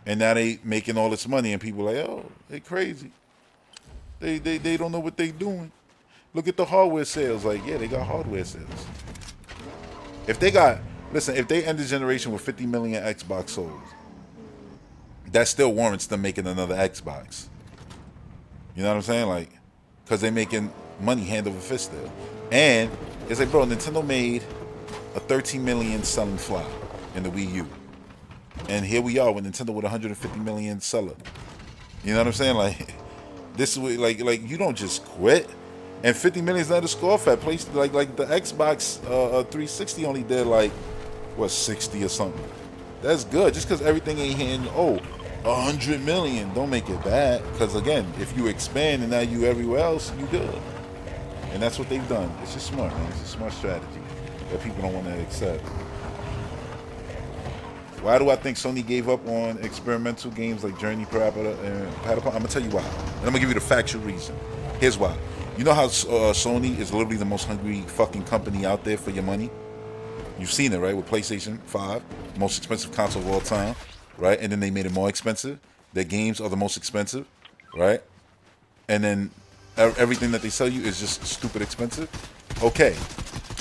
And now they making all this money, and people are like, oh, they crazy. They don't know what they doing. Look at the hardware sales. Like, yeah, they got hardware sales. If they got, listen, if they end the generation with 50 million Xbox sold, that still warrants them making another Xbox. You know what I'm saying? Like, because they're making money hand over fist still. And it's like, bro, Nintendo made a 13 million selling fly in the Wii U. And here we are with Nintendo with 150 million seller. You know what I'm saying? Like, this is what, like you don't just quit. And 50 million is not a score for that place. Like the Xbox 360 only did like, what, 60 or something. That's good. Just because everything ain't hitting, 100 million, don't make it bad. Because again, if you expand and now you everywhere else, you good. And that's what they've done. It's just smart, man. It's a smart strategy that people don't want to accept. Why do I think Sony gave up on experimental games like Journey, Parappa, and Patapon? I'm gonna tell you why. And I'm gonna give you the factual reason. Here's why. You know how Sony is literally the most hungry fucking company out there for your money? You've seen it, right? With PlayStation 5, most expensive console of all time, right? And then they made it more expensive. Their games are the most expensive, right? And then everything that they sell you is just stupid expensive. Okay,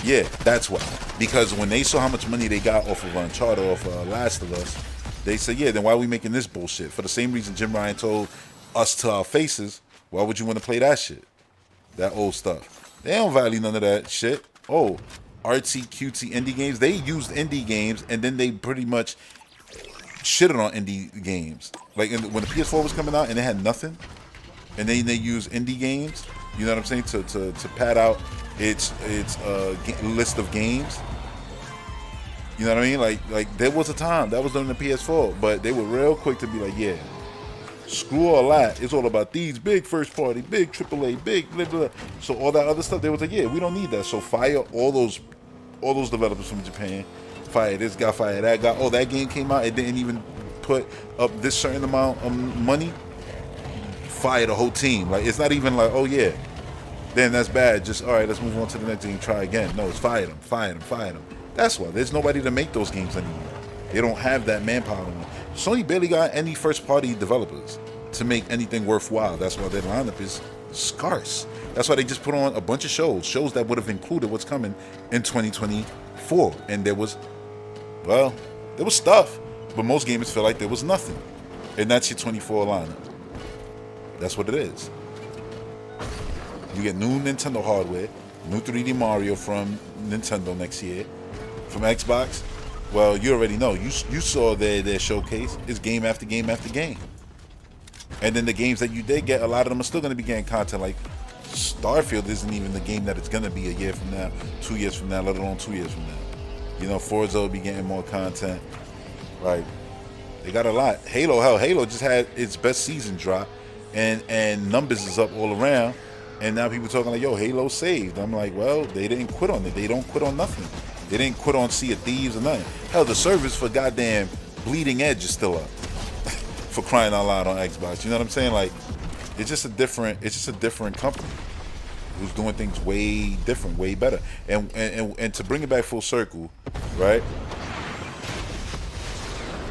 yeah, that's why. Because when they saw how much money they got off of Uncharted, off Last of Us, they said, yeah, then why are we making this bullshit? For the same reason Jim Ryan told us to our faces, why would you want to play that shit? That old stuff. They don't value none of that shit. Oh, artsy, cutesy indie games. They used indie games and then they pretty much shitted on indie games. Like when the PS4 was coming out and it had nothing, and then they used indie games, you know what I'm saying, to pad out its list of games. You know what I mean? Like there was a time that was during the PS4, but they were real quick to be like, yeah, screw all that. It's all about these big first party, big AAA, big blah, blah. So all that other stuff, they was like, yeah, we don't need that. So fire all those developers from Japan. Fire this guy, fire that guy. Oh, that game came out, it didn't even put up this certain amount of money. Fire the whole team. Like, it's not even like, oh yeah, then that's bad. Just, all right, let's move on to the next game, try again. No, it's fire them. That's why there's nobody to make those games anymore. They don't have that manpower anymore. Sony barely got any first-party developers to make anything worthwhile. That's why their lineup is scarce. That's why they just put on a bunch of shows that would have included what's coming in 2024. And there was stuff, but most gamers feel like there was nothing. And that's your 24 lineup. That's what it is. You get new Nintendo hardware, new 3D Mario from Nintendo next year, from Xbox. Well, you already know. You saw their showcase. It's game after game after game. And then the games that you did get, a lot of them are still going to be getting content. Like Starfield isn't even the game that it's going to be a year from now, 2 years from now, let alone 2 years from now. You know, Forza will be getting more content. Right. They got a lot. Halo just had its best season drop. And numbers is up all around. And now people talking like, yo, Halo saved. I'm like, well, they didn't quit on it. They don't quit on nothing. They didn't quit on Sea of Thieves or nothing. Hell, the servers for goddamn Bleeding Edge is still up for crying out loud on Xbox. You know what I'm saying? Like, it's just a different company who's doing things way different, way better. And to bring it back full circle, right?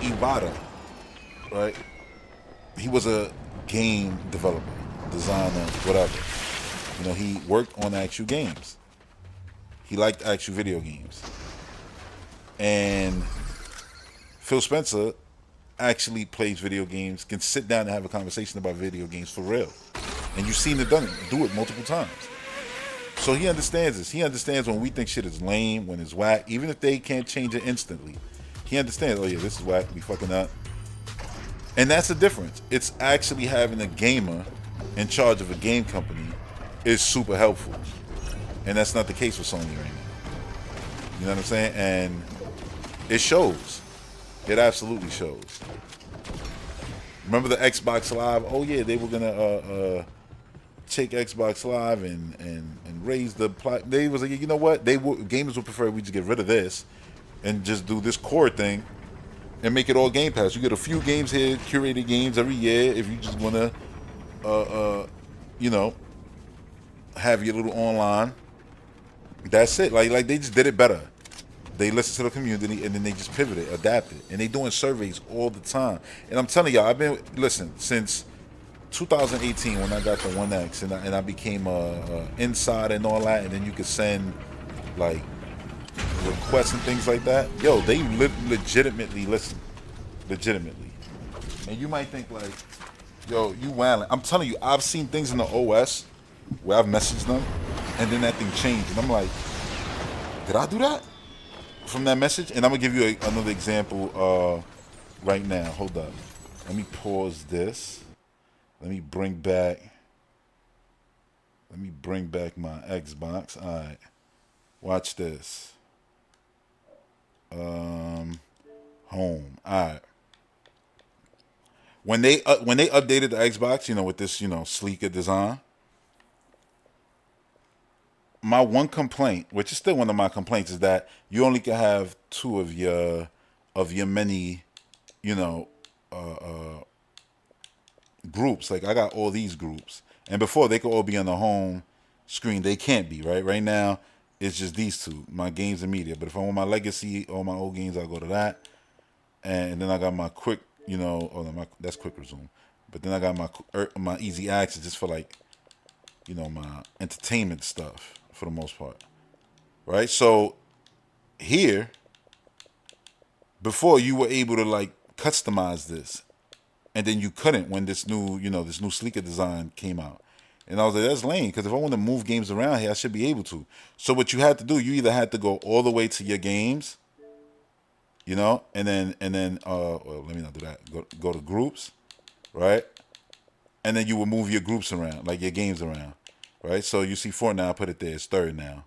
Iwata, right? He was a game developer, designer, whatever. You know, he worked on actual games. He liked actual video games. And Phil Spencer actually plays video games, can sit down and have a conversation about video games for real. And you've seen it do it multiple times. So he understands this. He understands when we think shit is lame, when it's whack, even if they can't change it instantly. He understands, oh yeah, this is whack, we fucking up. And that's the difference. It's actually having a gamer in charge of a game company is super helpful. And that's not the case with Sony right now. You know what I'm saying? And it shows. It absolutely shows. Remember the Xbox Live? Oh yeah, they were gonna take Xbox Live and raise the plot. They was like, you know what? Gamers would prefer we just get rid of this and just do this core thing and make it all Game Pass. You get a few games here, curated games every year if you just wanna you know, have your little online. That's it. Like they just did it better. They listened to the community and then they just pivoted, adapted. And they doing surveys all the time. And I'm telling y'all, I've been, listen, since 2018 when I got the One X and I became inside and all that, and then you could send like requests and things like that. Yo, they legitimately listen. Legitimately. And you might think like, yo, you wildin'. I'm telling you, I've seen things in the OS where I've messaged them and then that thing changed. And I'm like, did I do that? From that message? And I'm gonna give you another example right now. Hold up. Let me pause this. Let me bring back my Xbox. Alright. Watch this. Home. Alright. When they updated the Xbox, you know, with this, you know, sleeker design, my one complaint, which is still one of my complaints, is that you only can have two of your many, you know, groups. Like I got all these groups, and before they could all be on the home screen. They can't be, right? Right now, it's just these two, my games and media. But if I want my legacy or my old games, I'll go to that, and then I got my quick, you know, that's quick resume. But then I got my easy access just for like, you know, my entertainment stuff. For the most part, right? So here, before you were able to like customize this, and then you couldn't when this new, you know, this new sleeker design came out. And I was like, that's lame, because if I want to move games around here, I should be able to. So what you had to do, you either had to go all the way to your games, you know, and then well, let me not do that. Go to groups, right? And then you would move your groups around, like your games around. Right, so you see Fortnite, I put it there, it's third now.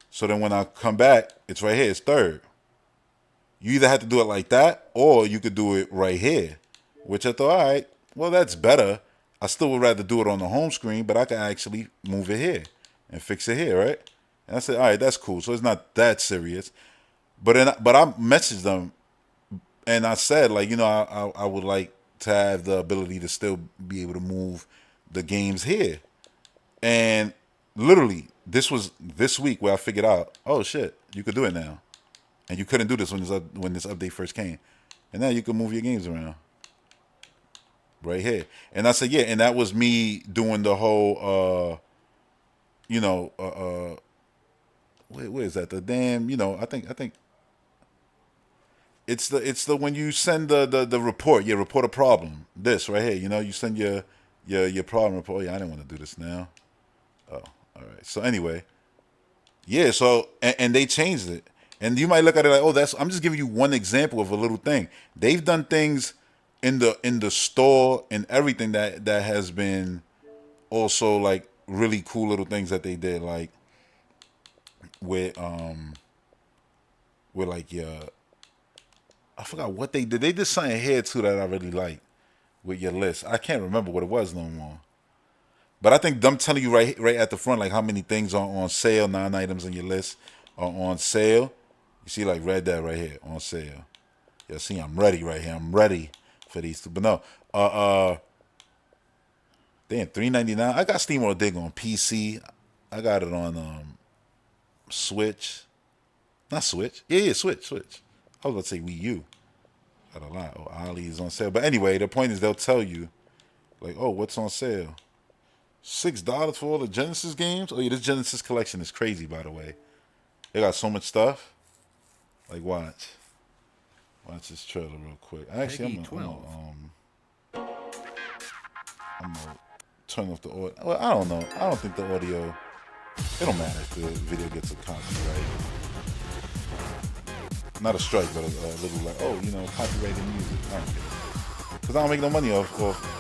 So then when I come back, it's right here, it's third. You either have to do it like that, or you could do it right here. Which I thought, all right, well, that's better. I still would rather do it on the home screen, but I can actually move it here and fix it here, right? And I said, all right, that's cool. So it's not that serious. But I messaged them, and I said, like, you know, I would like to have the ability to still be able to move the games here. And literally, this was this week where I figured out, oh shit, you could do it now, and you couldn't do this when this update first came, and now you can move your games around right here. And I said, yeah, and that was me doing the whole, you know, where is that? The damn, you know, I think it's the when you send the report, you report a problem. This right here, you know, you send your problem report. Oh, yeah, I didn't want to do this now. Oh, all right. So anyway, yeah. So and they changed it, and you might look at it like, oh, I'm just giving you one example of a little thing. They've done things in the store and everything that has been also like really cool little things that they did, like with like I forgot what they did. They did something here too that I really like with your list. I can't remember what it was no more. But I think them telling you right at the front, like how many things are on sale, 9 items on your list are on sale. You see like Red Dead right here, on sale. Yeah, see, I'm ready right here. I'm ready for these two. But no, damn, $3.99. I got Steam World Dig on PC. I got it on Switch. Not Switch. Yeah, Switch. I was about to say Wii U. Got a lot. Oh, Ollie's on sale. But anyway, the point is they'll tell you, like, oh, what's on sale? $6 for all the Genesis games? Oh, yeah, this Genesis collection is crazy, by the way. They got so much stuff. Like, watch. Watch this trailer real quick. Actually, I'm gonna turn off the audio. Well, I don't know. I don't think the audio. It don't matter if the video gets a copyright. Not a strike, but a little like, oh, you know, copyrighted music. I don't care. Because I don't make no money off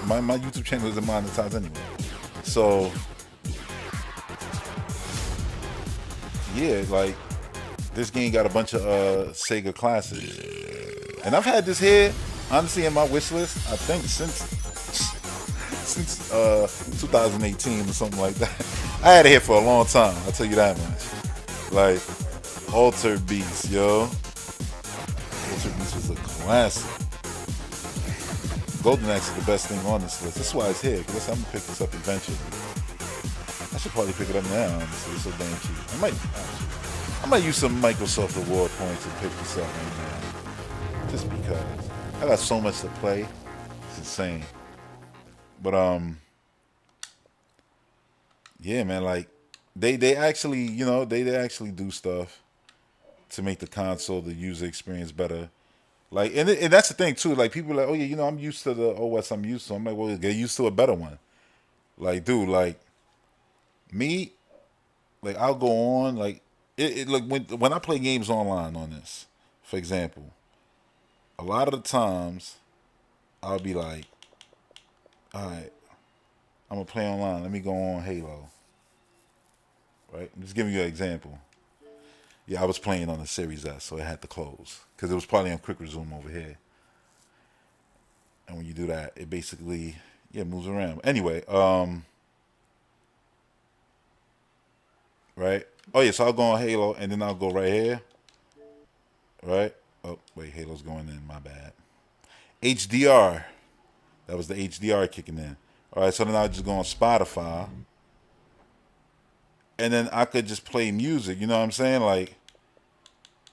my YouTube channel isn't monetized anyway. So, yeah, like, this game got a bunch of Sega classics. And I've had this here, honestly, in my wish list, I think since 2018 or something like that. I had it here for a long time, I'll tell you that much. Like, Altered Beast, yo. Altered Beast was a classic. Golden Axe is the best thing on this list. That's why it's here, because I'm going to pick this up eventually. I should probably pick it up now, honestly. It's so damn cheap. I might use some Microsoft reward points to pick this up right now. Just because. I got so much to play. It's insane. But, yeah, man, like, they actually, you know, they actually do stuff to make the console, the user experience better. Like, and that's the thing, too. Like, people are like, oh, yeah, you know, I'm used to the OS I'm used to. I'm like, well, get used to a better one. Like, dude, like, me, like, I'll go on, like, look, when I play games online on this, for example, a lot of the times, I'll be like, all right, I'm going to play online. Let me go on Halo. Right? I'm just giving you an example. Yeah, I was playing on the Series S, so it had to close. Because it was probably on quick resume over here. And when you do that, it basically, yeah, moves around. Anyway, right? Oh, yeah, so I'll go on Halo, and then I'll go right here. Right? Oh, wait, Halo's going in. My bad. HDR. That was the HDR kicking in. All right, so then I'll just go on Spotify. And then I could just play music, you know what I'm saying? Like,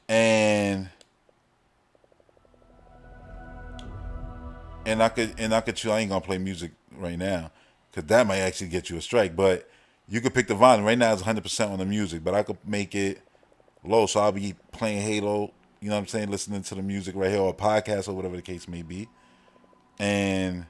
and I could choose. I ain't gonna play music right now, cause that might actually get you a strike. But you could pick the volume. Right now it's 100% on the music, but I could make it low, so I'll be playing Halo. You know what I'm saying? Listening to the music right here, or a podcast, or whatever the case may be. And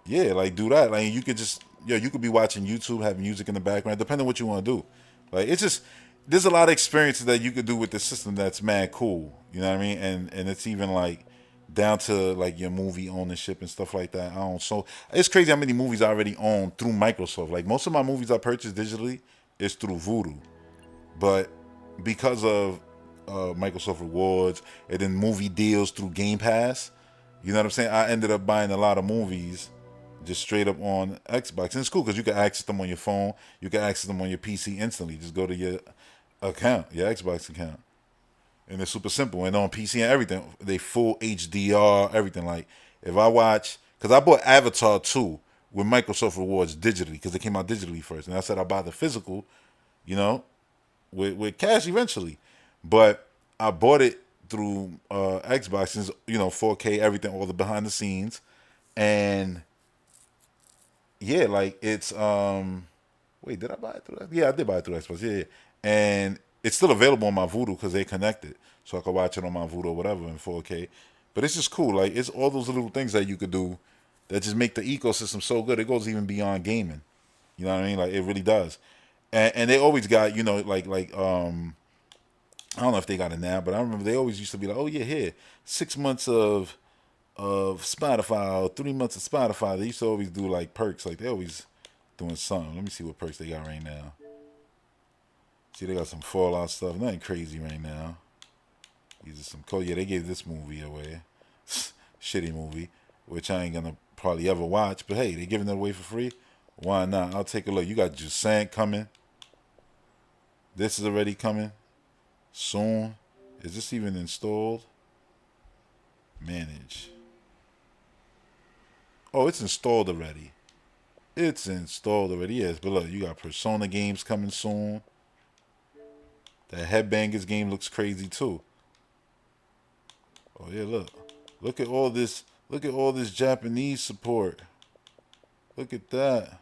yeah, like, do that. Like, you could just, you could be watching YouTube, have music in the background, depending on what you want to do. Like, it's just, there's a lot of experiences that you could do with the system that's mad cool. You know what I mean? And it's even, like, down to, like, your movie ownership and stuff like that. So it's crazy how many movies I already own through Microsoft. Like, most of my movies I purchased digitally is through Vudu. But because of Microsoft Rewards and then movie deals through Game Pass, you know what I'm saying? I ended up buying a lot of movies just straight up on Xbox. And it's cool because you can access them on your phone. You can access them on your PC instantly. Just go to your account, your Xbox account. And it's super simple. And on PC and everything, they full HDR, everything. Like, if I watch, because I bought Avatar 2 with Microsoft Rewards digitally, because it came out digitally first. And I said I'll buy the physical, you know, with cash eventually. But I bought it through Xbox, and, you know, 4K, everything, all the behind the scenes. And yeah, like, it's wait, did I buy it through that? Yeah, I did buy it through Xbox. Yeah. And it's still available on my Vudu because they connected. So I could watch it on my Vudu or whatever in 4K. But it's just cool. Like, it's all those little things that you could do that just make the ecosystem so good. It goes even beyond gaming. You know what I mean? Like, it really does. And they always got, you know, like I don't know if they got it now, but I remember they always used to be like, oh yeah, here, 6 months of Spotify, or 3 months of Spotify. They used to always do like perks. Like, they always doing something. Let me see what perks they got right now. See, they got some Fallout stuff. Nothing crazy right now. These are some cool. Yeah, they gave this movie away. Shitty movie, which I ain't gonna probably ever watch. But hey, they giving it away for free. Why not? I'll take a look. You got Jusant coming. This is already coming soon. Is this even installed? Manage. Oh, it's installed already. It's installed already. Yes, but look, you got Persona games coming soon. That Headbangers game looks crazy too. Oh yeah, look. Look at all this. Look at all this Japanese support. Look at that.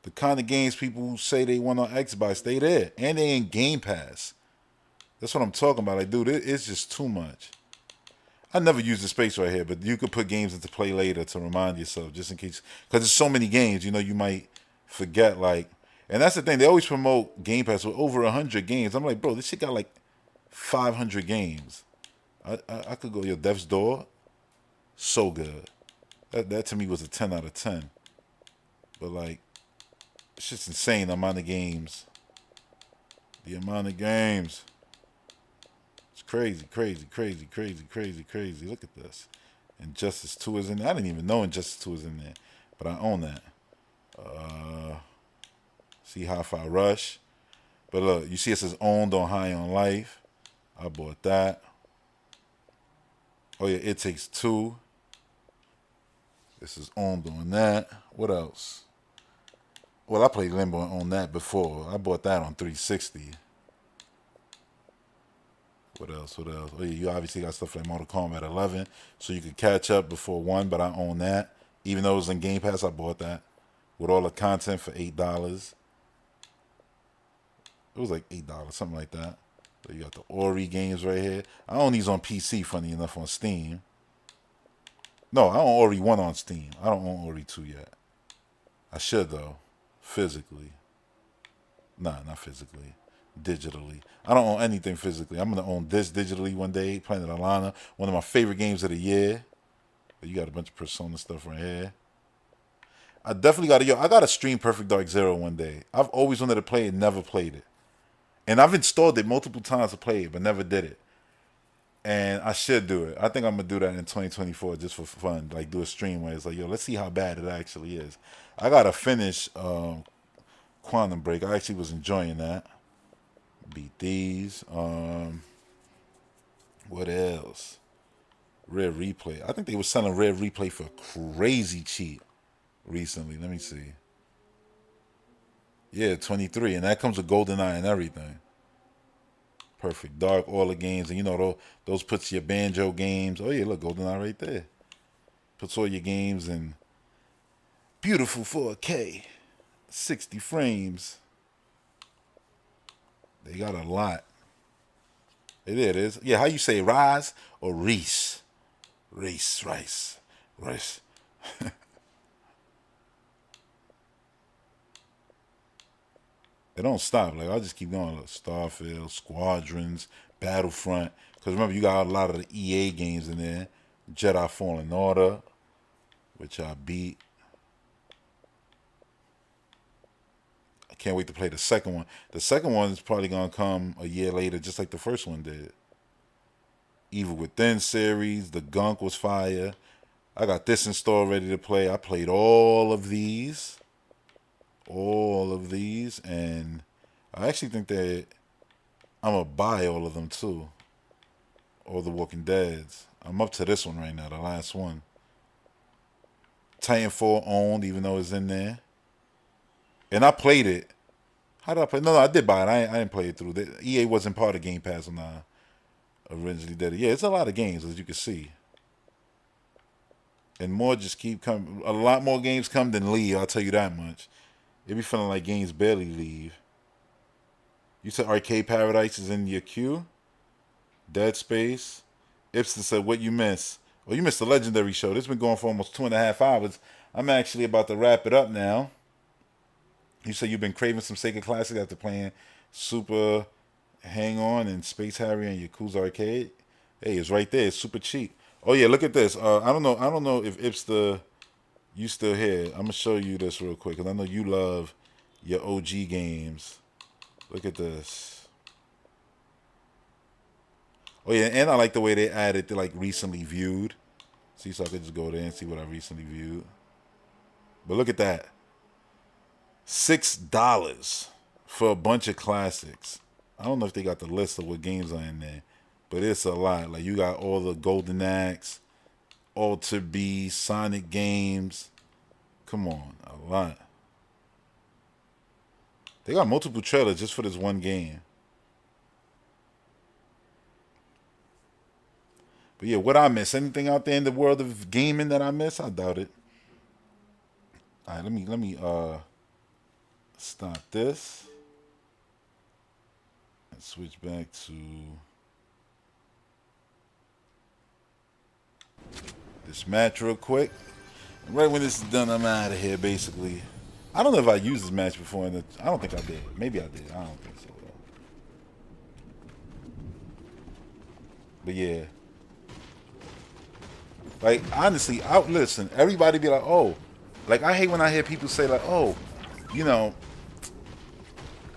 The kind of games people who say they want on Xbox, they there. And they in Game Pass. That's what I'm talking about. Like, dude, it's just too much. I never use the space right here, but you could put games into play later to remind yourself, just in case. Because there's so many games, you know, you might forget, like. And that's the thing. They always promote Game Pass with over 100 games. I'm like, bro, this shit got like 500 games. I could go, yo, Death's Door, so good. That to me was a 10 out of 10. But, like, it's just insane, the amount of games. The amount of games. It's crazy, crazy, crazy, crazy, crazy, crazy. Look at this. Injustice 2 is in there. I didn't even know Injustice 2 is in there. But I own that. See Hi-Fi Rush. But look, you see it says owned on High on Life. I bought that. Oh yeah, It Takes Two. This is owned on that. What else? Well, I played Limbo on that before. I bought that on 360. What else? What else? Oh yeah, you obviously got stuff like Mortal Kombat 11, so you could catch up before 1, but I own that. Even though it was in Game Pass, I bought that. With all the content for $8. It was like $8, something like that. So you got the Ori games right here. I own these on PC, funny enough, on Steam. No, I own Ori 1 on Steam. I don't own Ori 2 yet. I should, though. Physically. Nah, not physically. Digitally. I don't own anything physically. I'm going to own this digitally one day. Planet Alana. One of my favorite games of the year. You got a bunch of Persona stuff right here. I definitely got to, I got to stream Perfect Dark Zero one day. I've always wanted to play it, never played it. And I've installed it multiple times to play it, but never did it. And I should do it. I think I'm going to do that in 2024 just for fun. Like, do a stream where it's like, yo, let's see how bad it actually is. I got to finish Quantum Break. I actually was enjoying that. Beat these. What else? Rare Replay. I think they were selling Rare Replay for crazy cheap recently. Let me see. Yeah, 23. And that comes with GoldenEye and everything. Perfect Dark, all the games. And you know, those puts your banjo games. Oh, yeah, look, GoldenEye right there. Puts all your games in beautiful 4K. 60 frames. They got a lot. It is. Yeah, how you say Rise or Reese? Rice. They don't stop. Like, I'll just keep going. Look, Starfield, Squadrons, Battlefront. Because remember, you got a lot of the EA games in there. Jedi Fallen Order, which I beat. I can't wait to play the second one. The second one is probably going to come a year later, just like the first one did. Evil Within series. The Gunk was fire. I got this installed ready to play. I played all of these. And I actually think that I'm going to buy all of them too. All the Walking Deads. I'm up to this one right now, the last one. Titanfall owned, even though it's in there. And I played it. How did I play? No, I did buy it. I didn't play it through. The EA wasn't part of Game Pass when I originally did it. Yeah, it's a lot of games, as you can see. And more just keep coming. A lot more games come than leave, I'll tell you that much. It be feeling like games barely leave. You said Arcade Paradise is in your queue? Dead Space. Ipsen said, what you miss? Well, you missed the Legendary show. This has been going for almost 2.5 hours. I'm actually about to wrap it up now. You said you've been craving some Sega Classic after playing Super Hang On and Space Harrier and Yakuza Arcade. Hey, it's right there. It's super cheap. Oh yeah, look at this. I don't know if Ipster, you still here. I'm gonna show you this real quick because I know you love your OG games. Look at this. Oh yeah, and I like the way they added the like recently viewed. See, so I could just go there and see what I recently viewed. But look at that. $6 for a bunch of classics. I don't know if they got the list of what games are in there. But it's a lot. Like, you got all the Golden Axe, Alter B, Sonic games. Come on, a lot. They got multiple trailers just for this one game. But yeah, what I miss? Anything out there in the world of gaming that I miss? I doubt it. All right, let me stop this and switch back to this match real quick. Right when this is done, I'm out of here, basically. I don't know if I used this match before. I don't think I did. Maybe I did. I don't think so, though. But yeah. Like, honestly, listen, everybody be like, oh. Like, I hate when I hear people say, like, oh, you know.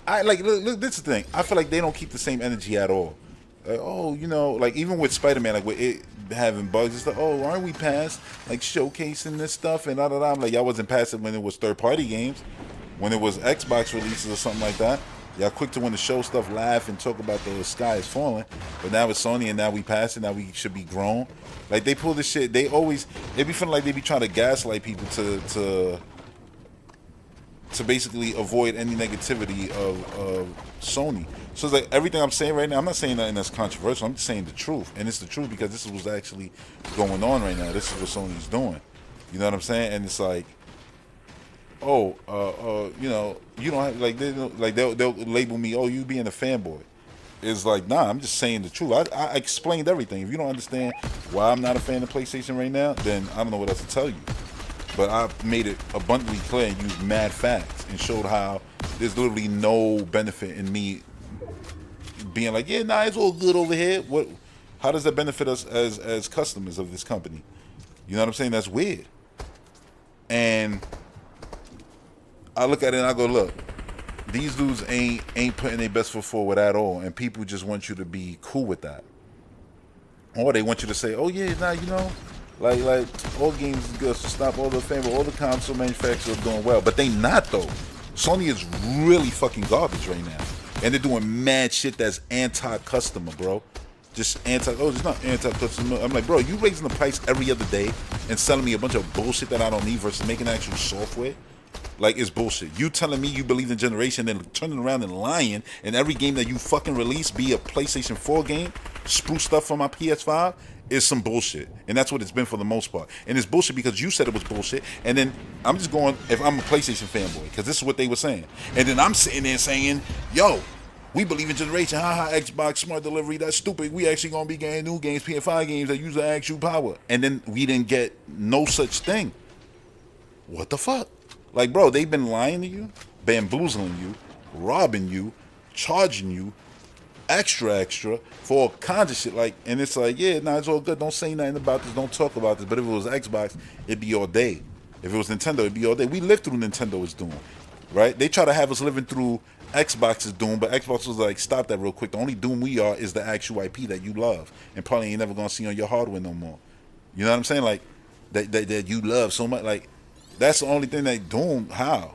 Look, this is the thing. I feel like they don't keep the same energy at all. Like, oh, you know, like, even with Spider-Man, like, with it having bugs, it's like, oh, aren't we past, like, showcasing this stuff and da-da-da. I'm like, y'all wasn't past it when it was third-party games, when it was Xbox releases or something like that. Y'all quick to when the show stuff, laugh and talk about the sky is falling. But now it's Sony, and now we pass it. Now we should be grown. Like, they pull this shit. They be feeling like they be trying to gaslight people to basically avoid any negativity of Sony. So it's like everything I'm saying right now, I'm not saying nothing that's controversial. I'm just saying the truth. And it's the truth because this is what's actually going on right now. This is what Sony's doing. You know what I'm saying? And it's like, oh, you know, you don't have, like, they'll label me, oh, you being a fanboy. It's like, nah, I'm just saying the truth. I explained everything. If you don't understand why I'm not a fan of PlayStation right now, then I don't know what else to tell you. But I made it abundantly clear and used mad facts and showed how there's literally no benefit in me being like, yeah, nah, it's all good over here. How does that benefit us as customers of this company? You know what I'm saying? That's weird. And I look at it and I go, look, these dudes ain't putting their best foot forward at all, and people just want you to be cool with that. Or they want you to say, oh yeah, nah, you know, like all games is good, so stop all the favor, all the console manufacturers are doing well. But they not though. Sony is really fucking garbage right now. And they're doing mad shit that's anti-customer, bro. Just it's not anti-customer. I'm like, bro, you raising the price every other day and selling me a bunch of bullshit that I don't need versus making actual software. Like, it's bullshit. You telling me you believe in generation and turning around and lying, and every game that you fucking release be a PlayStation 4 game, spruce stuff from my PS5, is some bullshit. And that's what it's been for the most part. And it's bullshit because you said it was bullshit, and then I'm just going, if I'm a PlayStation fanboy, because this is what they were saying. And then I'm sitting there saying, yo, we believe in generation, haha, Xbox, smart delivery, that's stupid. We actually gonna be getting new games, PS5 games that use the actual power. And then we didn't get no such thing. What the fuck? Like, bro, they've been lying to you, bamboozling you, robbing you, charging you, extra for all kinds of shit. Like, and it's like, yeah, nah, it's all good. Don't say nothing about this. Don't talk about this. But if it was Xbox, it'd be all day. If it was Nintendo, it'd be all day. We lived through Nintendo is doing, right? They try to have us living through Xbox's Doom, but Xbox was like, stop that real quick. The only Doom we are is the actual IP that you love and probably ain't never gonna see on your hardware no more. You know what I'm saying? Like, that you love so much. Like, that's the only thing that Doom, how?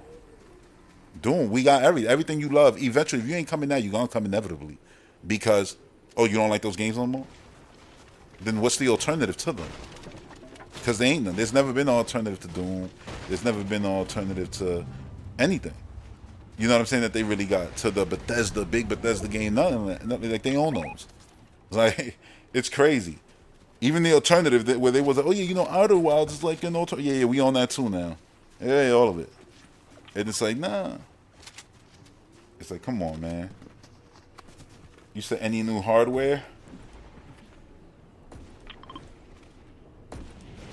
Doom, we got everything you love. Eventually, if you ain't coming now, you're gonna come inevitably. Because, oh, you don't like those games no more? Then what's the alternative to them? Because there ain't none. There's never been an alternative to Doom. There's never been an alternative to anything. You know what I'm saying? That they really got to the Bethesda, big Bethesda game. Nothing like they own those. It's like, it's crazy. Even the alternative where they was like, oh yeah, you know, Outer Wilds is like an alternative. Yeah, we own that too now. Yeah, all of it. And it's like, nah. It's like, come on, man. You said any new hardware?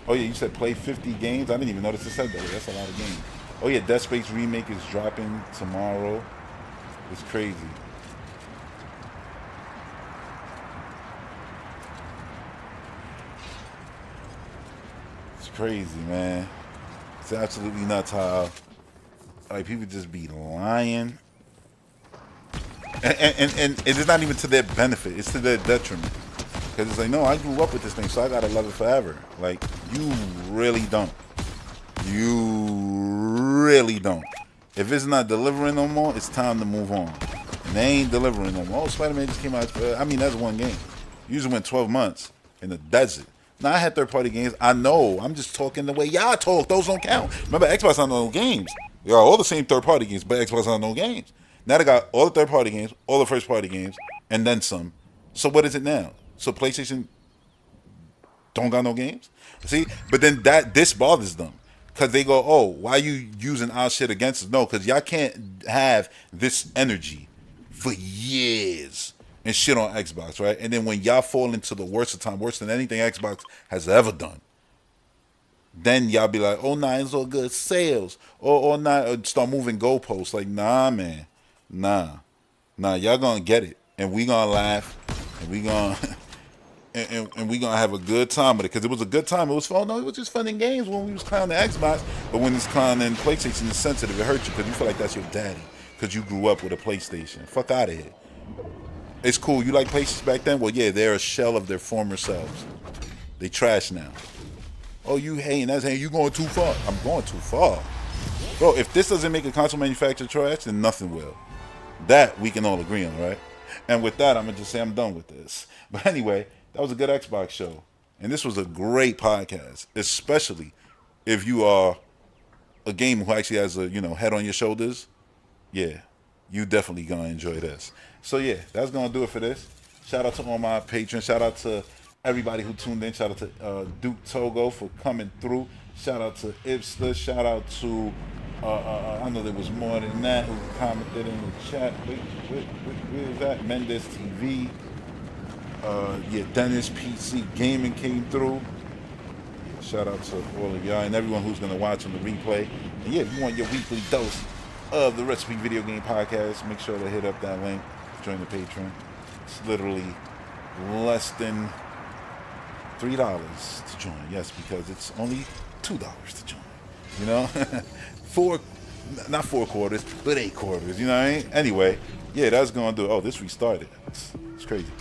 Oh yeah, you said play 50 games? I didn't even notice it said that. That's a lot of games. Oh yeah, Dead Space Remake is dropping tomorrow. It's crazy. It's crazy, man. It's absolutely nuts how, like, people just be lying. And it's not even to their benefit. It's to their detriment. Because it's like, no, I grew up with this thing, so I gotta love it forever. Like, you really don't. You really don't. If it's not delivering no more, it's time to move on. And they ain't delivering no more. Oh, Spider-Man just came out. I mean, that's one game. You usually went 12 months in the desert. Now, I had third-party games. I know. I'm just talking the way y'all talk. Those don't count. Remember, Xbox had no games. They got all the same third-party games, but Xbox had no games. Now they got all the third-party games, all the first-party games, and then some. So what is it now? So PlayStation don't got no games? See? But then this bothers them. Because they go, oh, why you using our shit against us? No, because y'all can't have this energy for years and shit on Xbox, right? And then when y'all fall into the worst of time, worse than anything Xbox has ever done, then y'all be like, oh, nah, it's all good sales. Or nah, start moving goalposts. Like, nah, man. Nah, y'all gonna get it. And we gonna laugh. And we gonna... And we gonna have a good time with it, because it was a good time. It was fun. No, it was just fun in games when we was clowning Xbox. But when it's clowning PlayStation, it's sensitive. It hurts you because you feel like that's your daddy, because you grew up with a PlayStation. Fuck out of here. It's cool. You like PlayStation back then? Well, yeah, they're a shell of their former selves. They trash now. Oh, you hating? That's hating. You going too far. I'm going too far, bro. If this doesn't make a console manufacturer trash, then nothing will. That we can all agree on, right? And with that, I'm gonna just say I'm done with this. But anyway. That was a good Xbox show. And this was a great podcast, especially if you are a gamer who actually has a, head on your shoulders. Yeah, you definitely going to enjoy this. So, yeah, that's going to do it for this. Shout out to all my patrons. Shout out to everybody who tuned in. Shout out to Duke Togo for coming through. Shout out to Ipster. Shout out to, I know there was more than that who commented in the chat. Where is that? Mendes TV. Yeah, Dennis PC Gaming came through. Yeah, shout out to all of y'all and everyone who's going to watch on the replay. And yeah, if you want your weekly dose of the Recipe Video Game Podcast, make sure to hit up that link, join the Patreon. It's literally less than $3 to join. Yes, because it's only $2 to join. Not 4 quarters, but 8 quarters. You know what I mean? Anyway, yeah, that's going to do it. Oh, this restarted. It's crazy.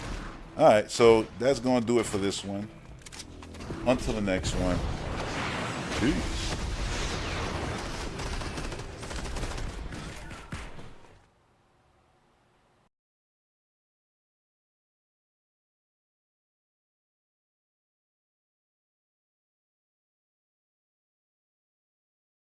All right, so that's going to do it for this one. Until the next one. Peace.